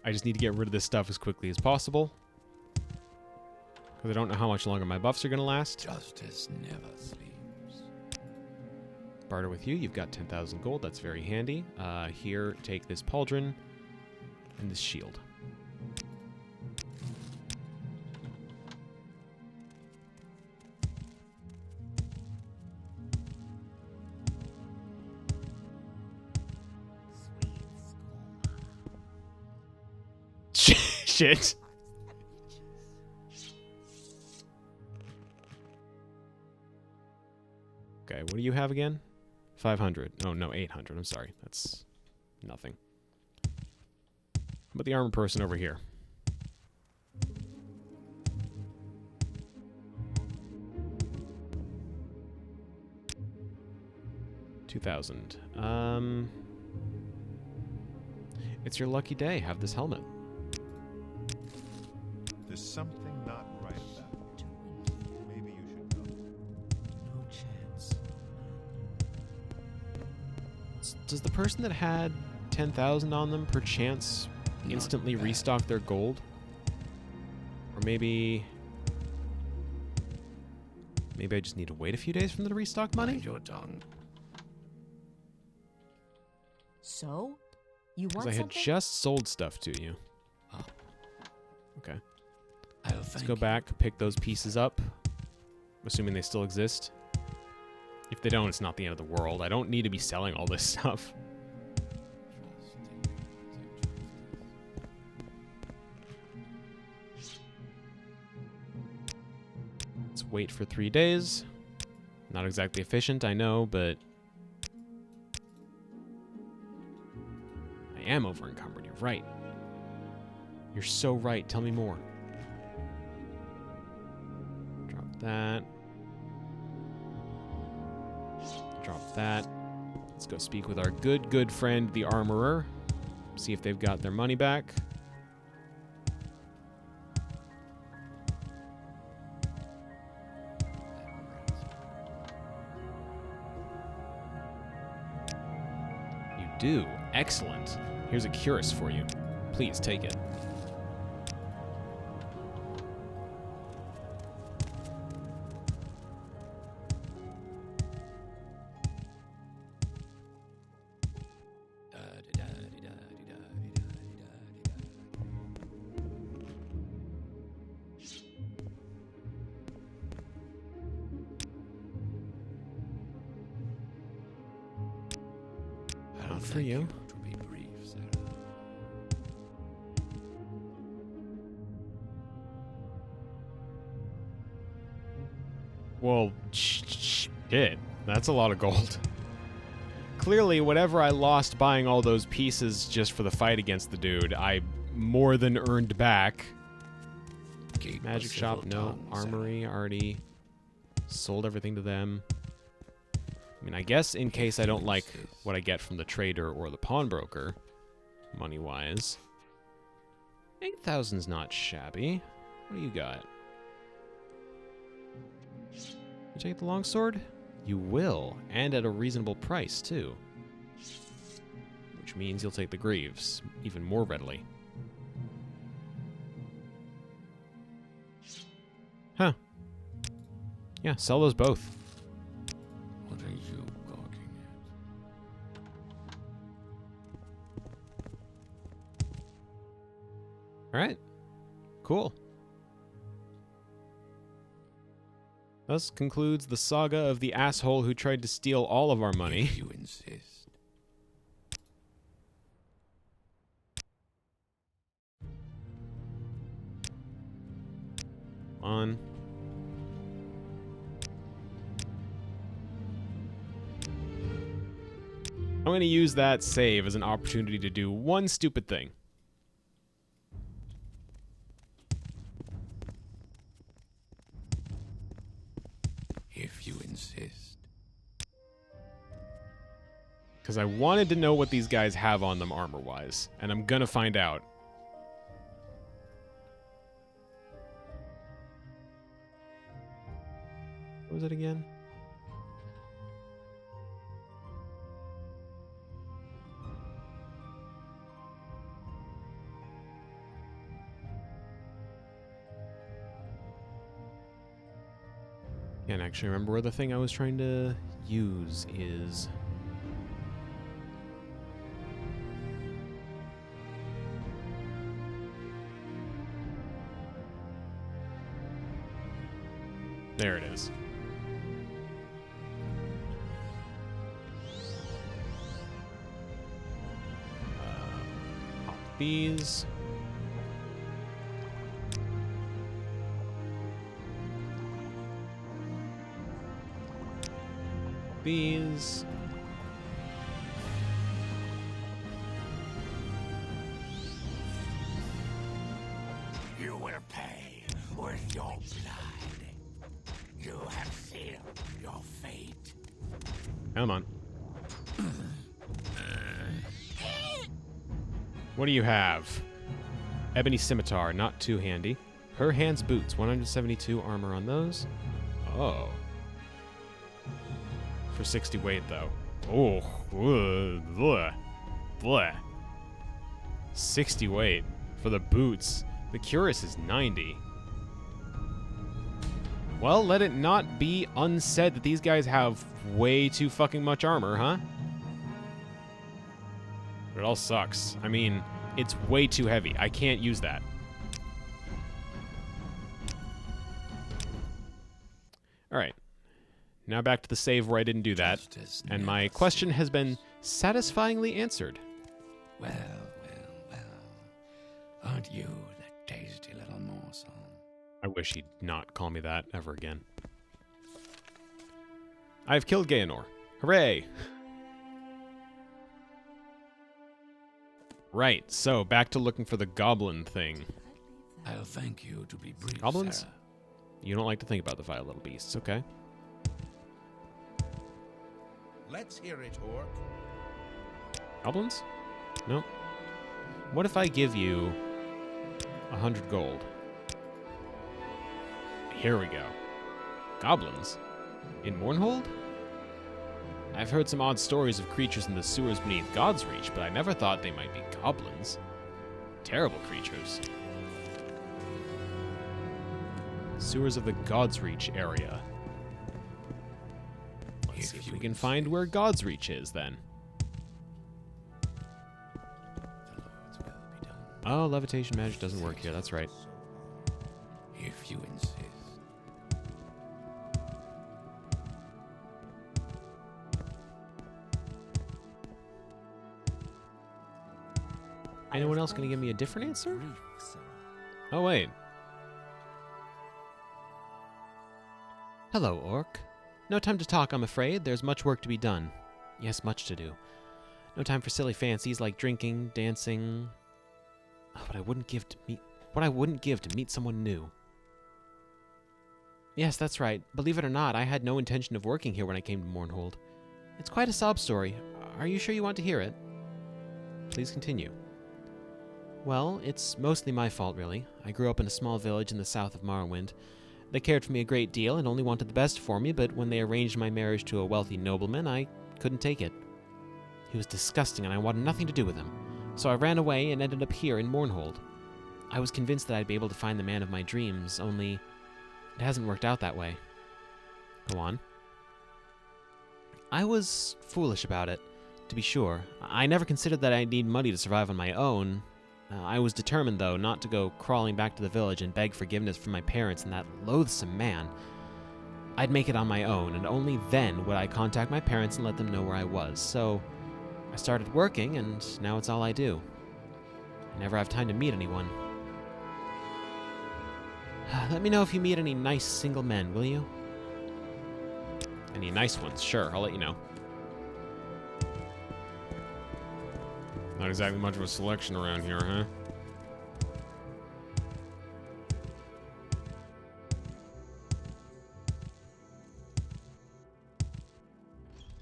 I just need to get rid of this stuff as quickly as possible. Because I don't know how much longer my buffs are going to last. Justice never sleeps. Barter with you. You've got 10,000 gold. That's very handy. Here, take this pauldron and this shield. Shit. Okay, what do you have again? 500. Oh, no, 800. I'm sorry. That's nothing. How about the armor person over here? $2,000. It's your lucky day. Have this helmet. There's something not right about it. Maybe you should go. No chance. Does the person that had 10,000 on them perchance instantly restock their gold? Or maybe I just need to wait a few days for them to restock money? Mind your tongue. So? You Because want I had something? just sold stuff to you. Oh, Okay. I'll Let's thank go you. back, pick those pieces up. Assuming they still exist. If they don't, it's not the end of the world. I don't need to be selling all this stuff. Let's wait for 3 days. Not exactly efficient, I know, but I am over encumbered. You're right. You're so right. Tell me more. Drop that. Drop that. Let's go speak with our good friend, the armorer. See if they've got their money back. You do. Excellent. Here's a cuirass for you. Please take it. I'll for thank you. To be brief, sir. Well, shit. That's a lot of gold. Clearly, whatever I lost buying all those pieces just for the fight against the dude, I more than earned back. Keep a Magic shop, civil no. tongue, sir. Armory, already sold everything to them. I mean, I guess in case I don't like what I get from the trader or the pawnbroker, money-wise. 8,000's not shabby. What do you got? You take the longsword? You will, and at a reasonable price, too. Which means you'll take the greaves, even more readily. Huh. Yeah, sell those both. What are All right. Cool. Thus concludes the saga of the asshole who tried to steal all of our money. If you insist. On. I'm going to use that save as an opportunity to do one stupid thing. If you insist. Because I wanted to know what these guys have on them armor-wise, and I'm going to find out. What was it again? Can't actually remember where the thing I was trying to use is. There it is. Pop these. These. You will pay with your blood. You have sealed your fate. Come on. What do you have? Ebony scimitar, not too handy. Her hand's boots, 172 armor on those. Oh. For 60 weight, though. Oh. Bleh. Bleh. 60 weight for the boots. The cuirass is 90. Well, let it not be unsaid that these guys have way too fucking much armor, huh? But it all sucks. I mean, it's way too heavy. I can't use that. Alright. Now back to the save where I didn't do that. And my question has been satisfyingly answered. Well, well, well. Aren't you that tasty little morsel? I wish he'd not call me that ever again. I've killed Gaenor. Hooray! Right, so back to looking for the goblin thing. I'll thank you to be brief, Goblins? Sarah. You don't like to think about the vile little beasts, okay. Let's hear it, Orc. Goblins? Nope. What if I give you 100 gold? Here we go. Goblins? In Mournhold? I've heard some odd stories of creatures in the sewers beneath God's Reach, but I never thought they might be goblins. Terrible creatures. Sewers of the God's Reach area. Let's see if we can find where God's Reach is, then. The Lord's will be done. Oh, levitation magic doesn't work here, that's right. If you insist. Anyone else gonna give me a different answer? Brief, Sarah. Oh, wait. Hello, Orc. No time to talk, I'm afraid. There's much work to be done. Yes, much to do. No time for silly fancies like drinking, dancing. Oh, what I wouldn't give to meet someone new. Yes, that's right. Believe it or not, I had no intention of working here when I came to Mournhold. It's quite a sob story. Are you sure you want to hear it? Please continue. Well, it's mostly my fault, really. I grew up in a small village in the south of Morrowind. They cared for me a great deal and only wanted the best for me, but when they arranged my marriage to a wealthy nobleman, I couldn't take it. He was disgusting and I wanted nothing to do with him. So I ran away and ended up here in Mournhold. I was convinced that I'd be able to find the man of my dreams, only it hasn't worked out that way. Go on. I was foolish about it, to be sure. I never considered that I'd need money to survive on my own. I was determined, though, not to go crawling back to the village and beg forgiveness from my parents and that loathsome man. I'd make it on my own, and only then would I contact my parents and let them know where I was. So I started working, and now it's all I do. I never have time to meet anyone. Let me know if you meet any nice single men, will you? Any nice ones? Sure, I'll let you know. Not exactly much of a selection around here, huh?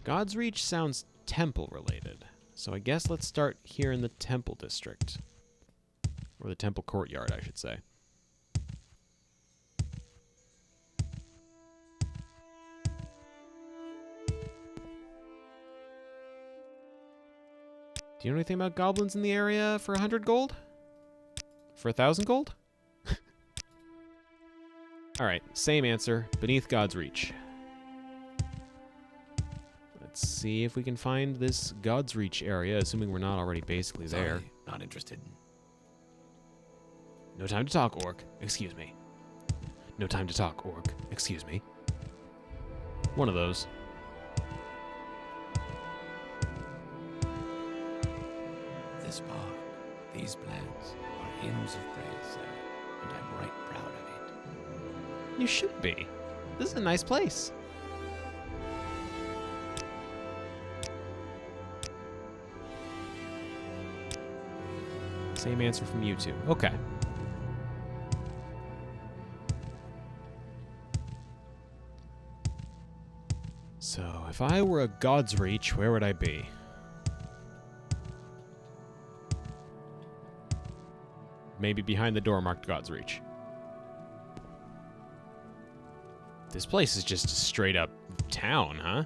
God's Reach sounds temple-related, so I guess let's start here in the temple district. Or the temple courtyard, I should say. Do you know anything about goblins in the area for 100 gold? For 1,000 gold? Alright, same answer. Beneath God's Reach. Let's see if we can find this God's Reach area, assuming we're not already basically there. Sorry, not interested. No time to talk, orc. Excuse me. No time to talk, orc. Excuse me. One of those. This park, these plants, are hymns of praise, sir, and I'm right proud of it. You should be. This is a nice place. Same answer from you two. Okay. So, if I were a God's Reach, where would I be? Maybe behind the door marked God's Reach. This place is just a straight up town, huh?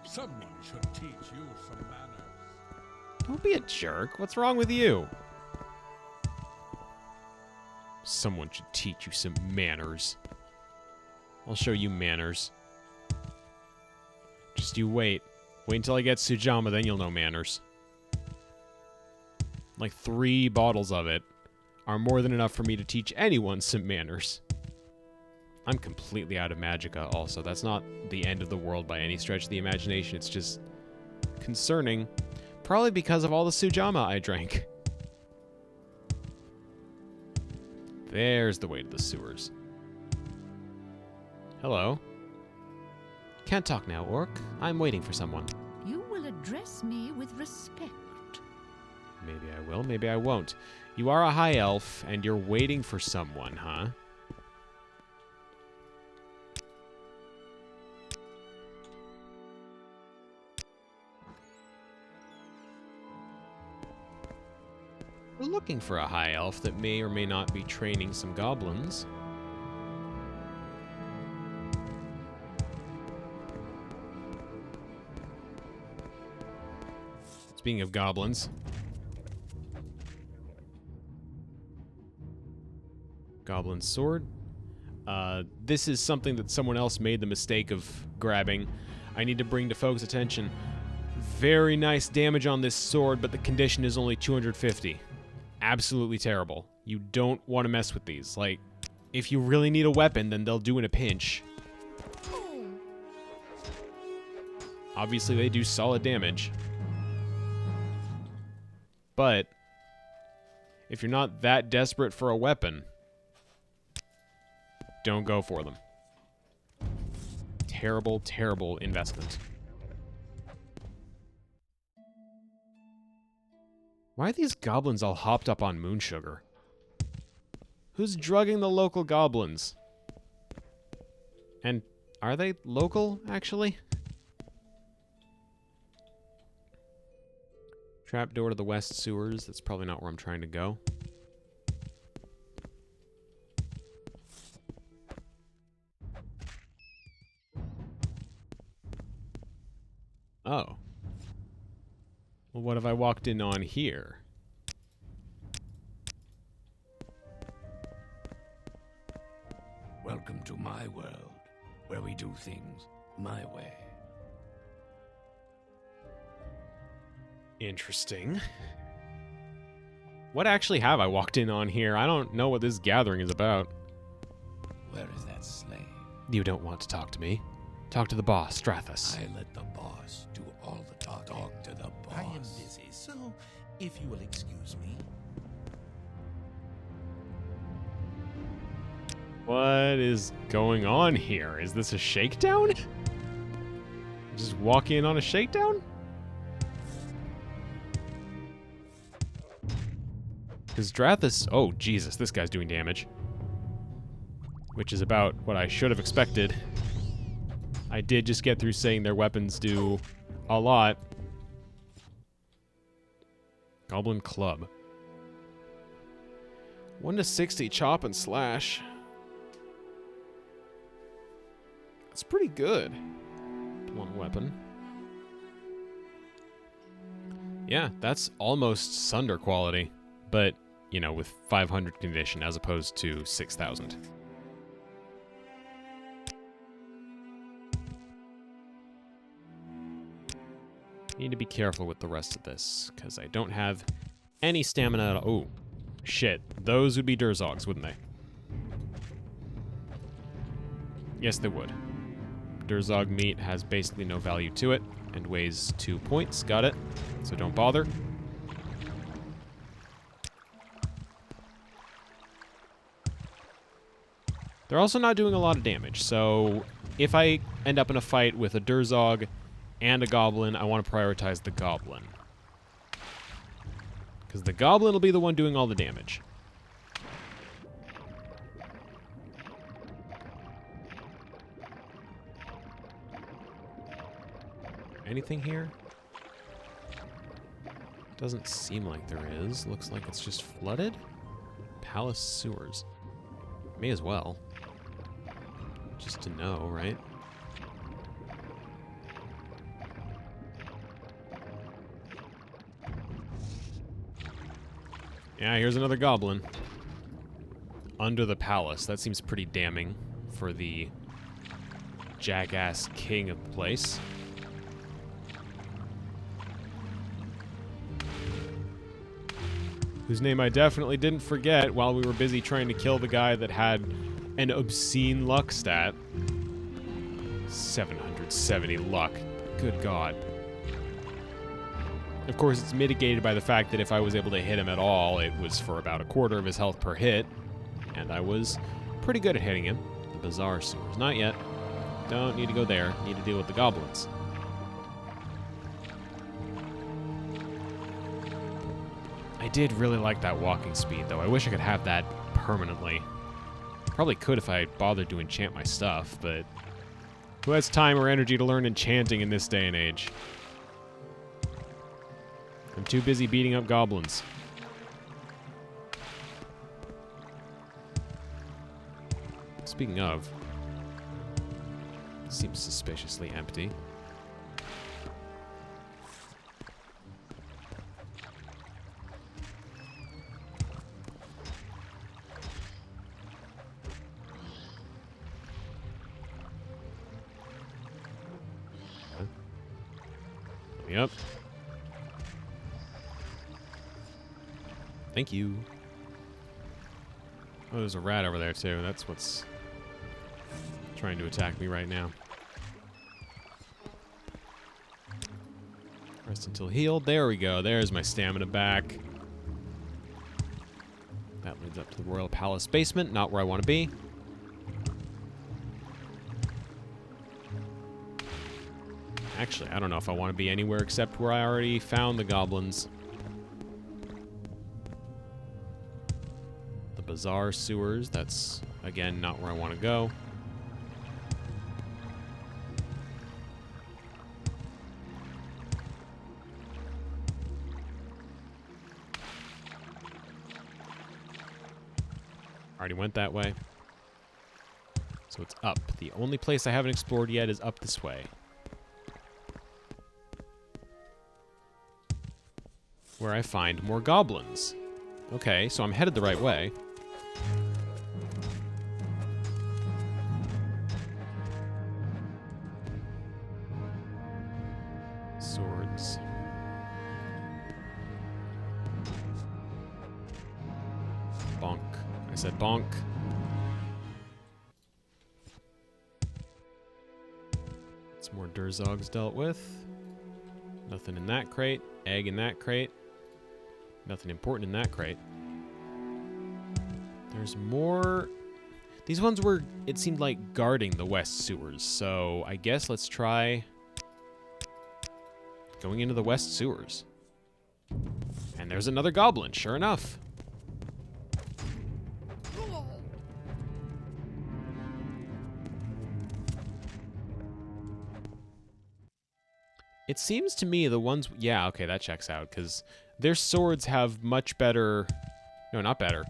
Someone should teach you some manners. Don't be a jerk. What's wrong with you? Someone should teach you some manners. I'll show you manners. Just you wait. Wait until I get Sujama, then you'll know manners. Like 3 bottles of it are more than enough for me to teach anyone some manners. I'm completely out of magicka also. That's not the end of the world by any stretch of the imagination. It's just concerning. Probably because of all the Sujama I drank. There's the way to the sewers. Hello. Can't talk now, orc. I'm waiting for someone. You will address me with respect. Maybe I will, maybe I won't. You are a high elf, and you're waiting for someone, huh? We're looking for a high elf that may or may not be training some goblins. Speaking of goblins... Goblin sword. This is something that someone else made the mistake of grabbing. I need to bring to folks' attention. Very nice damage on this sword, but the condition is only 250. Absolutely terrible. You don't want to mess with these. Like, if you really need a weapon, then they'll do in a pinch. Obviously, they do solid damage. But if you're not that desperate for a weapon, don't go for them. Terrible, terrible investment. Why are these goblins all hopped up on moon sugar? Who's drugging the local goblins? And are they local, actually? Trapdoor to the west sewers. That's probably not where I'm trying to go. Oh. Well, what have I walked in on here? Welcome to my world, where we do things my way. Interesting. What actually have I walked in on here? I don't know what this gathering is about. Where is that slave? You don't want to talk to me. Talk to the boss, Strathus. I let the boss do all the talking. Talk to the boss. I am busy, so if you will excuse me. What is going on here? Is this a shakedown? Just walk in on a shakedown? Because Strathus... Oh, Jesus, this guy's doing damage. Which is about what I should have expected. I did just get through saying their weapons do a lot. Goblin Club. 1 to 60 chop and slash. That's pretty good. One weapon. Yeah, that's almost Sunder quality. But, you know, with 500 condition as opposed to 6,000. Need to be careful with the rest of this, because I don't have any stamina at all. Oh, shit. Those would be Durzogs, wouldn't they? Yes, they would. Durzog meat has basically no value to it, and weighs 2 points. Got it. So don't bother. They're also not doing a lot of damage, so if I end up in a fight with a Durzog and a Goblin, I want to prioritize the Goblin. Because the Goblin will be the one doing all the damage. Anything here? Doesn't seem like there is. Looks like it's just flooded. Palace sewers. May as well. Just to know, right? Yeah, here's another goblin. Under the palace. That seems pretty damning for the jackass king of the place. Whose name I definitely didn't forget while we were busy trying to kill the guy that had an obscene luck stat. 770 luck. Good God. Of course, it's mitigated by the fact that if I was able to hit him at all, it was for about a quarter of his health per hit. And I was pretty good at hitting him. The Bizarre Sewers. Not yet. Don't need to go there. Need to deal with the goblins. I did really like that walking speed, though. I wish I could have that permanently. Probably could if I bothered to enchant my stuff, but who has time or energy to learn enchanting in this day and age? I'm too busy beating up goblins. Speaking of, seems suspiciously empty. Yep. Thank you. Oh, there's a rat over there, too. That's what's trying to attack me right now. Rest until healed. There we go. There's my stamina back. That leads up to the Royal Palace basement. Not where I want to be. Actually, I don't know if I want to be anywhere except where I already found the goblins. The Bizarre Sewers, that's, again, not where I want to go. Already went that way. So it's up. The only place I haven't explored yet is up this way. Where I find more goblins. Okay, so I'm headed the right way. Swords. Bonk. I said bonk. Some more Durzogs dealt with. Nothing in that crate. Egg in that crate. Nothing important in that crate. There's more. These ones were, it seemed like, guarding the west sewers. So I guess let's try going into the west sewers. And there's another goblin, sure enough. It seems to me the ones... Yeah, okay, that checks out, because their swords have much better... No, not better.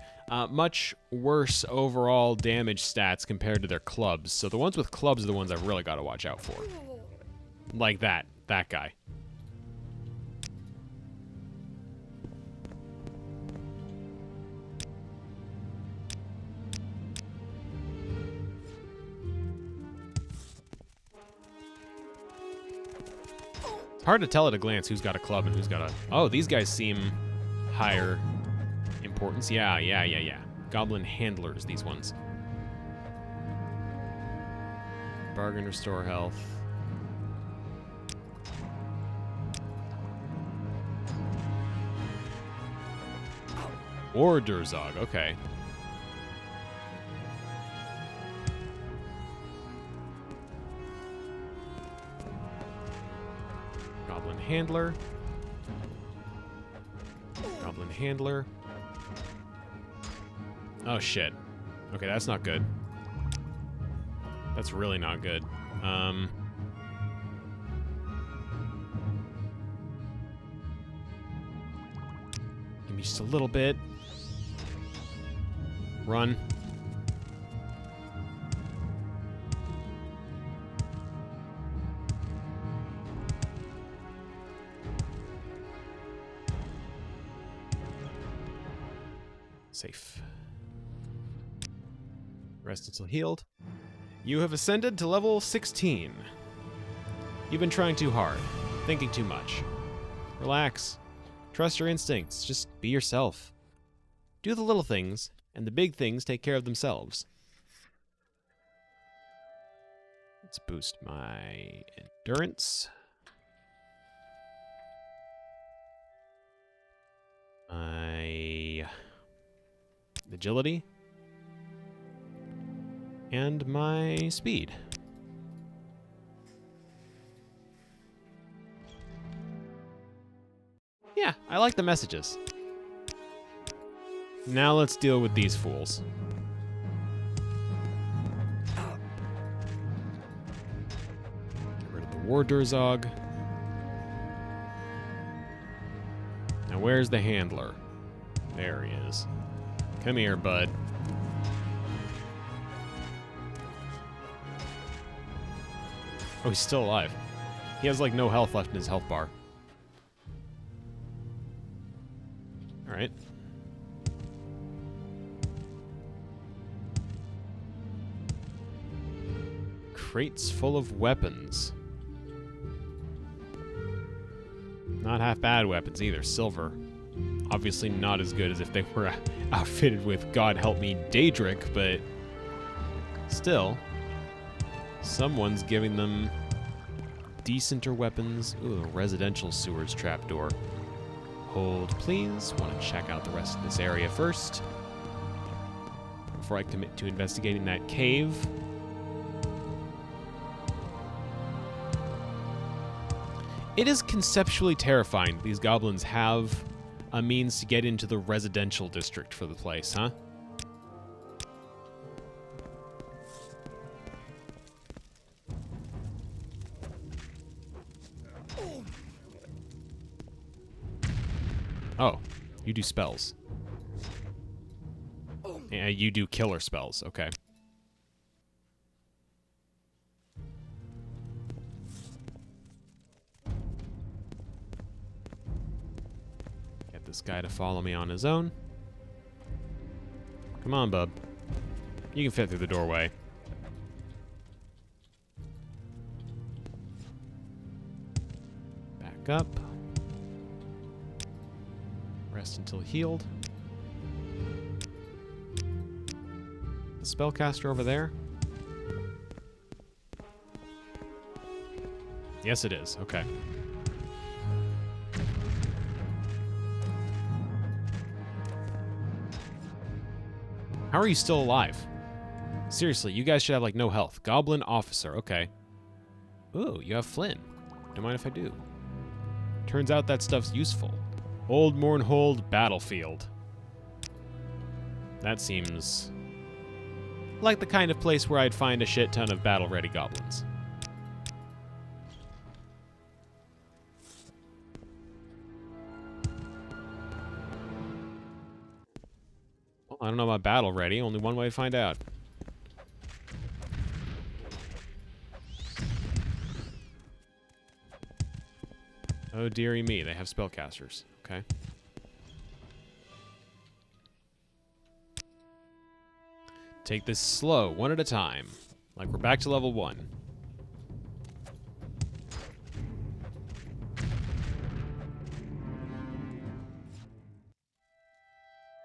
Much worse overall damage stats compared to their clubs. So the ones with clubs are the ones I've really got to watch out for. Like that guy. It's hard to tell at a glance who's got a club and who's got a... Oh, these guys seem higher importance. Yeah. Goblin handlers, these ones. Bargain, restore health. Or Durzog, okay. Goblin handler. Goblin handler. Oh shit. Okay, that's not good. That's really not good. Give me just a little bit. Run. Safe. Rest until healed. You have ascended to level 16. You've been trying too hard, thinking too much. Relax. Trust your instincts. Just be yourself. Do the little things, and the big things take care of themselves. Let's boost my endurance. My agility. And my speed. Yeah, I like the messages. Now let's deal with these fools. Get rid of the War Durzog. Now where's the handler? There he is. Come here, bud. Oh, he's still alive. He has, like, no health left in his health bar. Alright. Crates full of weapons. Not half bad weapons either. Silver. Obviously not as good as if they were outfitted with, God help me, Daedric, but still... Someone's giving them decenter weapons. Ooh, a residential sewers trapdoor. Hold, please. Want to check out the rest of this area first before I commit to investigating that cave. It is conceptually terrifying that these goblins have a means to get into the residential district for the place, huh? Oh, you do spells. Yeah, you do killer spells. Okay. Get this guy to follow me on his own. Come on, bub. You can fit through the doorway. Back up. Rest until healed. the spellcaster over there? Yes, it is. Okay. How are you still alive? Seriously, you guys should have, like, no health. Goblin officer. Okay. Ooh, you have Flynn. Don't mind if I do. Turns out that stuff's useful. Old Mournhold Battlefield. That seems like the kind of place where I'd find a shit ton of battle-ready goblins. Well, I don't know about battle-ready. Only one way to find out. Oh, dearie me, they have spellcasters. Okay. Take this slow, one at a time. Like we're back to level 1.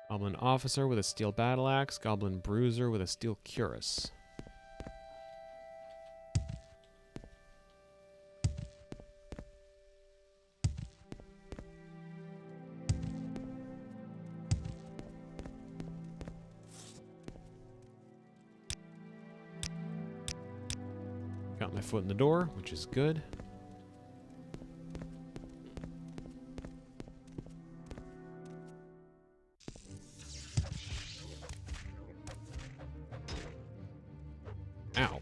Goblin officer with a steel battle axe. Goblin bruiser with a steel cuirass. Got my foot in the door, which is good. Ow.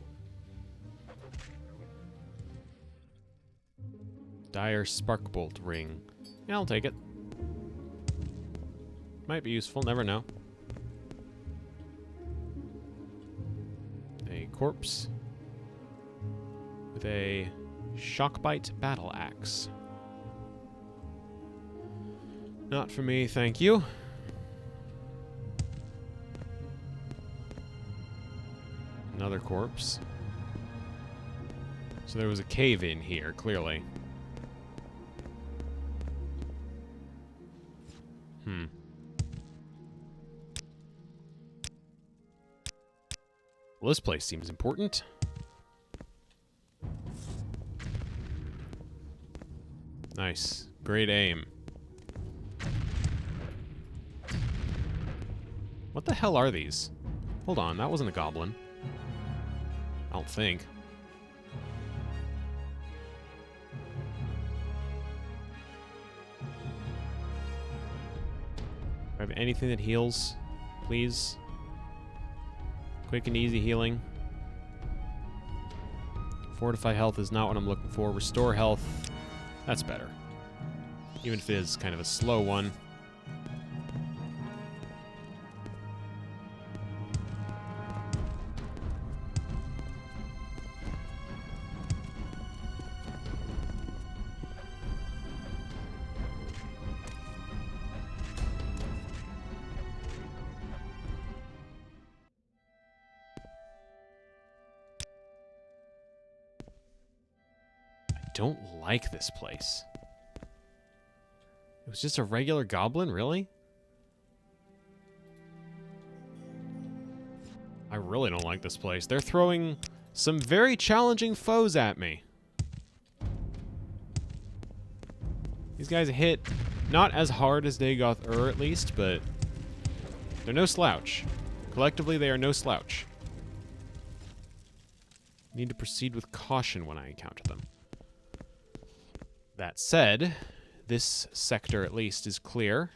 Dire Sparkbolt ring. Yeah, I'll take it. Might be useful, never know. A corpse with a shockbite battle axe. Not for me, thank you. Another corpse. So there was a cave in here, clearly. Well, this place seems important. Nice. Great aim. What the hell are these? Hold on, that wasn't a goblin. I don't think. Do I have anything that heals? Please? Quick and easy healing. Fortify health is not what I'm looking for. Restore health. That's better. Even if it is kind of a slow one. Don't like this place. It was just a regular goblin, really? I really don't like this place. They're throwing some very challenging foes at me. These guys hit not as hard as Dagoth at least, but they're no slouch. Collectively, they are no slouch. Need to proceed with caution when I encounter them. That said, this sector at least is clear.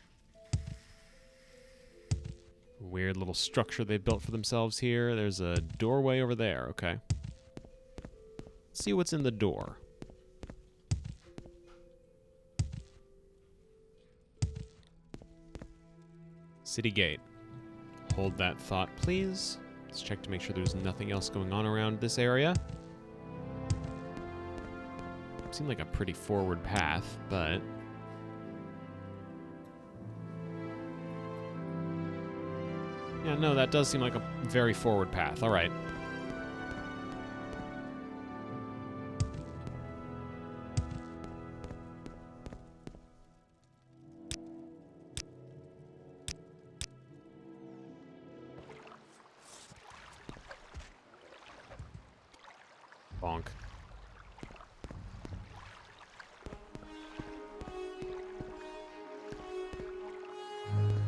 Weird little structure they built for themselves here. There's a doorway over there. Okay. Let's see what's in the door. City gate. Hold that thought, please. Let's check to make sure there's nothing else going on around this area. Seemed like a pretty forward path, but... yeah, no, that does seem like a very forward path. All right.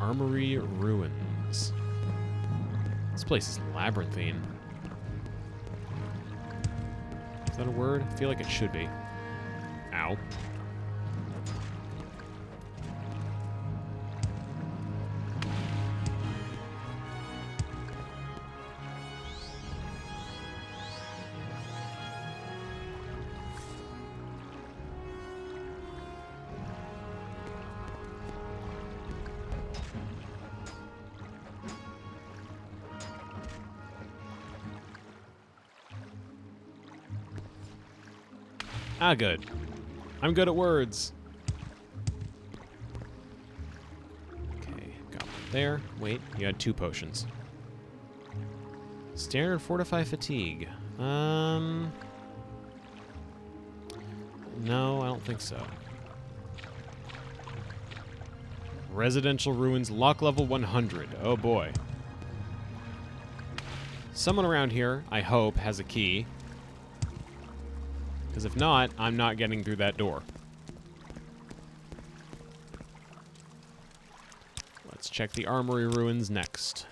Armory Ruins. This place is labyrinthine. Is that a word? I feel like it should be. Ow. Ah, good. I'm good at words. Okay, got one there. Wait, you had 2 potions. Standard Fortify Fatigue. No, I don't think so. Residential Ruins, lock level 100. Oh boy. Someone around here, I hope, has a key. Because if not, I'm not getting through that door. Let's check the Armory Ruins next.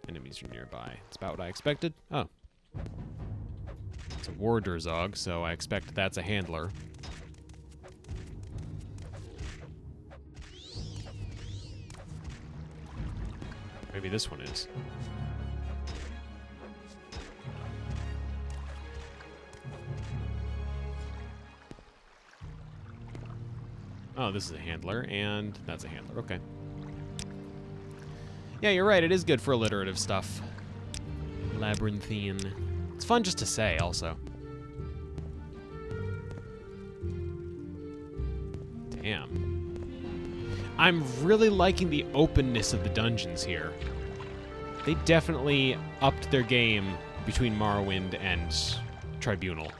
Enemies are nearby. It's about what I expected. Oh. It's a Warderzog, so I expect that's a handler. Maybe this one is. Oh, this is a handler, and that's a handler. Okay. Yeah, you're right. It is good for alliterative stuff. Labyrinthine. It's fun just to say, also. Damn. I'm really liking the openness of the dungeons here. They definitely upped their game between Morrowind and Tribunal.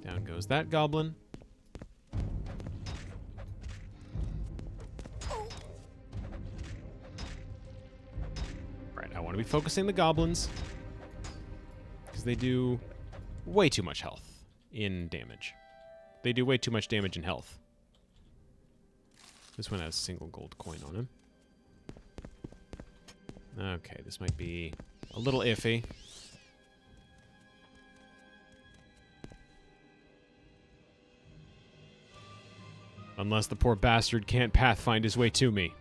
Down goes that goblin. Right, I want to be focusing the goblins because they do way too much health in damage. They do way too much damage in health. This one has a single gold coin on him. Okay, this might be a little iffy. Unless the poor bastard can't pathfind his way to me.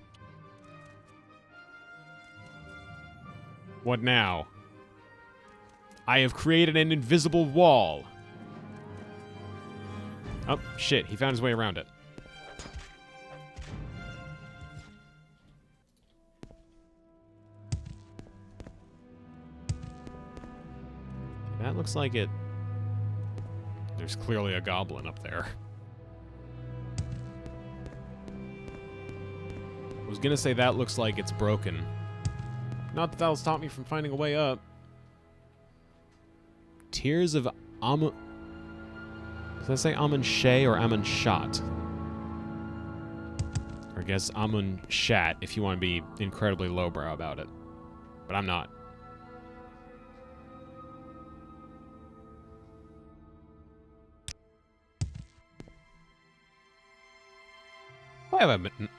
What now? I have created an invisible wall. Oh, shit. He found his way around it. That looks like it... There's clearly a goblin up there. I was gonna say that looks like it's broken. Not that that'll stop me from finding a way up. Tears of Amun... Does that say Amun Shay or Amun Shat? Or I guess Amun Shat if you want to be incredibly lowbrow about it. But I'm not.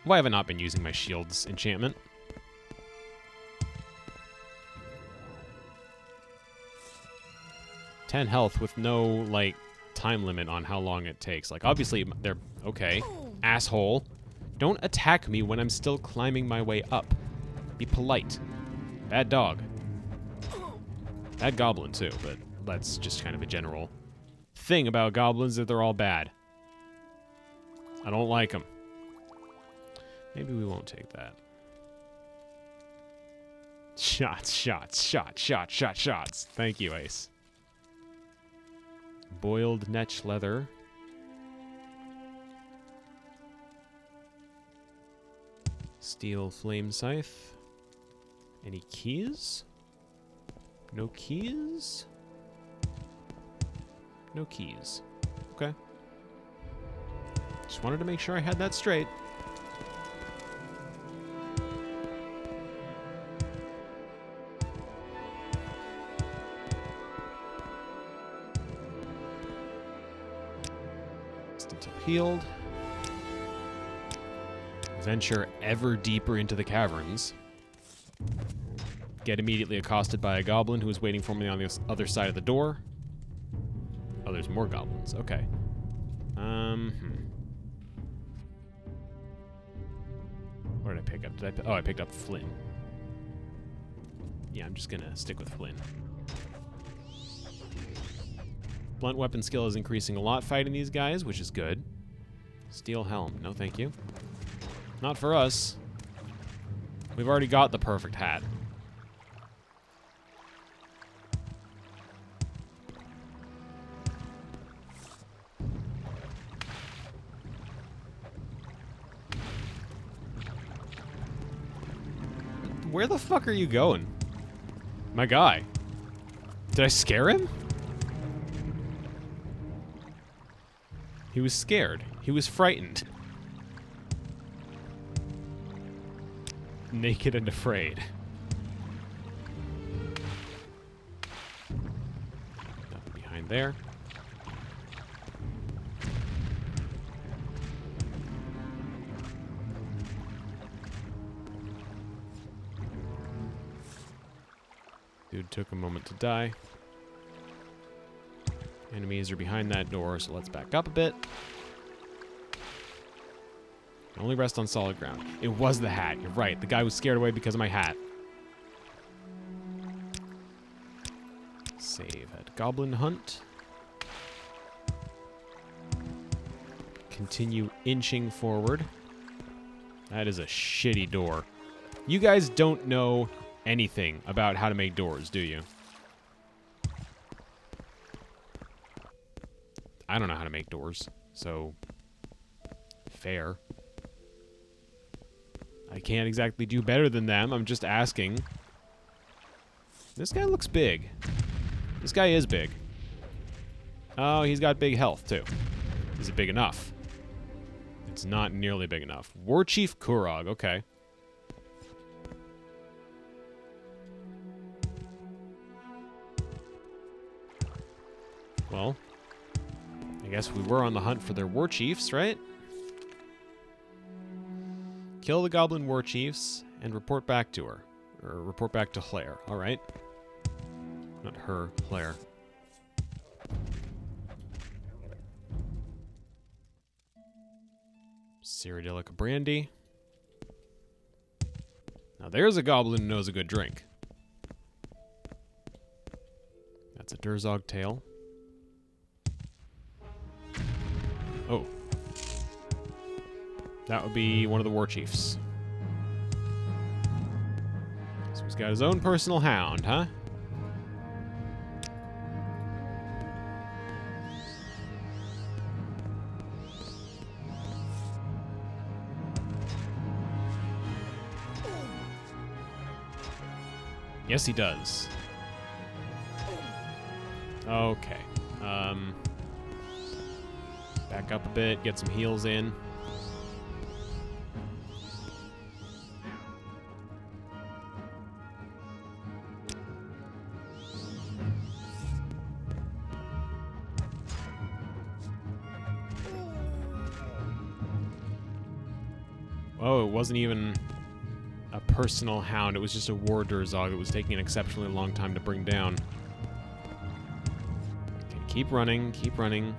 Why have I not been using my shield's enchantment? "10 health with no, like, time limit on how long it takes." Like, obviously, they're... Okay. Asshole. Don't attack me when I'm still climbing my way up. Be polite. Bad dog. Bad goblin, too, but that's just kind of a general thing about goblins, that they're all bad. I don't like them. Maybe we won't take that. Shots, shots, shots, shots, shots, shots. Thank you, Ace. Boiled netch leather. Steel flame scythe. Any keys? No keys? No keys. Okay. Just wanted to make sure I had that straight. Just until healed. Venture ever deeper into the caverns. Get immediately accosted by a goblin who is waiting for me on the other side of the door. Oh, there's more goblins. Okay. What did I pick up? Oh, I picked up Flynn. Yeah, I'm just gonna stick with Flynn. Blunt weapon skill is increasing a lot fighting these guys, which is good. Steel helm. No, thank you. Not for us. We've already got the perfect hat. Where the fuck are you going? My guy. Did I scare him? He was scared. He was frightened. Naked and afraid. Nothing behind there. Dude took a moment to die. Enemies are behind that door, so let's back up a bit. Only rest on solid ground. It was the hat. You're right. The guy was scared away because of my hat. Save at Goblin Hunt. Continue inching forward. That is a shitty door. You guys don't know anything about how to make doors, do you? I don't know how to make doors, so fair. I can't exactly do better than them. I'm just asking. This guy looks big. This guy is big. Oh, he's got big health, too. Is it big enough? It's not nearly big enough. War Chief Kurog, okay. Well, I guess we were on the hunt for their war chiefs, right? Kill the goblin war chiefs and report back to her. Or report back to Claire. Alright. Not her, Claire. Cyrodiilica brandy. Now there's a goblin who knows a good drink. That's a Durzog tail. Oh. That would be one of the war chiefs. So he's got his own personal hound, huh? Yes, he does. Okay. Back up a bit, get some heals in. Oh, it wasn't even a personal hound. It was just a war Durzog. It was taking an exceptionally long time to bring down. Okay, keep running, keep running.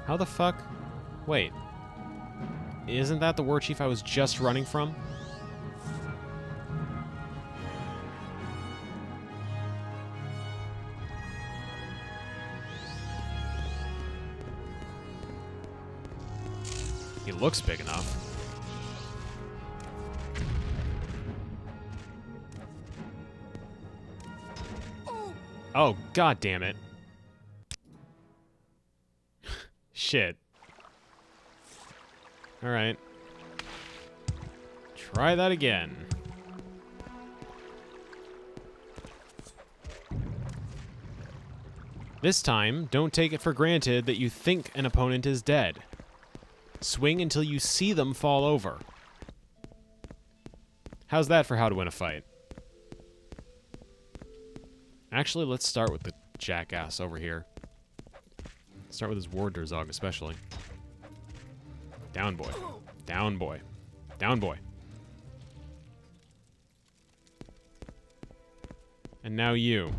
How the fuck? Wait. Isn't that the war chief I was just running from? He looks big enough. Oh, god damn it. shit. Alright. Try that again. This time, don't take it for granted that you think an opponent is dead. Swing until you see them fall over. How's that for how to win a fight? Actually, let's start with the jackass over here. Start with his Warderzog, especially. Down, boy. Down, boy. Down, boy. And now you.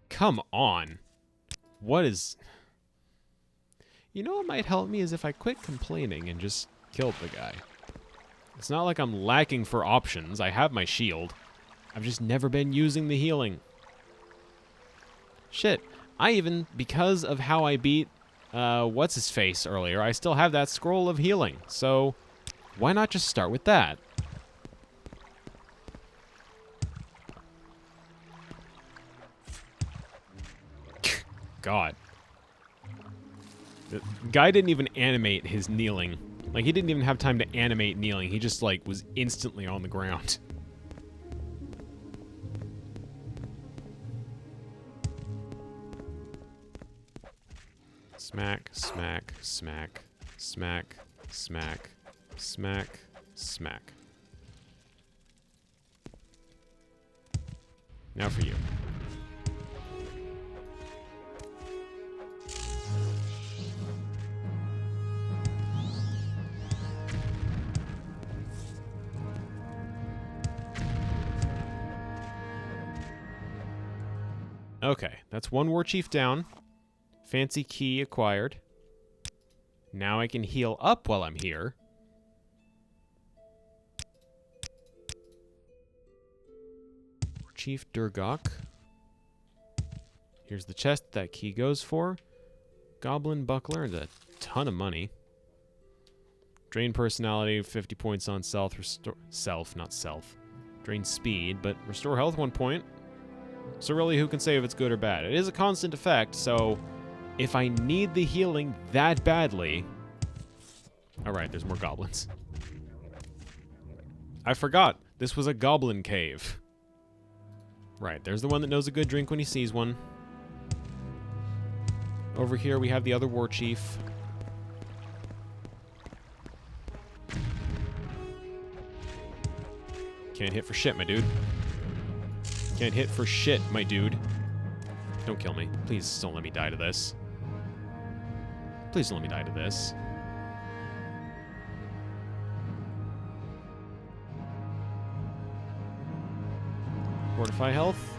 Come on. What is... You know what might help me is if I quit complaining and just killed the guy. It's not like I'm lacking for options. I have my shield. I've just never been using the healing. Shit. I even, because of how I beat, what's-his-face earlier, I still have that scroll of healing. So, why not just start with that? God. The guy didn't even animate his kneeling. Like, he didn't even have time to animate kneeling. He just, like, was instantly on the ground. Smack, smack, smack, smack, smack, smack, smack. Now for you. Okay, that's one war chief down. Fancy key acquired. Now I can heal up while I'm here. War Chief Durgok. Here's the chest that key goes for. Goblin Buckler and a ton of money. Drain personality, 50 points on self. Restore self, not self. Drain speed, but restore health 1 point. So really, who can say if it's good or bad? It is a constant effect, so if I need the healing that badly... Alright, there's more goblins. I forgot. This was a goblin cave. Right, there's the one that knows a good drink when he sees one. Over here, we have the other war chief. Can't hit for shit, my dude. Can't hit for shit, my dude. Don't kill me. Please don't let me die to this. Please don't let me die to this. Fortify health.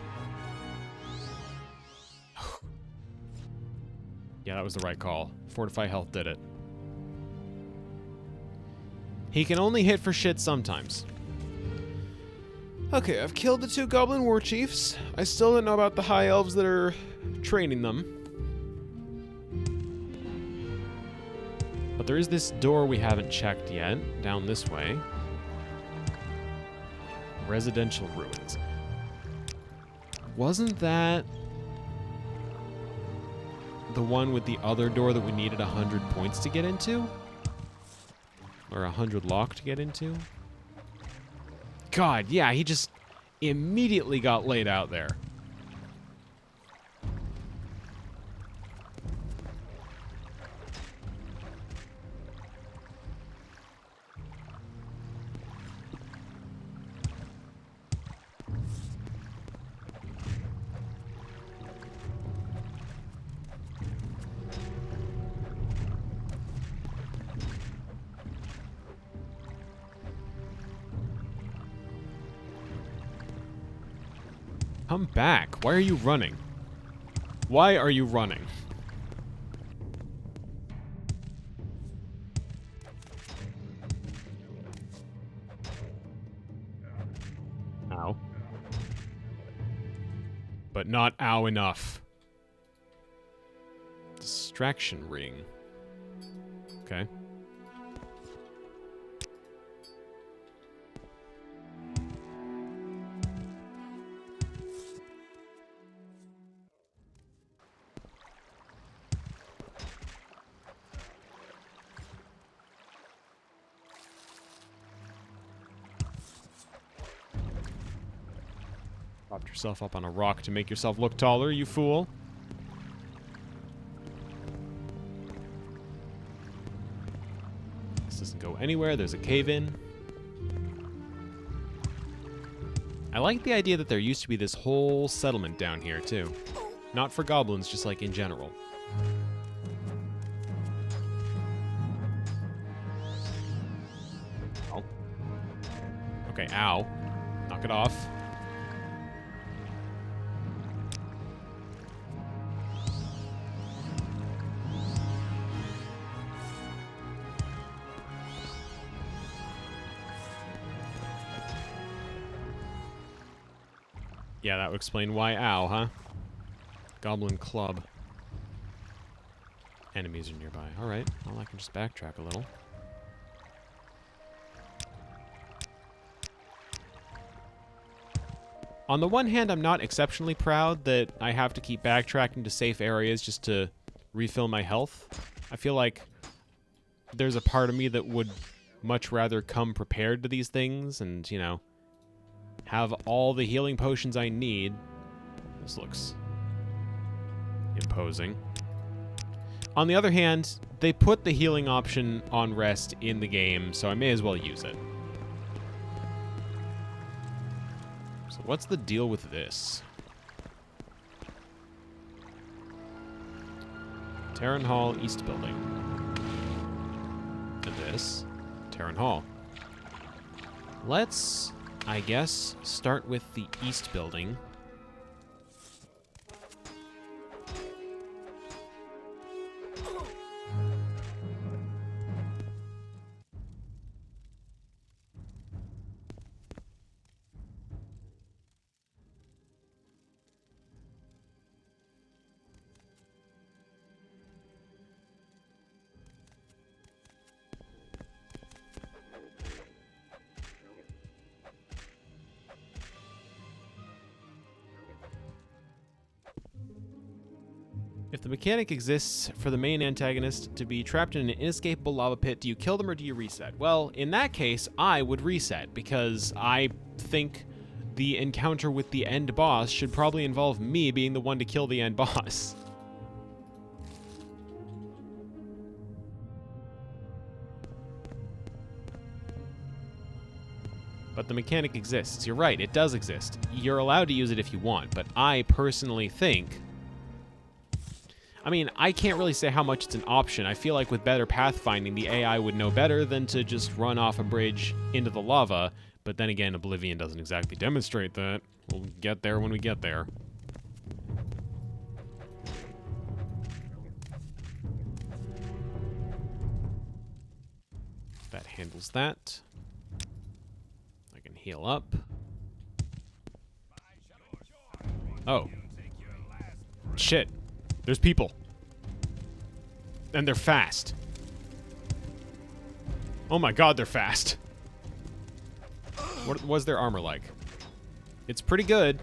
Yeah, that was the right call. Fortify health did it. He can only hit for shit sometimes. Okay, I've killed the 2 goblin war chiefs. I still don't know about the high elves that are training them. But there is this door we haven't checked yet, down this way. Residential ruins. Wasn't that the one with the other door that we needed 100 points to get into? Or 100 lock to get into? God, yeah, he just immediately got laid out there. Come back. Why are you running? Why are you running? Ow. But not ow enough. Distraction ring. Okay. Propped yourself up on a rock to make yourself look taller, you fool. This doesn't go anywhere. There's a cave-in. I like the idea that there used to be this whole settlement down here, too. Not for goblins, just like in general. Oh. Okay, ow. Knock it off. Yeah, that would explain why ow, huh? Goblin club. Enemies are nearby. Alright, well I can just backtrack a little. On the one hand, I'm not exceptionally proud that I have to keep backtracking to safe areas just to refill my health. I feel like there's a part of me that would much rather come prepared to these things and, you know, have all the healing potions I need. This looks imposing. On the other hand, they put the healing option on rest in the game, so I may as well use it. So what's the deal with this? Terran Hall East Building. And this, Terran Hall. Let's, I guess, start with the East Building. If the mechanic exists for the main antagonist to be trapped in an inescapable lava pit, do you kill them or do you reset? Well, in that case, I would reset, because I think the encounter with the end boss should probably involve me being the one to kill the end boss. But the mechanic exists. You're right, it does exist. You're allowed to use it if you want, but I personally think... I mean, I can't really say how much it's an option. I feel like with better pathfinding, the AI would know better than to just run off a bridge into the lava. But then again, Oblivion doesn't exactly demonstrate that. We'll get there when we get there. That handles that. I can heal up. Oh. Shit. There's people. And they're fast. Oh my god, they're fast. What was their armor like? It's pretty good.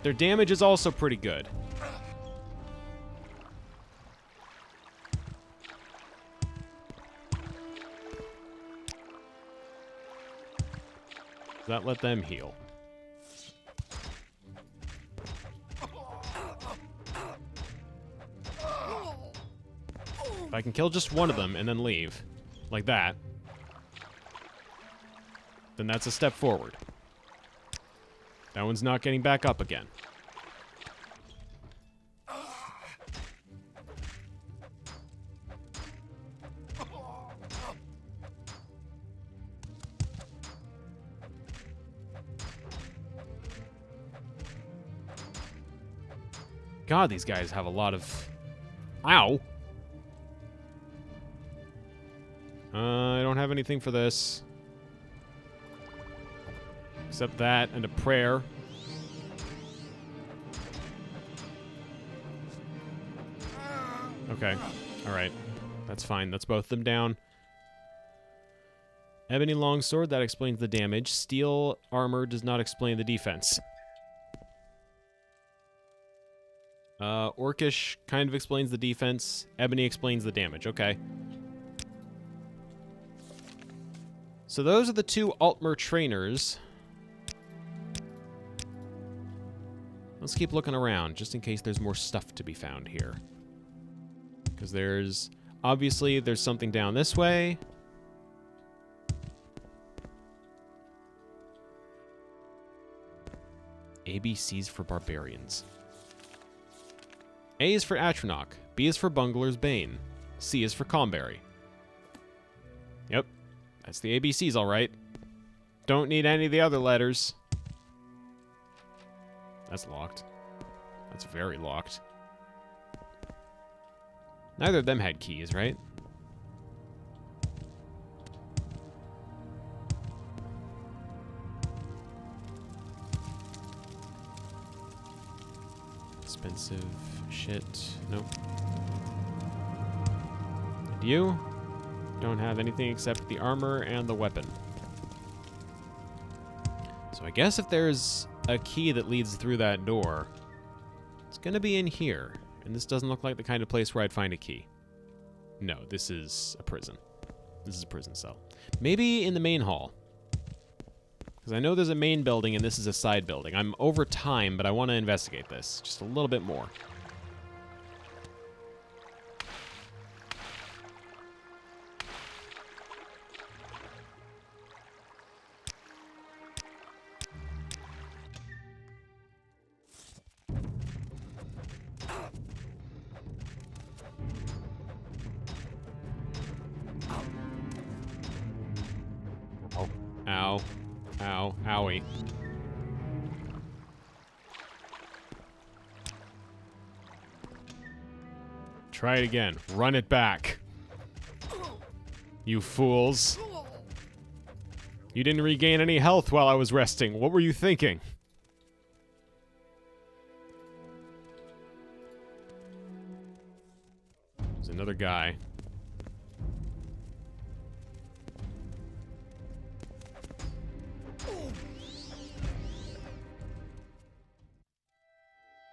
Their damage is also pretty good. Does that let them heal? If I can kill just one of them and then leave, like that, then that's a step forward. That one's not getting back up again. God, these guys have a lot of... Ow! I don't have anything for this. Except that and a prayer. Okay. Alright. That's fine. That's both of them down. Ebony longsword, that explains the damage. Steel armor does not explain the defense. Orcish kind of explains the defense. Ebony explains the damage. Okay. So those are the two Altmer trainers. Let's keep looking around, just in case there's more stuff to be found here. Because there's... Obviously, there's something down this way. ABCs for barbarians. A is for Atronach. B is for Bungler's Bane. C is for Comberry. Yep, that's the ABCs, all right. Don't need any of the other letters. That's locked. That's very locked. Neither of them had keys, right? Expensive shit. Nope. And you don't have anything except the armor and the weapon. So I guess if there's a key that leads through that door, it's gonna be in here. And this doesn't look like the kind of place where I'd find a key. No, this is a prison. This is a prison cell. Maybe in the main hall. Because I know there's a main building and this is a side building. I'm over time, but I want to investigate this just a little bit more. Ow. Ow. Owie. Try it again. Run it back. You fools. You didn't regain any health while I was resting. What were you thinking? There's another guy.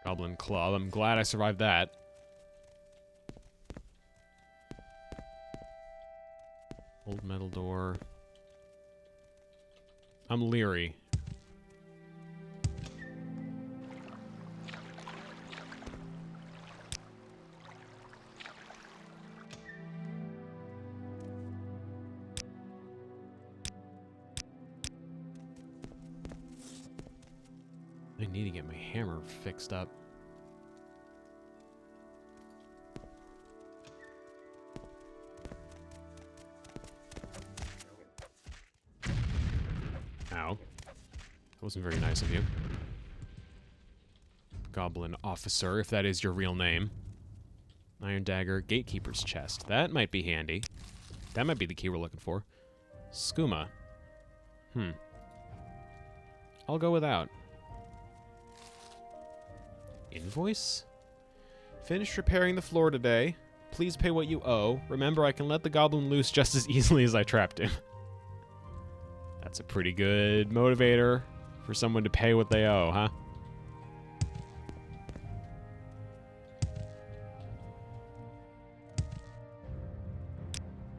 Goblin Club. I'm glad I survived that. Old metal door. I'm leery. I need to get my hammer fixed up. Ow. That wasn't very nice of you. Goblin officer, if that is your real name. Iron dagger, gatekeeper's chest. That might be handy. That might be the key we're looking for. Skooma. I'll go without. Invoice? Finished repairing the floor today. Please pay what you owe. Remember, I can let the goblin loose just as easily as I trapped him. That's a pretty good motivator for someone to pay what they owe, huh?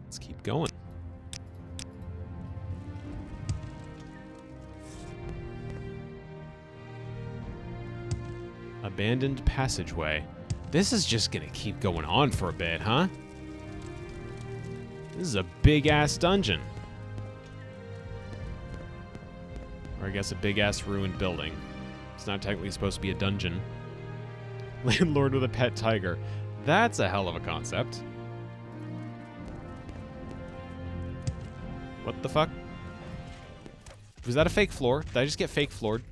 Let's keep going. Abandoned passageway. This is just gonna keep going on for a bit, huh? This is a big-ass dungeon. Or I guess a big-ass ruined building. It's not technically supposed to be a dungeon. Landlord with a pet tiger. That's a hell of a concept. What the fuck? Was that a fake floor? Did I just get fake floored?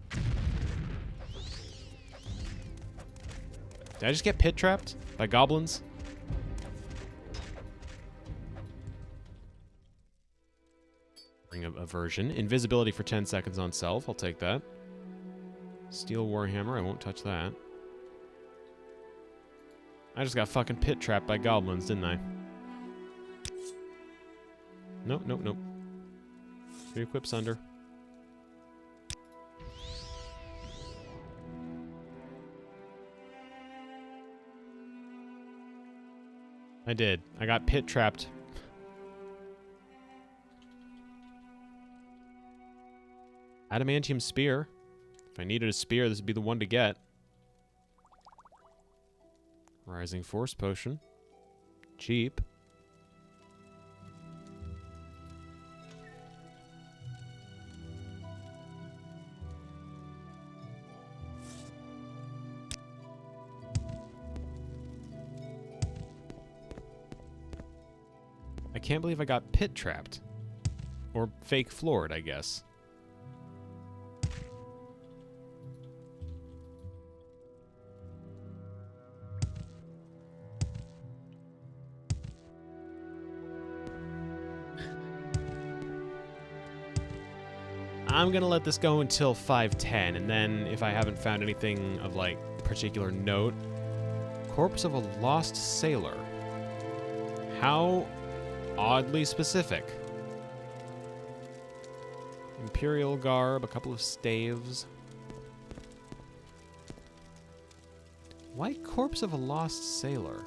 Did I just get pit trapped by goblins? Ring of Aversion. Invisibility for 10 seconds on self. I'll take that. Steel Warhammer. I won't touch that. I just got fucking pit trapped by goblins, didn't I? Nope, nope, nope. Re-equip Sunder. I did. I got pit trapped. Adamantium spear. If I needed a spear, this would be the one to get. Rising Force Potion. Cheap. I can't believe I got pit trapped. Or fake floored, I guess. I'm gonna let this go until 5:10, and then if I haven't found anything of, like, particular note... Corpse of a lost sailor. How oddly specific. Imperial garb, a couple of staves. Why corpse of a lost sailor?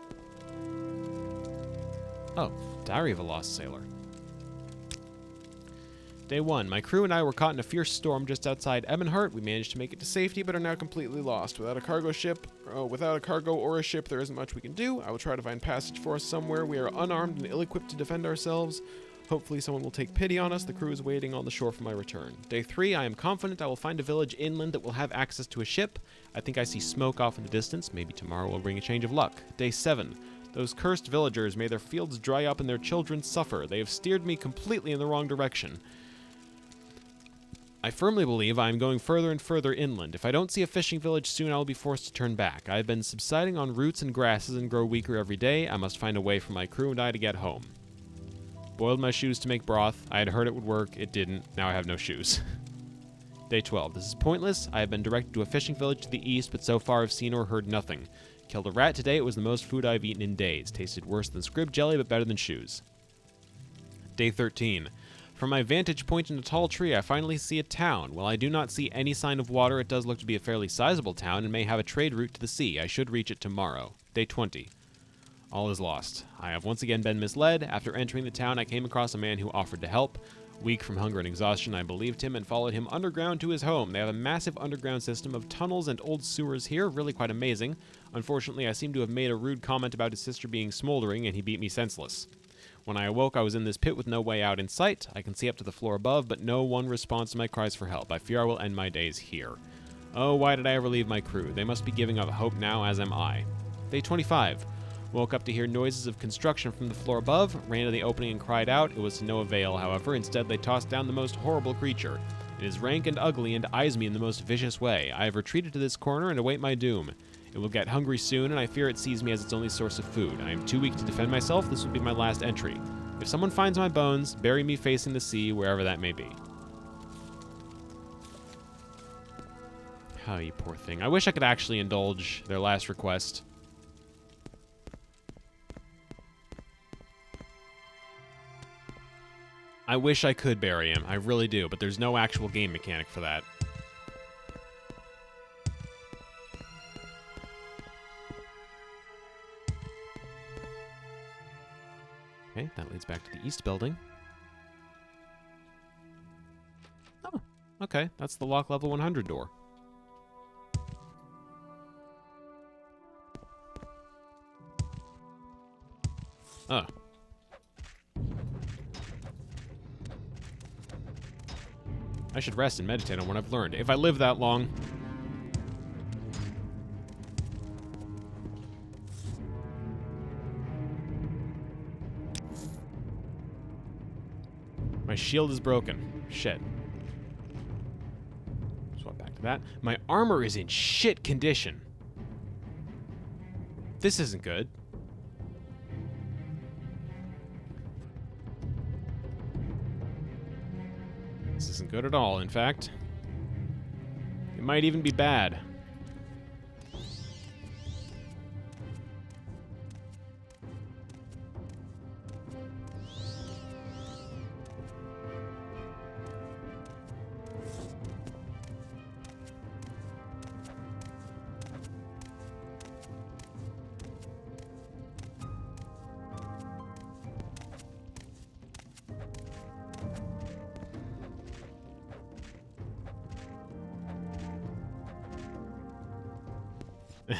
Oh, diary of a lost sailor. Day 1. My crew and I were caught in a fierce storm just outside Ebonheart. We managed to make it to safety, but are now completely lost. Without a cargo or a ship, there isn't much we can do. I will try to find passage for us somewhere. We are unarmed and ill-equipped to defend ourselves. Hopefully someone will take pity on us. The crew is waiting on the shore for my return. Day 3. I am confident I will find a village inland that will have access to a ship. I think I see smoke off in the distance. Maybe tomorrow will bring a change of luck. Day 7. Those cursed villagers, may their fields dry up and their children suffer. They have steered me completely in the wrong direction. I firmly believe I am going further and further inland. If I don't see a fishing village soon, I will be forced to turn back. I have been subsiding on roots and grasses and grow weaker every day. I must find a way for my crew and I to get home. Boiled my shoes to make broth. I had heard it would work. It didn't. Now I have no shoes. Day 12. This is pointless. I have been directed to a fishing village to the east, but so far I've seen or heard nothing. Killed a rat today. It was the most food I've eaten in days. Tasted worse than scrib jelly, but better than shoes. Day 13. From my vantage point in a tall tree, I finally see a town. While I do not see any sign of water, it does look to be a fairly sizable town and may have a trade route to the sea. I should reach it tomorrow. Day 20. All is lost. I have once again been misled. After entering the town, I came across a man who offered to help. Weak from hunger and exhaustion, I believed him and followed him underground to his home. They have a massive underground system of tunnels and old sewers here, really quite amazing. Unfortunately, I seem to have made a rude comment about his sister being smoldering, and he beat me senseless. When I awoke, I was in this pit with no way out in sight. I can see up to the floor above, but no one responds to my cries for help. I fear I will end my days here. Oh, why did I ever leave my crew? They must be giving up hope now, as am I. Day 25. Woke up to hear noises of construction from the floor above, ran to the opening and cried out. It was to no avail, however. Instead, they tossed down the most horrible creature. It is rank and ugly and eyes me in the most vicious way. I have retreated to this corner and await my doom. It will get hungry soon, and I fear it sees me as its only source of food. I am too weak to defend myself. This will be my last entry. If someone finds my bones, bury me facing the sea, wherever that may be. Oh, you poor thing. I wish I could actually indulge their last request. I wish I could bury him. I really do, but there's no actual game mechanic for that. Okay, that leads back to the east building. Oh, okay. That's the lock level 100 door. Oh. I should rest and meditate on what I've learned. If I live that long. My shield is broken. Shit. Swap back to that. My armor is in shit condition. This isn't good. This isn't good at all, in fact. It might even be bad.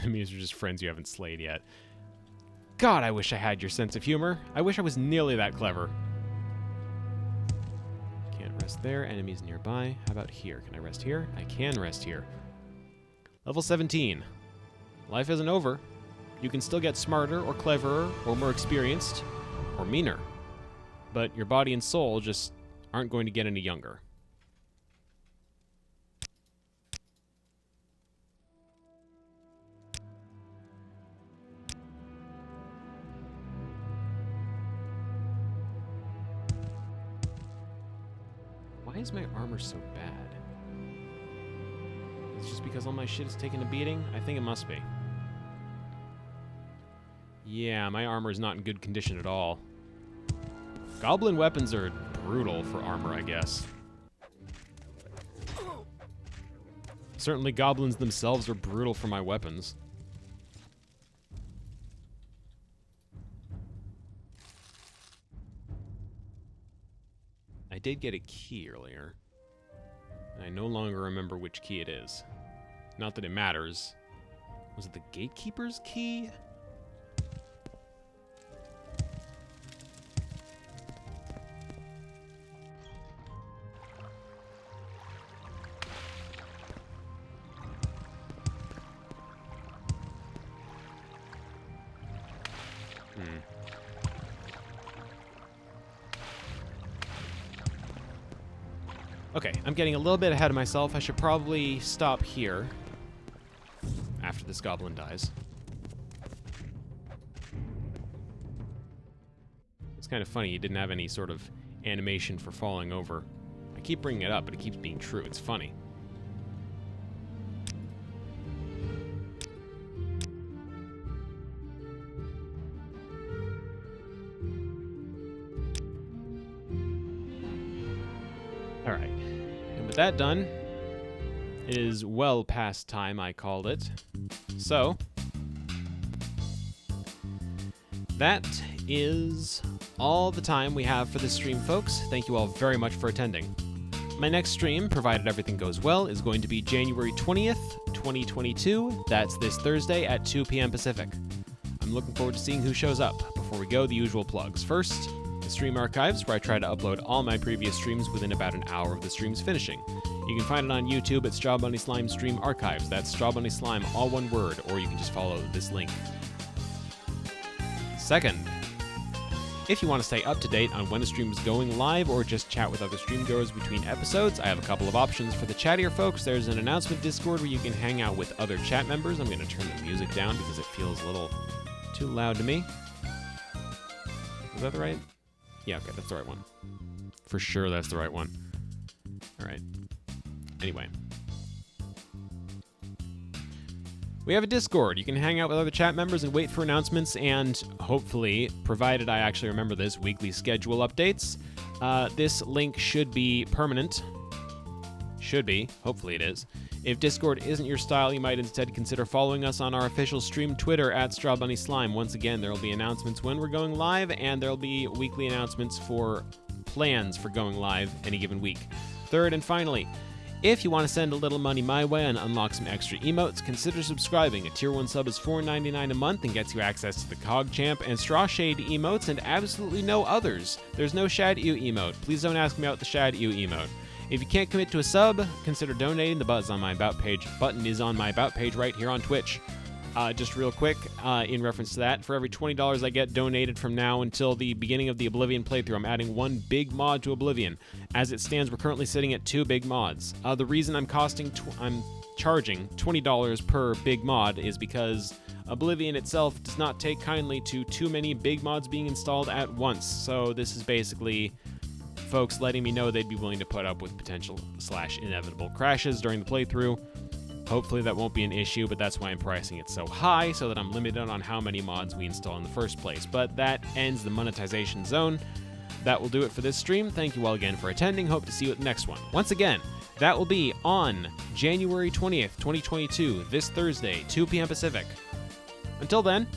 Enemies are just friends you haven't slayed yet. God, I wish I had your sense of humor. I wish I was nearly that clever. Can't rest there. Enemies nearby. How about here? Can I rest here? I can rest here. Level 17. Life isn't over. You can still get smarter or cleverer or more experienced or meaner. But your body and soul just aren't going to get any younger. Why is my armor so bad? Is it just because all my shit is taking a beating? I think it must be. Yeah, my armor is not in good condition at all. Goblin weapons are brutal for armor, I guess. Certainly goblins themselves are brutal for my weapons. I did get a key earlier. And I no longer remember which key it is. Not that it matters. Was it the gatekeeper's key? Okay, I'm getting a little bit ahead of myself. I should probably stop here after this goblin dies. It's kind of funny, you didn't have any sort of animation for falling over. I keep bringing it up, but it keeps being true. It's funny. Alright, and with that done, it is well past time I called it. So, that is all the time we have for this stream, folks. Thank you all very much for attending. My next stream, provided everything goes well, is going to be January 20th, 2022. That's this Thursday at 2 p.m. Pacific. I'm looking forward to seeing who shows up. Before we go, the usual plugs. First, the stream archives, where I try to upload all my previous streams within about an hour of the stream's finishing. You can find it on YouTube at Strawbunny Slime Stream Archives. That's Strawbunny Slime, all one word, or you can just follow this link. Second, if you want to stay up to date on when a stream is going live or just chat with other streamgoers between episodes, I have a couple of options for the chattier folks. There's an announcement Discord where you can hang out with other chat members. I'm going to turn the music down because it feels a little too loud to me. Is that the right? Yeah, okay, that's the right one. For sure, that's the right one. All right. Anyway. We have a Discord. You can hang out with other chat members and wait for announcements and, hopefully, provided I actually remember this, weekly schedule updates. This link should be permanent. Should be. Hopefully it is. If Discord isn't your style, you might instead consider following us on our official stream Twitter at Strawbunny Slime. Once again, there will be announcements when we're going live, and there will be weekly announcements for plans for going live any given week. Third and finally, if you want to send a little money my way and unlock some extra emotes, consider subscribing. A Tier 1 sub is $4.99 a month and gets you access to the CogChamp and Straw Shade emotes and absolutely no others. There's no Shad Ew emote. Please don't ask me about the Shad Ew emote. If you can't commit to a sub, consider donating. The button is on my About page right here on Twitch. Just real quick, in reference to that, for every $20 I get donated from now until the beginning of the Oblivion playthrough, I'm adding one big mod to Oblivion. As it stands, we're currently sitting at 2 big mods. The reason I'm charging $20 per big mod is because Oblivion itself does not take kindly to too many big mods being installed at once. So this is basically folks letting me know they'd be willing to put up with potential/inevitable crashes during the playthrough. Hopefully that won't be an issue, but that's why I'm pricing it so high, so that I'm limited on how many mods we install in the first place. But that ends the monetization zone. That will do it for this stream. Thank you all again for attending. Hope to see you at the next one. Once again, that will be on January 20th, 2022, this Thursday, 2 p.m. Pacific. Until then,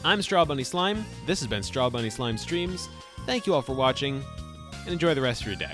I'm Strawbunny Slime. This has been Strawbunny Slime Streams. Thank you all for watching, and enjoy the rest of your day.